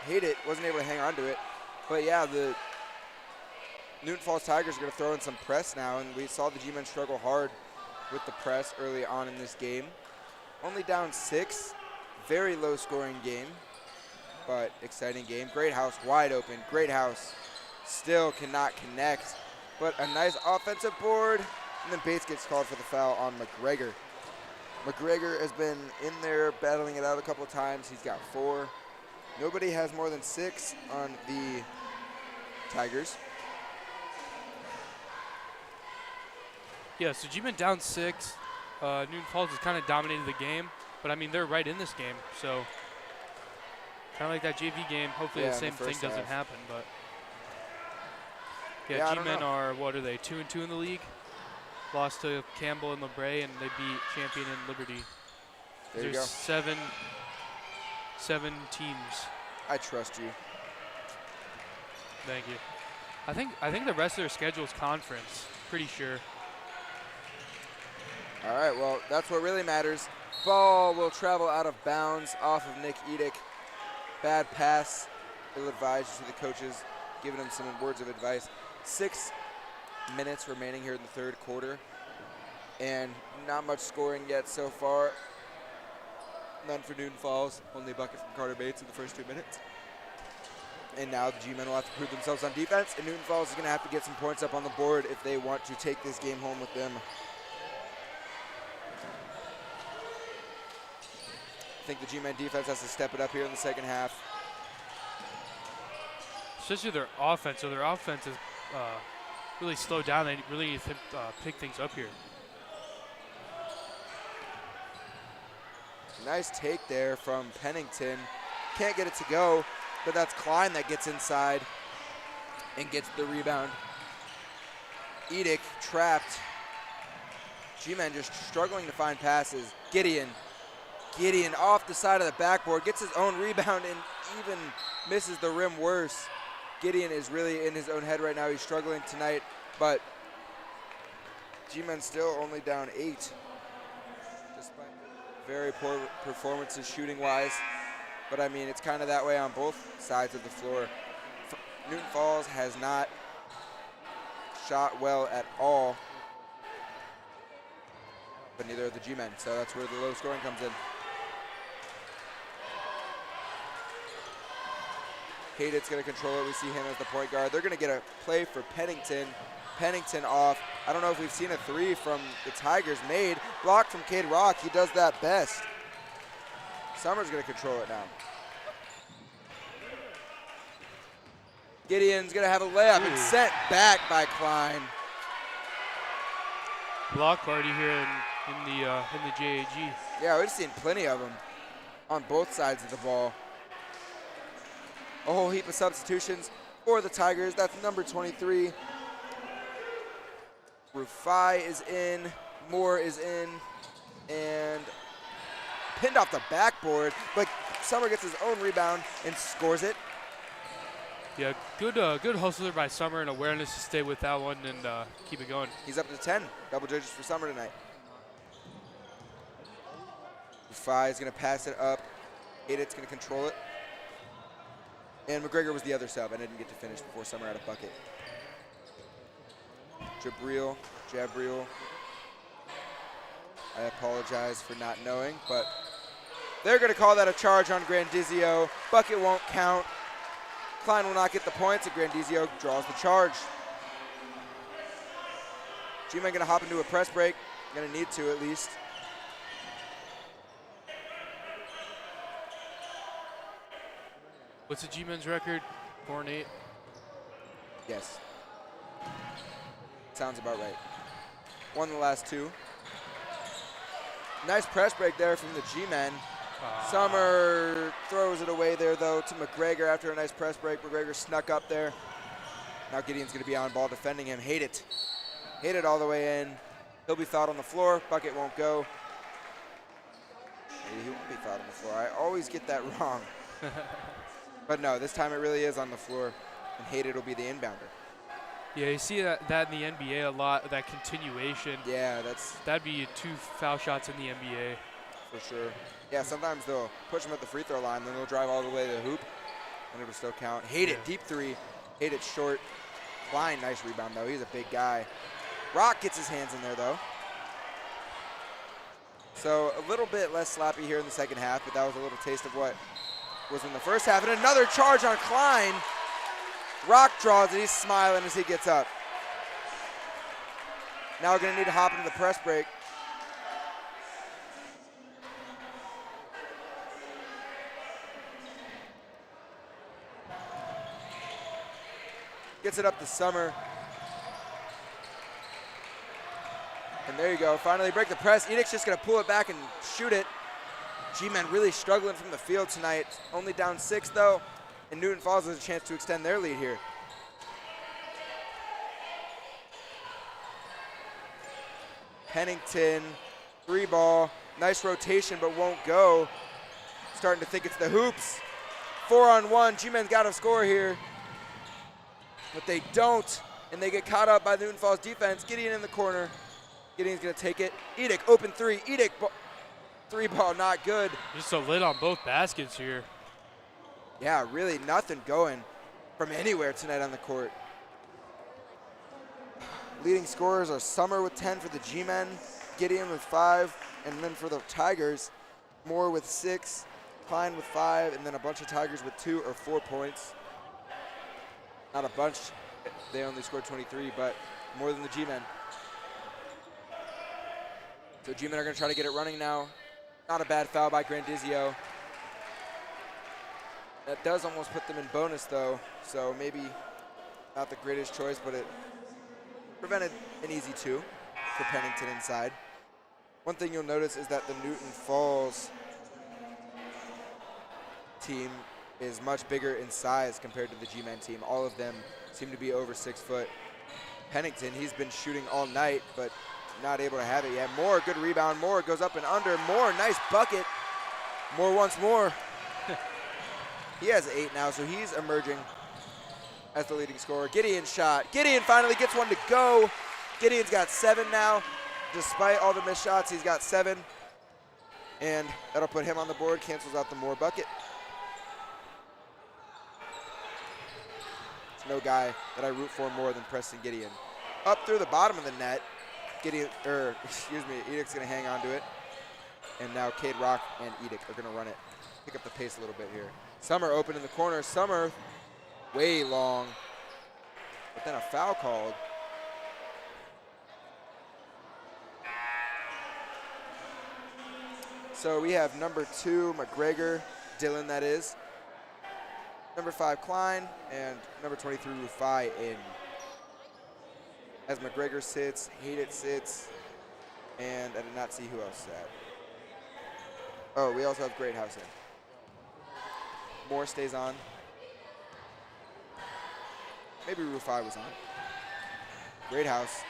[SPEAKER 2] hit it. Wasn't able to hang on to it. But, yeah, the Newton Falls Tigers are going to throw in some press now. And we saw the G-Men struggle hard with the press early on in this game. Only down 6. Very low scoring game. But exciting game. Great House wide open. Great House still cannot connect. But a nice offensive board. And then Bates gets called for the foul on McGregor. McGregor has been in there battling it out a couple of times. He's got 4. Nobody has more than 6 on the Tigers.
[SPEAKER 1] Yeah, so G-Men down 6. Newton Falls has kind of dominated the game, but I mean, they're right in this game, so kind of like that JV game. Hopefully
[SPEAKER 2] Yeah,
[SPEAKER 1] the
[SPEAKER 2] in the
[SPEAKER 1] same thing
[SPEAKER 2] first
[SPEAKER 1] doesn't
[SPEAKER 2] half.
[SPEAKER 1] happen, but
[SPEAKER 2] Yeah,
[SPEAKER 1] yeah,
[SPEAKER 2] I don't
[SPEAKER 1] G-Men
[SPEAKER 2] know.
[SPEAKER 1] are, what are they, 2-2 in the league? lost to Campbell and LeBray, and they beat Champion and Liberty.
[SPEAKER 2] There you
[SPEAKER 1] There's
[SPEAKER 2] go.
[SPEAKER 1] seven teams.
[SPEAKER 2] I trust you.
[SPEAKER 1] Thank you. I think the rest of their schedule is conference. Pretty sure.
[SPEAKER 2] All right, well, that's what really matters. Ball will travel out of bounds off of Nick Edick. Bad pass. Ill-advised to the coaches, giving them some words of advice. 6 minutes remaining here in the third quarter. And not much scoring yet so far. None for Newton Falls. Only a bucket from Carter Bates in the first 2 minutes. And now the G-men will have to prove themselves on defense, and Newton Falls is going to have to get some points up on the board if they want to take this game home with them. I think the G-men defense has to step it up here in the second half.
[SPEAKER 1] Especially their offense. So their offense is really slowed down. They really need to pick things up here.
[SPEAKER 2] Nice take there from Pennington. Can't get it to go, but that's Klein that gets inside and gets the rebound. Edick trapped. G-men just struggling to find passes. Gideon off the side of the backboard, gets his own rebound and even misses the rim worse. Gideon is really in his own head right now. He's struggling tonight, but G-men still only down 8. Despite very poor performances shooting-wise. But, I mean, it's kind of that way on both sides of the floor. Newton Falls has not shot well at all, but neither of the G-men, so that's where the low scoring comes in. Hayden's going to control it. We see him as the point guard. They're going to get a play for Pennington. Pennington off. I don't know if we've seen a 3 from the Tigers made. Blocked from Cade Rock. He does that best. Summers going to control it now. Gideon's going to have a layup and set back by Klein.
[SPEAKER 1] Block party here in the JAG.
[SPEAKER 2] Yeah, we've seen plenty of them on both sides of the ball. A whole heap of substitutions for the Tigers. That's number 23. Rufai is in, Moore is in, and pinned off the backboard, but Summer gets his own rebound and scores it.
[SPEAKER 1] Yeah, good hustler by Summer and awareness to stay with that one and keep it going.
[SPEAKER 2] He's up to 10, double digits for Summer tonight. Rufai is going to pass it up. Hayden's going to control it. And McGregor was the other sub. I didn't get to finish before Summer had a bucket. Jabril. I apologize for not knowing, but they're going to call that a charge on Grandizio. Bucket won't count. Klein will not get the points, and Grandizio draws the charge. G-men going to hop into a press break. Going to need to at least.
[SPEAKER 1] What's the G-men's record? 4-8.
[SPEAKER 2] Yes. Sounds about right. Won the last 2. Nice press break there from the G-men. Summer throws it away there, though, to McGregor after a nice press break. McGregor snuck up there. Now Gideon's going to be on ball defending him. Hate it all the way in. He'll be fouled on the floor. Bucket won't go. Maybe he won't be fouled on the floor. I always get that wrong. But no, this time it really is on the floor, and Hayden will be the inbounder.
[SPEAKER 1] Yeah, you see that in the NBA a lot, that continuation.
[SPEAKER 2] Yeah,
[SPEAKER 1] that'd be 2 foul shots in the NBA.
[SPEAKER 2] For sure. Yeah, sometimes they'll push him at the free throw line, then they'll drive all the way to the hoop, and it'll still count. Hate it, deep 3. Hate it short. Klein, nice rebound, though. He's a big guy. Rock gets his hands in there, though. So a little bit less sloppy here in the second half, but that was a little taste of what was in the first half. And another charge on Klein. Rock draws it. He's smiling as he gets up. Now we're going to need to hop into the press break. Gets it up to Summer. And there you go. Finally break the press. Edick's just going to pull it back and shoot it. G-men really struggling from the field tonight. Only down 6, though. And Newton Falls has a chance to extend their lead here. Pennington, 3-ball. Nice rotation, but won't go. Starting to think it's the hoops. 4-on-1. G-Men's got to score here. But they don't, and they get caught up by the Newton Falls defense. Gideon in the corner. Gideon's going to take it. Edick, open three. Edick, 3-ball, not good.
[SPEAKER 1] Just a lid on both baskets here.
[SPEAKER 2] Yeah, really nothing going from anywhere tonight on the court. Leading scorers are Summer with 10 for the G-Men, Gideon with 5, and then for the Tigers, Moore with 6, Klein with 5, and then a bunch of Tigers with 2 or 4 points. Not a bunch, they only scored 23, but more than the G-Men. So G-Men are gonna try to get it running now. Not a bad foul by Grandizio. That does almost put them in bonus though, so maybe not the greatest choice, but it prevented an easy 2 for Pennington inside. One thing you'll notice is that the Newton Falls team is much bigger in size compared to the G-Men team. All of them seem to be over 6 foot. Pennington, he's been shooting all night, but not able to have it yet. Moore, good rebound. Moore goes up and under. Moore, nice bucket. Moore once more. He has 8 now, so he's emerging as the leading scorer. Gideon shot. Gideon finally gets one to go. Gideon's got 7 now. Despite all the missed shots, he's got 7. And that'll put him on the board, cancels out the Moore bucket. There's no guy that I root for more than Preston Gideon. Up through the bottom of the net. Edick's gonna hang on to it. And now Cade Rock and Edick are gonna run it. Pick up the pace a little bit here. Summer open in the corner. Summer way long, but then a foul called. So we have number 2, McGregor, Dylan that is. Number 5, Klein, and number 23, Rufai in. As McGregor sits, Hayden sits, and I did not see who else sat. Oh, we also have Greathouse in. Moore stays on. Maybe Rufai was on. Greathouse.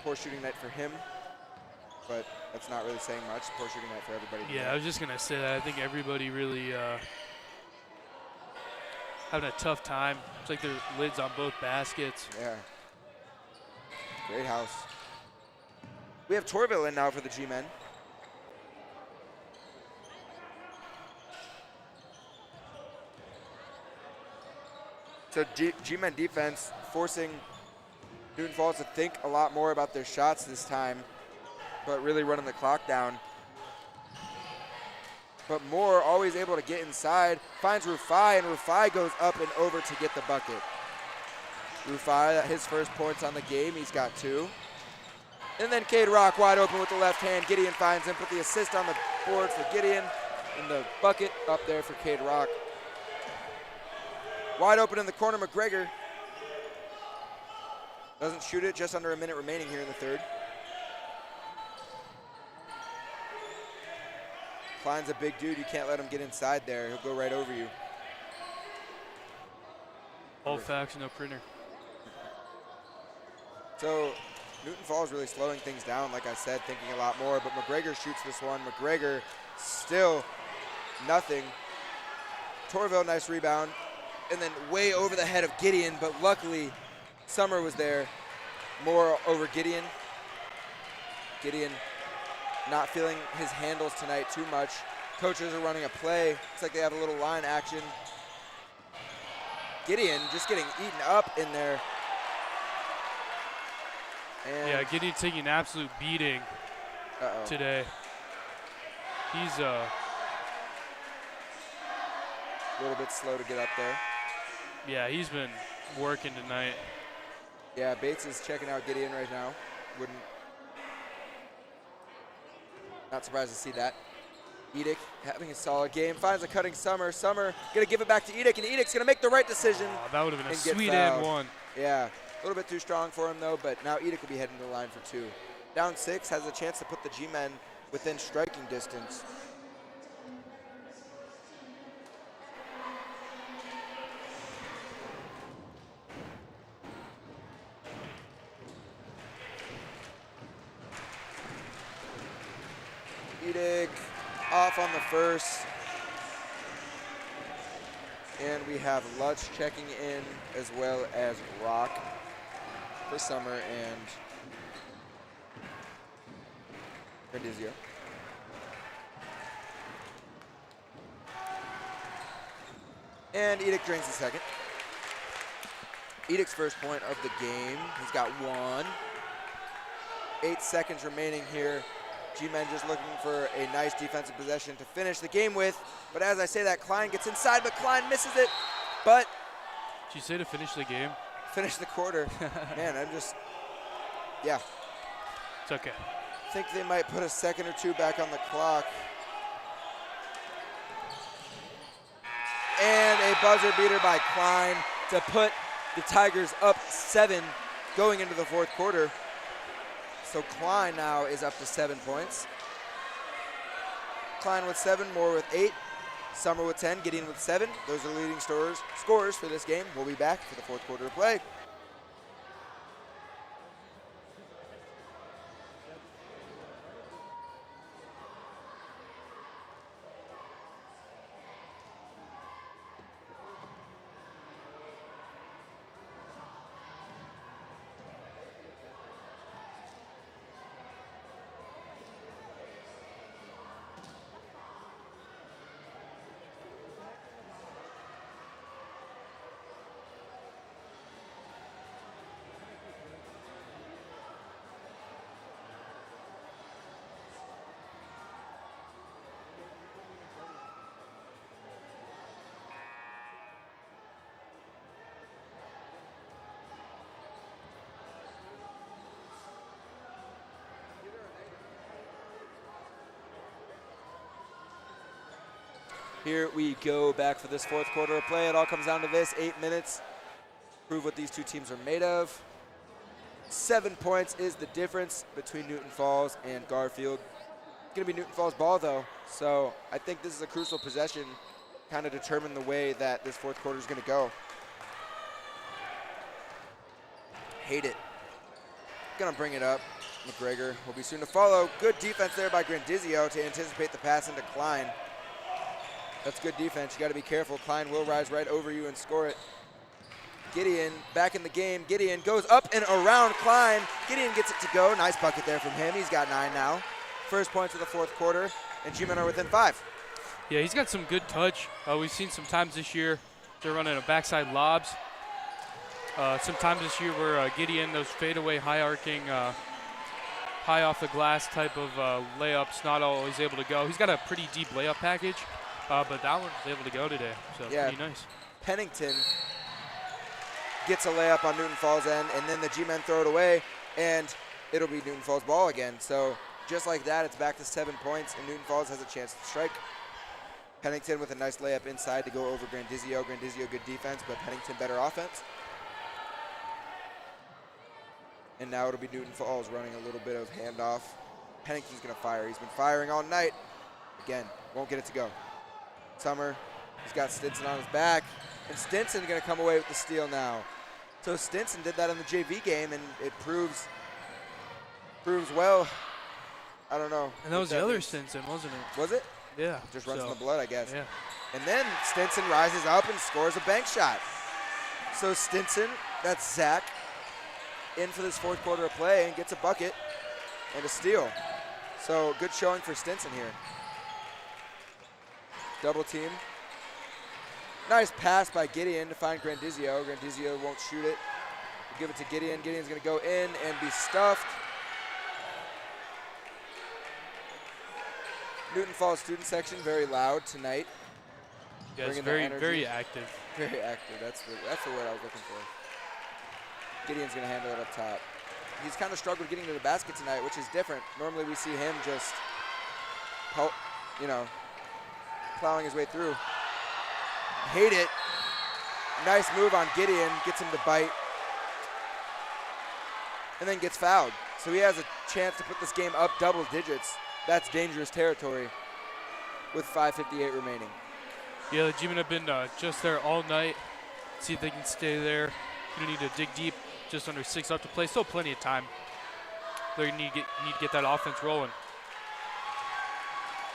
[SPEAKER 2] Poor shooting night for him, but that's not really saying much. Poor shooting night for everybody.
[SPEAKER 1] Yeah, I was just going to say that. I think everybody really having a tough time. It's like their lids on both baskets.
[SPEAKER 2] Yeah. Greathouse. We have Torville in now for the G-Men. So G-Men defense forcing Newton Falls to think a lot more about their shots this time, but really running the clock down. But Moore always able to get inside, finds Rufai, and Rufai goes up and over to get the bucket. Rufai, his first points on the game, he's got 2. And then Cade Rock wide open with the left hand. Gideon finds him, put the assist on the board for Gideon, and the bucket up there for Cade Rock. Wide open in the corner, McGregor. Doesn't shoot it, just under a minute remaining here in the third. Klein's a big dude, you can't let him get inside there. He'll go right over you.
[SPEAKER 1] All facts, no printer.
[SPEAKER 2] So Newton Falls really slowing things down, like I said, thinking a lot more, but McGregor shoots this one. McGregor still nothing. Torville, nice rebound. And then way over the head of Gideon, but luckily Summer was there. Moore over Gideon. Gideon not feeling his handles tonight too much. Coaches are running a play. Looks like they have a little line action. Gideon just getting eaten up in there. And
[SPEAKER 1] Yeah, Gideon taking an absolute beating today. He's
[SPEAKER 2] a little bit slow to get up there.
[SPEAKER 1] Yeah, he's been working tonight.
[SPEAKER 2] Yeah, Bates is checking out Gideon right now. Not surprised to see that. Edick having a solid game, finds a cutting Summer. Summer gonna give it back to Edick, and Edick's gonna make the right decision.
[SPEAKER 1] Oh, that would have been a
[SPEAKER 2] and get
[SPEAKER 1] sweet
[SPEAKER 2] fouled.
[SPEAKER 1] and one.
[SPEAKER 2] Yeah, a little bit too strong for him though, but now Edick will be heading to the line for 2. Down 6, has a chance to put the G-Men within striking distance. Edic off on the first. And we have Lutz checking in as well as Rock for Summer and Grandizio. And Edic drains the second. Edic's first point of the game. He's got one. 8 seconds remaining here. G-Men just looking for a nice defensive possession to finish the game with. But as I say that, Klein gets inside, but Klein misses it. But
[SPEAKER 1] Did you say to finish the game?
[SPEAKER 2] finish the quarter. Man, yeah.
[SPEAKER 1] It's okay.
[SPEAKER 2] I think they might put a second or two back on the clock. And a buzzer beater by Klein to put the Tigers up 7 going into the fourth quarter. So Klein now is up to 7 points. Klein with 7, Moore with 8, Summer with 10, Gideon with 7. Those are the leading scorers for this game. We'll be back for the fourth quarter of play. Here we go back for this fourth quarter of play. It all comes down to this, 8 minutes. Prove what these two teams are made of. 7 points is the difference between Newton Falls and Garfield. It's gonna be Newton Falls ball though, so I think this is a crucial possession, kind of determine the way that this fourth quarter is gonna go. Hate it. Gonna bring it up. McGregor will be soon to follow. Good defense there by Grandizio to anticipate the pass into Klein. That's good defense. You got to be careful. Klein will rise right over you and score it. Gideon back in the game. Gideon goes up and around Klein. Gideon gets it to go. Nice bucket there from him. He's got 9 now. First points of the fourth quarter, and G-Men are within 5.
[SPEAKER 1] Yeah, he's got some good touch. We've seen some times this year they're running a backside lobs. Sometimes this year where Gideon, those fadeaway, high-arcing, high off the glass type of layups, not always able to go. He's got a pretty deep layup package. But that one was able to go today, so yeah, pretty nice.
[SPEAKER 2] Pennington gets a layup on Newton Falls' end, and then the G-Men throw it away, and it'll be Newton Falls' ball again. So just like that, it's back to 7 points, and Newton Falls has a chance to strike. Pennington with a nice layup inside to go over Grandizio. Grandizio good defense, but Pennington better offense. And now it'll be Newton Falls running a little bit of handoff. Pennington's gonna fire. He's been firing all night. Again, won't get it to go. Summer, he's got Stinson on his back, and Stinson gonna come away with the steal now. So Stinson did that in the JV game, and it proves well. I don't know.
[SPEAKER 1] And that was the other Stinson, wasn't it?
[SPEAKER 2] Was it?
[SPEAKER 1] Yeah.
[SPEAKER 2] Just runs in the blood, I guess.
[SPEAKER 1] Yeah.
[SPEAKER 2] And then Stinson rises up and scores a bank shot. So Stinson, that's Zach, in for this fourth quarter of play and gets a bucket and a steal. So good showing for Stinson here. Double team. Nice pass by Gideon to find Grandizio. Grandizio won't shoot it. We'll give it to Gideon. Gideon's gonna go in and be stuffed. Newton Falls student section, very loud tonight.
[SPEAKER 1] Yeah, it's very active.
[SPEAKER 2] Very active, that's the word I was looking for. Gideon's gonna handle it up top. He's kind of struggled getting to the basket tonight, which is different. Normally we see him just, plowing his way through. Hate it. Nice move on Gideon, gets him to bite. And then gets fouled. So he has a chance to put this game up double digits. That's dangerous territory with 5:58 remaining.
[SPEAKER 1] Yeah, the G-Men have been just there all night. See if they can stay there. Gonna need to dig deep, just under 6 left to play. Still plenty of time. They're gonna need to get that offense rolling.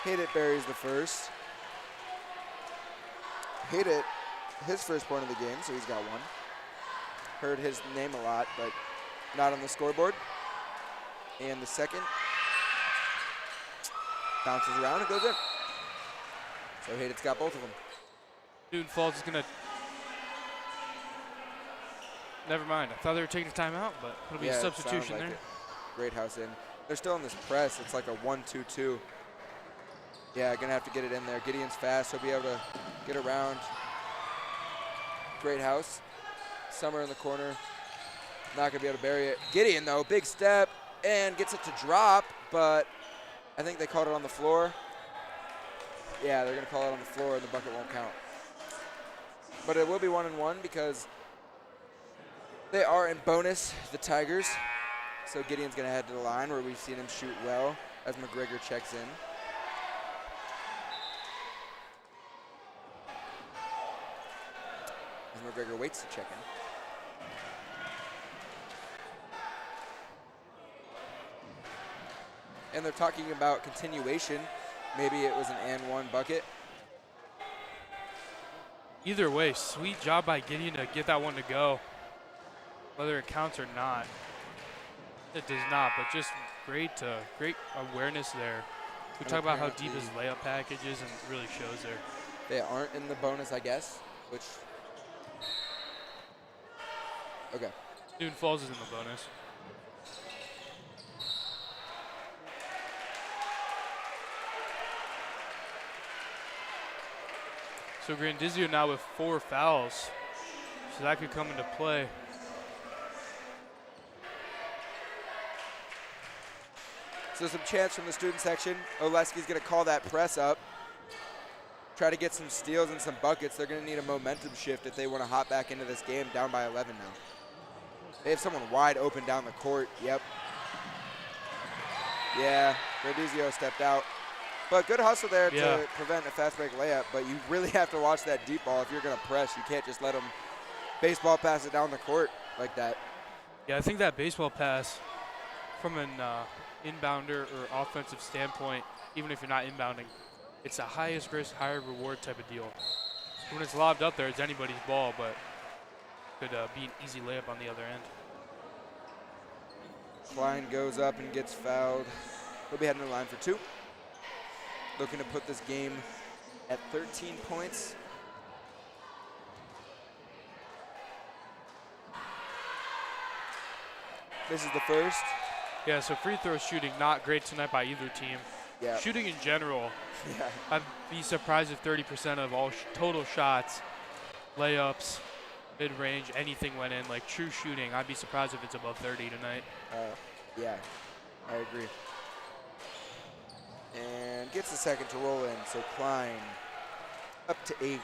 [SPEAKER 2] Hate It buries the first. Hate It, his first point of the game, so he's got one. Heard his name a lot, but not on the scoreboard. And the second bounces around and goes in. So Hate It's got both of them.
[SPEAKER 1] Newton Falls is going to. Never mind. I thought they were taking a timeout, but it'll be a substitution there.
[SPEAKER 2] Great house in. They're still in this press. It's like a 1-2-2. Yeah, gonna have to get it in there. Gideon's fast. He'll be able to get around. Great house. Summer in the corner. Not gonna be able to bury it. Gideon though, big step and gets it to drop, but I think they called it on the floor. Yeah, they're gonna call it on the floor and the bucket won't count. But it will be 1-1 because they are in bonus, the Tigers. So Gideon's gonna head to the line where we've seen him shoot well as McGregor checks in. As McGregor waits to check in. And they're talking about continuation. Maybe it was an and one bucket.
[SPEAKER 1] Either way, sweet job by Gideon to get that one to go. Whether it counts or not. It does not, but just great awareness there. We
[SPEAKER 2] And
[SPEAKER 1] talk about how deep his layup package is, and it really shows there.
[SPEAKER 2] They aren't in the bonus, I guess, which... Okay.
[SPEAKER 1] Newton Falls is in the bonus. So Grandizio now with 4 fouls, so that could come into play.
[SPEAKER 2] So some chance from the student section. Oleski's going to call that press up. Try to get some steals and some buckets. They're going to need a momentum shift if they want to hop back into this game down by 11 now. They have someone wide open down the court. Yep. Yeah, Grandizio stepped out. But good hustle there to prevent a fast break layup. But you really have to watch that deep ball if you're going to press. You can't just let them baseball pass it down the court like that.
[SPEAKER 1] Yeah, I think that baseball pass from an inbounder or offensive standpoint, even if you're not inbounding, it's a highest risk, higher reward type of deal. When it's lobbed up there, it's anybody's ball, but could be an easy layup on the other end.
[SPEAKER 2] Klein goes up and gets fouled. He'll be heading to the line for 2. Looking to put this game at 13 points. This is the first.
[SPEAKER 1] Yeah, so free throw shooting not great tonight by either team.
[SPEAKER 2] Yeah.
[SPEAKER 1] Shooting in general,
[SPEAKER 2] Yeah.
[SPEAKER 1] I'd be surprised if 30% of all total shots, layups, mid-range, anything went in. Like true shooting, I'd be surprised if it's above 30 tonight.
[SPEAKER 2] Yeah, I agree. And gets the second to roll in, so Klein up to 8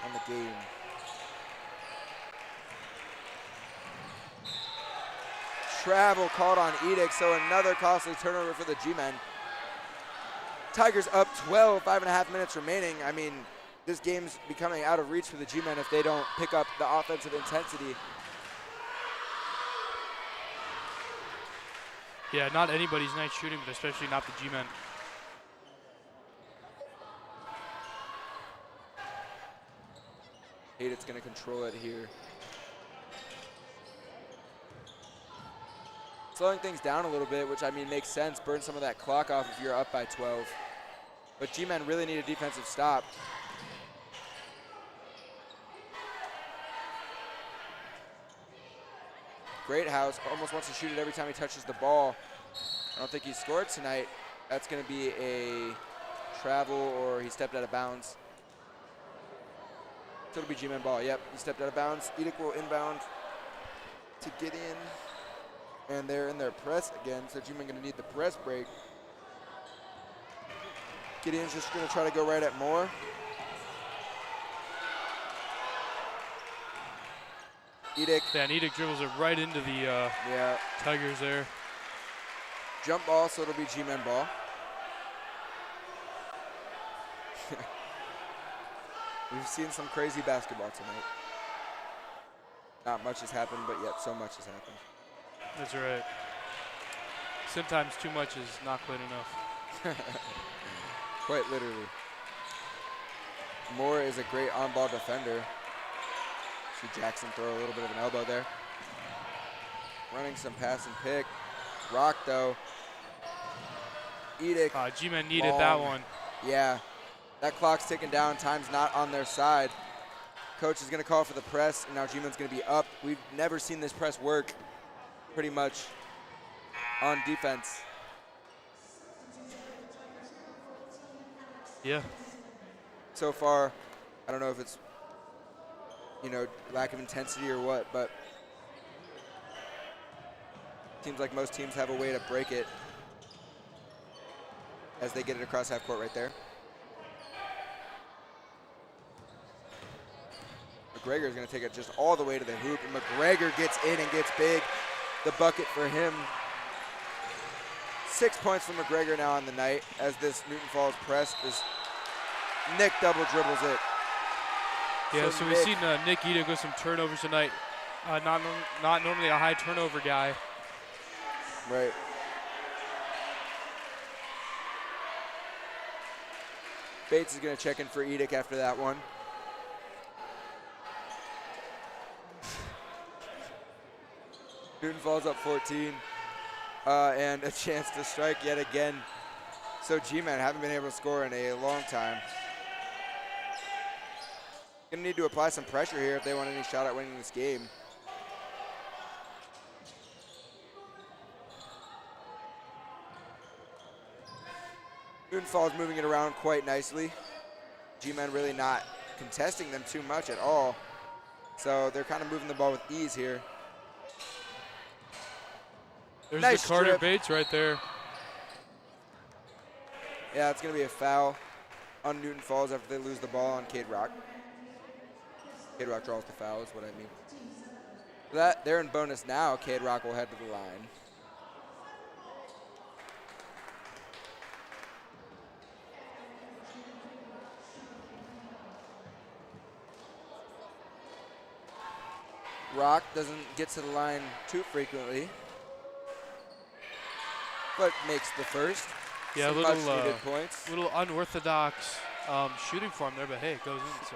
[SPEAKER 2] on the game. Travel called on Edict, so another costly turnover for the G-men. Tigers up 12, 5.5 minutes remaining. I mean, this game's becoming out of reach for the G-men if they don't pick up the offensive intensity.
[SPEAKER 1] Yeah, not anybody's night shooting, but especially not the G-men.
[SPEAKER 2] Edith's going to control it here. Slowing things down a little bit, which I mean makes sense. Burn some of that clock off if you're up by 12. But G-men really need a defensive stop. Great house, almost wants to shoot it every time he touches the ball. I don't think he scored tonight. That's going to be a travel or he stepped out of bounds. So it'll be G-men ball. Yep, he stepped out of bounds. Edict will inbound to Gideon. And they're in their press again, so G-men going to need the press break. Gideon's just going to try to go right at Moore. Edict.
[SPEAKER 1] Yeah, and Edict dribbles it right into the Tigers there.
[SPEAKER 2] Jump ball, so it'll be G-men ball. We've seen some crazy basketball tonight. Not much has happened, but yet so much has happened.
[SPEAKER 1] That's right. Sometimes too much is not quite enough.
[SPEAKER 2] Quite literally. Moore is a great on-ball defender. See Jackson throw a little bit of an elbow there. Running some pass and pick. Rock, though. Edict.
[SPEAKER 1] G-Man needed that one.
[SPEAKER 2] Yeah. That clock's ticking down. Time's not on their side. Coach is going to call for the press, and now G-Man's going to be up. We've never seen this press work pretty much on defense.
[SPEAKER 1] Yeah.
[SPEAKER 2] So far, I don't know if it's, lack of intensity or what, but seems like most teams have a way to break it as they get it across half court right there. McGregor is going to take it just all the way to the hoop, and McGregor gets in and gets big. The bucket for him. 6 points for McGregor now on the night as this Newton Falls press is Nick double dribbles it.
[SPEAKER 1] Yeah, so we've seen Nick Edict with some turnovers tonight. Not normally a high turnover guy.
[SPEAKER 2] Right. Bates is going to check in for Edict after that one. Newton Falls up 14. And a chance to strike yet again. So G-Man haven't been able to score in a long time. Gonna need to apply some pressure here if they want any shot at winning this game. Newton Falls moving it around quite nicely. G-Man really not contesting them too much at all. So they're kind of moving the ball with ease here.
[SPEAKER 1] There's
[SPEAKER 2] nice
[SPEAKER 1] the Carter
[SPEAKER 2] strip.
[SPEAKER 1] Bates right there.
[SPEAKER 2] Yeah, it's going to be a foul on Newton Falls after they lose the ball on Cade Rock. Cade Rock draws the foul is what I mean. They're in bonus now. Cade Rock will head to the line. Rock doesn't get to the line too frequently, but makes the first.
[SPEAKER 1] Yeah,
[SPEAKER 2] some much needed points.
[SPEAKER 1] Little unorthodox shooting form there, but hey, it goes in. So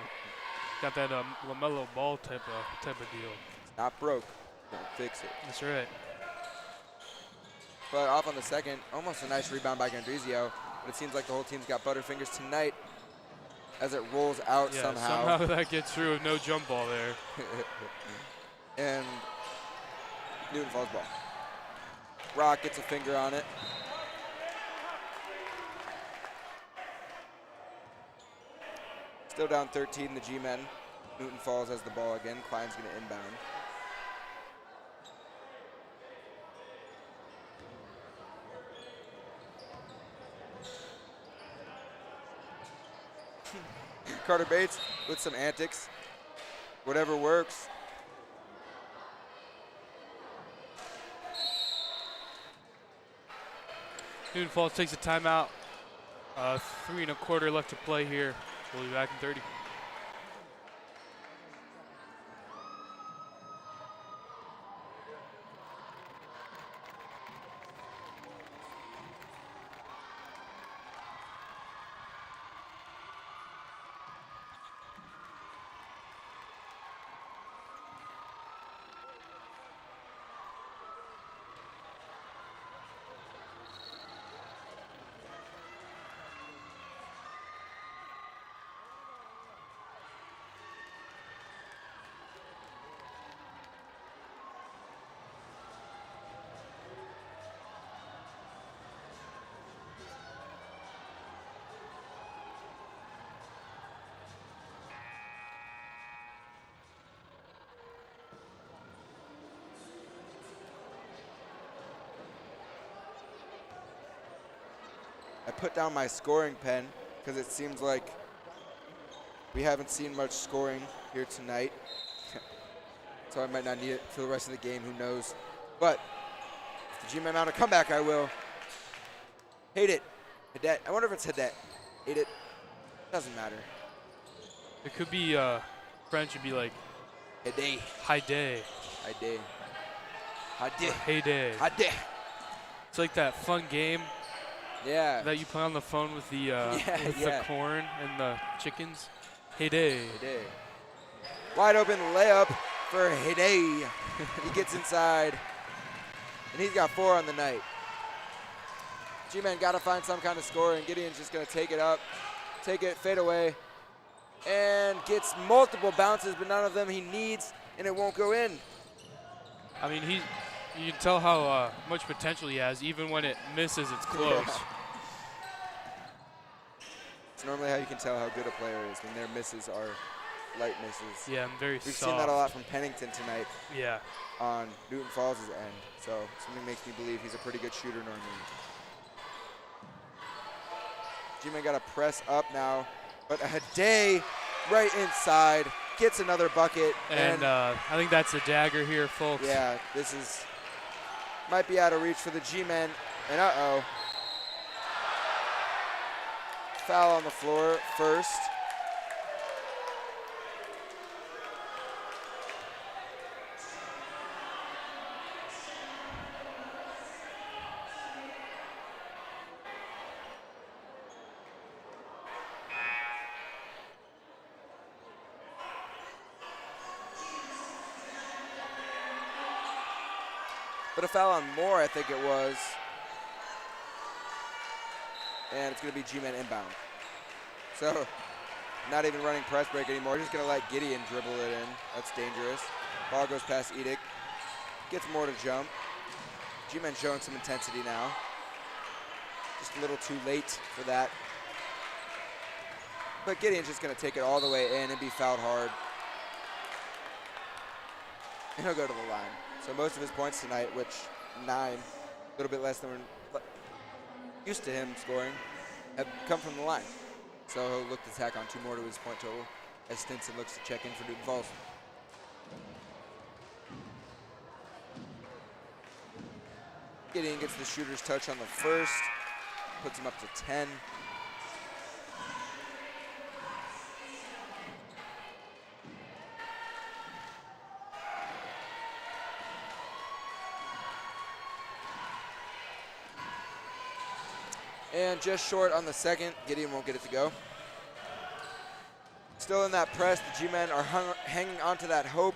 [SPEAKER 1] got that LaMelo Ball type of deal.
[SPEAKER 2] It's not broke. Don't fix it.
[SPEAKER 1] That's right.
[SPEAKER 2] But off on the second, almost a nice rebound by Gandrizio. But it seems like the whole team's got Butterfingers tonight as it rolls out somehow.
[SPEAKER 1] Somehow that gets through with no jump ball there.
[SPEAKER 2] And Newton Falls ball. Rock gets a finger on it. Still down 13, the G-Men. Newton Falls has the ball again. Klein's going to inbound. Carter Bates with some antics. Whatever works.
[SPEAKER 1] Newton Falls takes a timeout. 3 1/4 left to play here. We'll be back in 30.
[SPEAKER 2] I put down my scoring pen because it seems like we haven't seen much scoring here tonight. So I might not need it for the rest of the game, who knows. But if the G-Men mount a comeback, I will. Hate it. Hadet. I wonder if it's Hadet. Hate it. Doesn't matter.
[SPEAKER 1] It could be French would be like
[SPEAKER 2] Hadet.
[SPEAKER 1] high day.
[SPEAKER 2] Hadet. Hadet.
[SPEAKER 1] Heyday.
[SPEAKER 2] Hadet.
[SPEAKER 1] It's like that fun game
[SPEAKER 2] Yeah.
[SPEAKER 1] that you play on the phone with the
[SPEAKER 2] Yeah,
[SPEAKER 1] the corn and the chickens. Heyday.
[SPEAKER 2] Heyday. Wide open layup for Heyday. He gets inside, and he's got 4 on the night. G-Man got to find some kind of score, and Gideon's just going to take it up, take it, fade away, and gets multiple bounces, but none of them he needs, and it won't go in.
[SPEAKER 1] I mean, you can tell how much potential he has. Even when it misses, it's close.
[SPEAKER 2] Yeah. It's normally how you can tell how good a player is, when their misses are light misses.
[SPEAKER 1] Yeah, and very
[SPEAKER 2] We've
[SPEAKER 1] soft.
[SPEAKER 2] seen that a lot from Pennington tonight
[SPEAKER 1] Yeah.
[SPEAKER 2] on Newton Falls' end, so something makes me believe he's a pretty good shooter normally. G-Man got to press up now, but Heyday right inside, gets another bucket.
[SPEAKER 1] And I think that's a dagger here, folks.
[SPEAKER 2] Yeah, this might be out of reach for the G-Men, and uh-oh. Foul on the floor first. But a foul on Moore, I think it was. And it's going to be G-Men inbound. So, not even running press break anymore. Just going to let Gideon dribble it in. That's dangerous. Ball goes past Edick. Gets Moore to jump. G-Men showing some intensity now. Just a little too late for that. But Gideon's just going to take it all the way in and be fouled hard. And he'll go to the line. So most of his points tonight, which 9, a little bit less than we're used to him scoring, have come from the line. So he'll look to tack on 2 more to his point total as Stinson looks to check in for Newton Falls. Gideon gets the shooter's touch on the first, puts him up to 10. And just short on the second. Gideon won't get it to go. Still in that press. The G-Men are hanging on to that hope.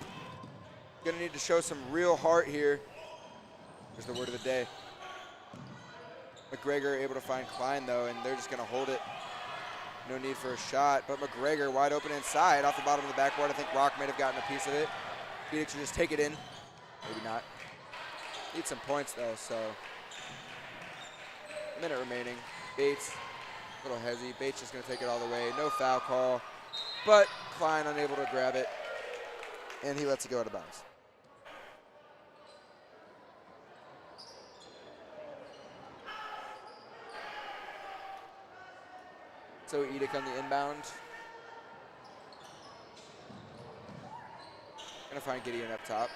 [SPEAKER 2] Gonna need to show some real heart here. There's the word of the day. McGregor able to find Klein though, and they're just gonna hold it. No need for a shot, but McGregor wide open inside off the bottom of the backboard. I think Rock may have gotten a piece of it. Phoenix should just take it in. Maybe not. Need some points though, so. A minute remaining. Bates, a little hezzy. Bates just gonna take it all the way. No foul call, but Klein unable to grab it, and he lets it go out of bounds. So Edick on the inbound. Gonna find Gideon up top.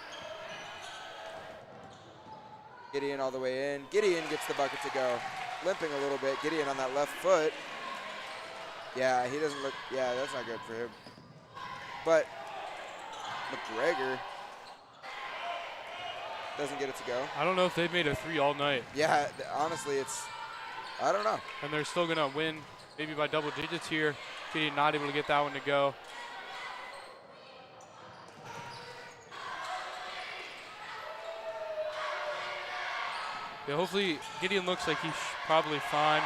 [SPEAKER 2] Gideon all the way in. Gideon gets the bucket to go. Limping a little bit. Gideon on that left foot. Yeah, he doesn't look, yeah, that's not good for him. But McGregor doesn't get it to go.
[SPEAKER 1] I don't know if they've made a 3 all night.
[SPEAKER 2] Yeah, honestly, I don't know.
[SPEAKER 1] And they're still gonna win maybe by double digits here. Gideon not able to get that one to go. Yeah, hopefully Gideon looks like he's probably fine.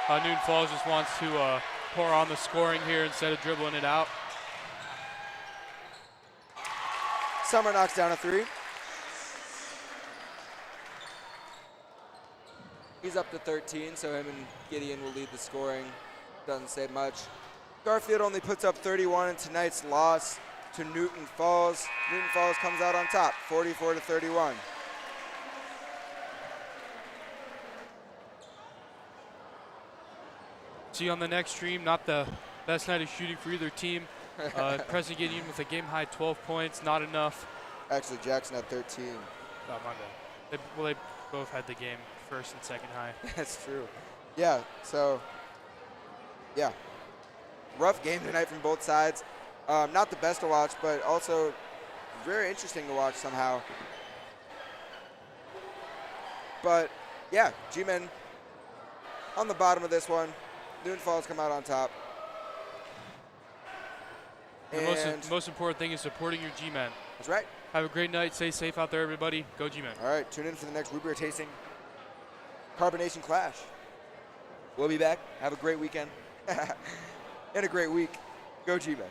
[SPEAKER 1] Newton Falls just wants to pour on the scoring here instead of dribbling it out.
[SPEAKER 2] Summer knocks down a 3. He's up to 13, so him and Gideon will lead the scoring. Doesn't say much. Garfield only puts up 31 in tonight's loss to Newton Falls. Newton Falls comes out on top, 44-31.
[SPEAKER 1] See you on the next stream. Not the best night of shooting for either team. Preston Gideon with a game-high 12 points, not enough.
[SPEAKER 2] Actually, Jackson had 13.
[SPEAKER 1] Oh, my bad. They both had the game first and second high.
[SPEAKER 2] That's true. Yeah, so, yeah. Rough game tonight from both sides. Not the best to watch, but also very interesting to watch somehow. But yeah, G-Men on the bottom of this one. Noon Falls come out on top.
[SPEAKER 1] The
[SPEAKER 2] And
[SPEAKER 1] most important thing is supporting your G-Men.
[SPEAKER 2] that's right.
[SPEAKER 1] Have a great night. Stay safe out there, everybody. Go G-Men.
[SPEAKER 2] All right, tune in for the next root beer tasting Carbonation Clash. We'll be back. Have a great weekend and a great week. Go G-Men.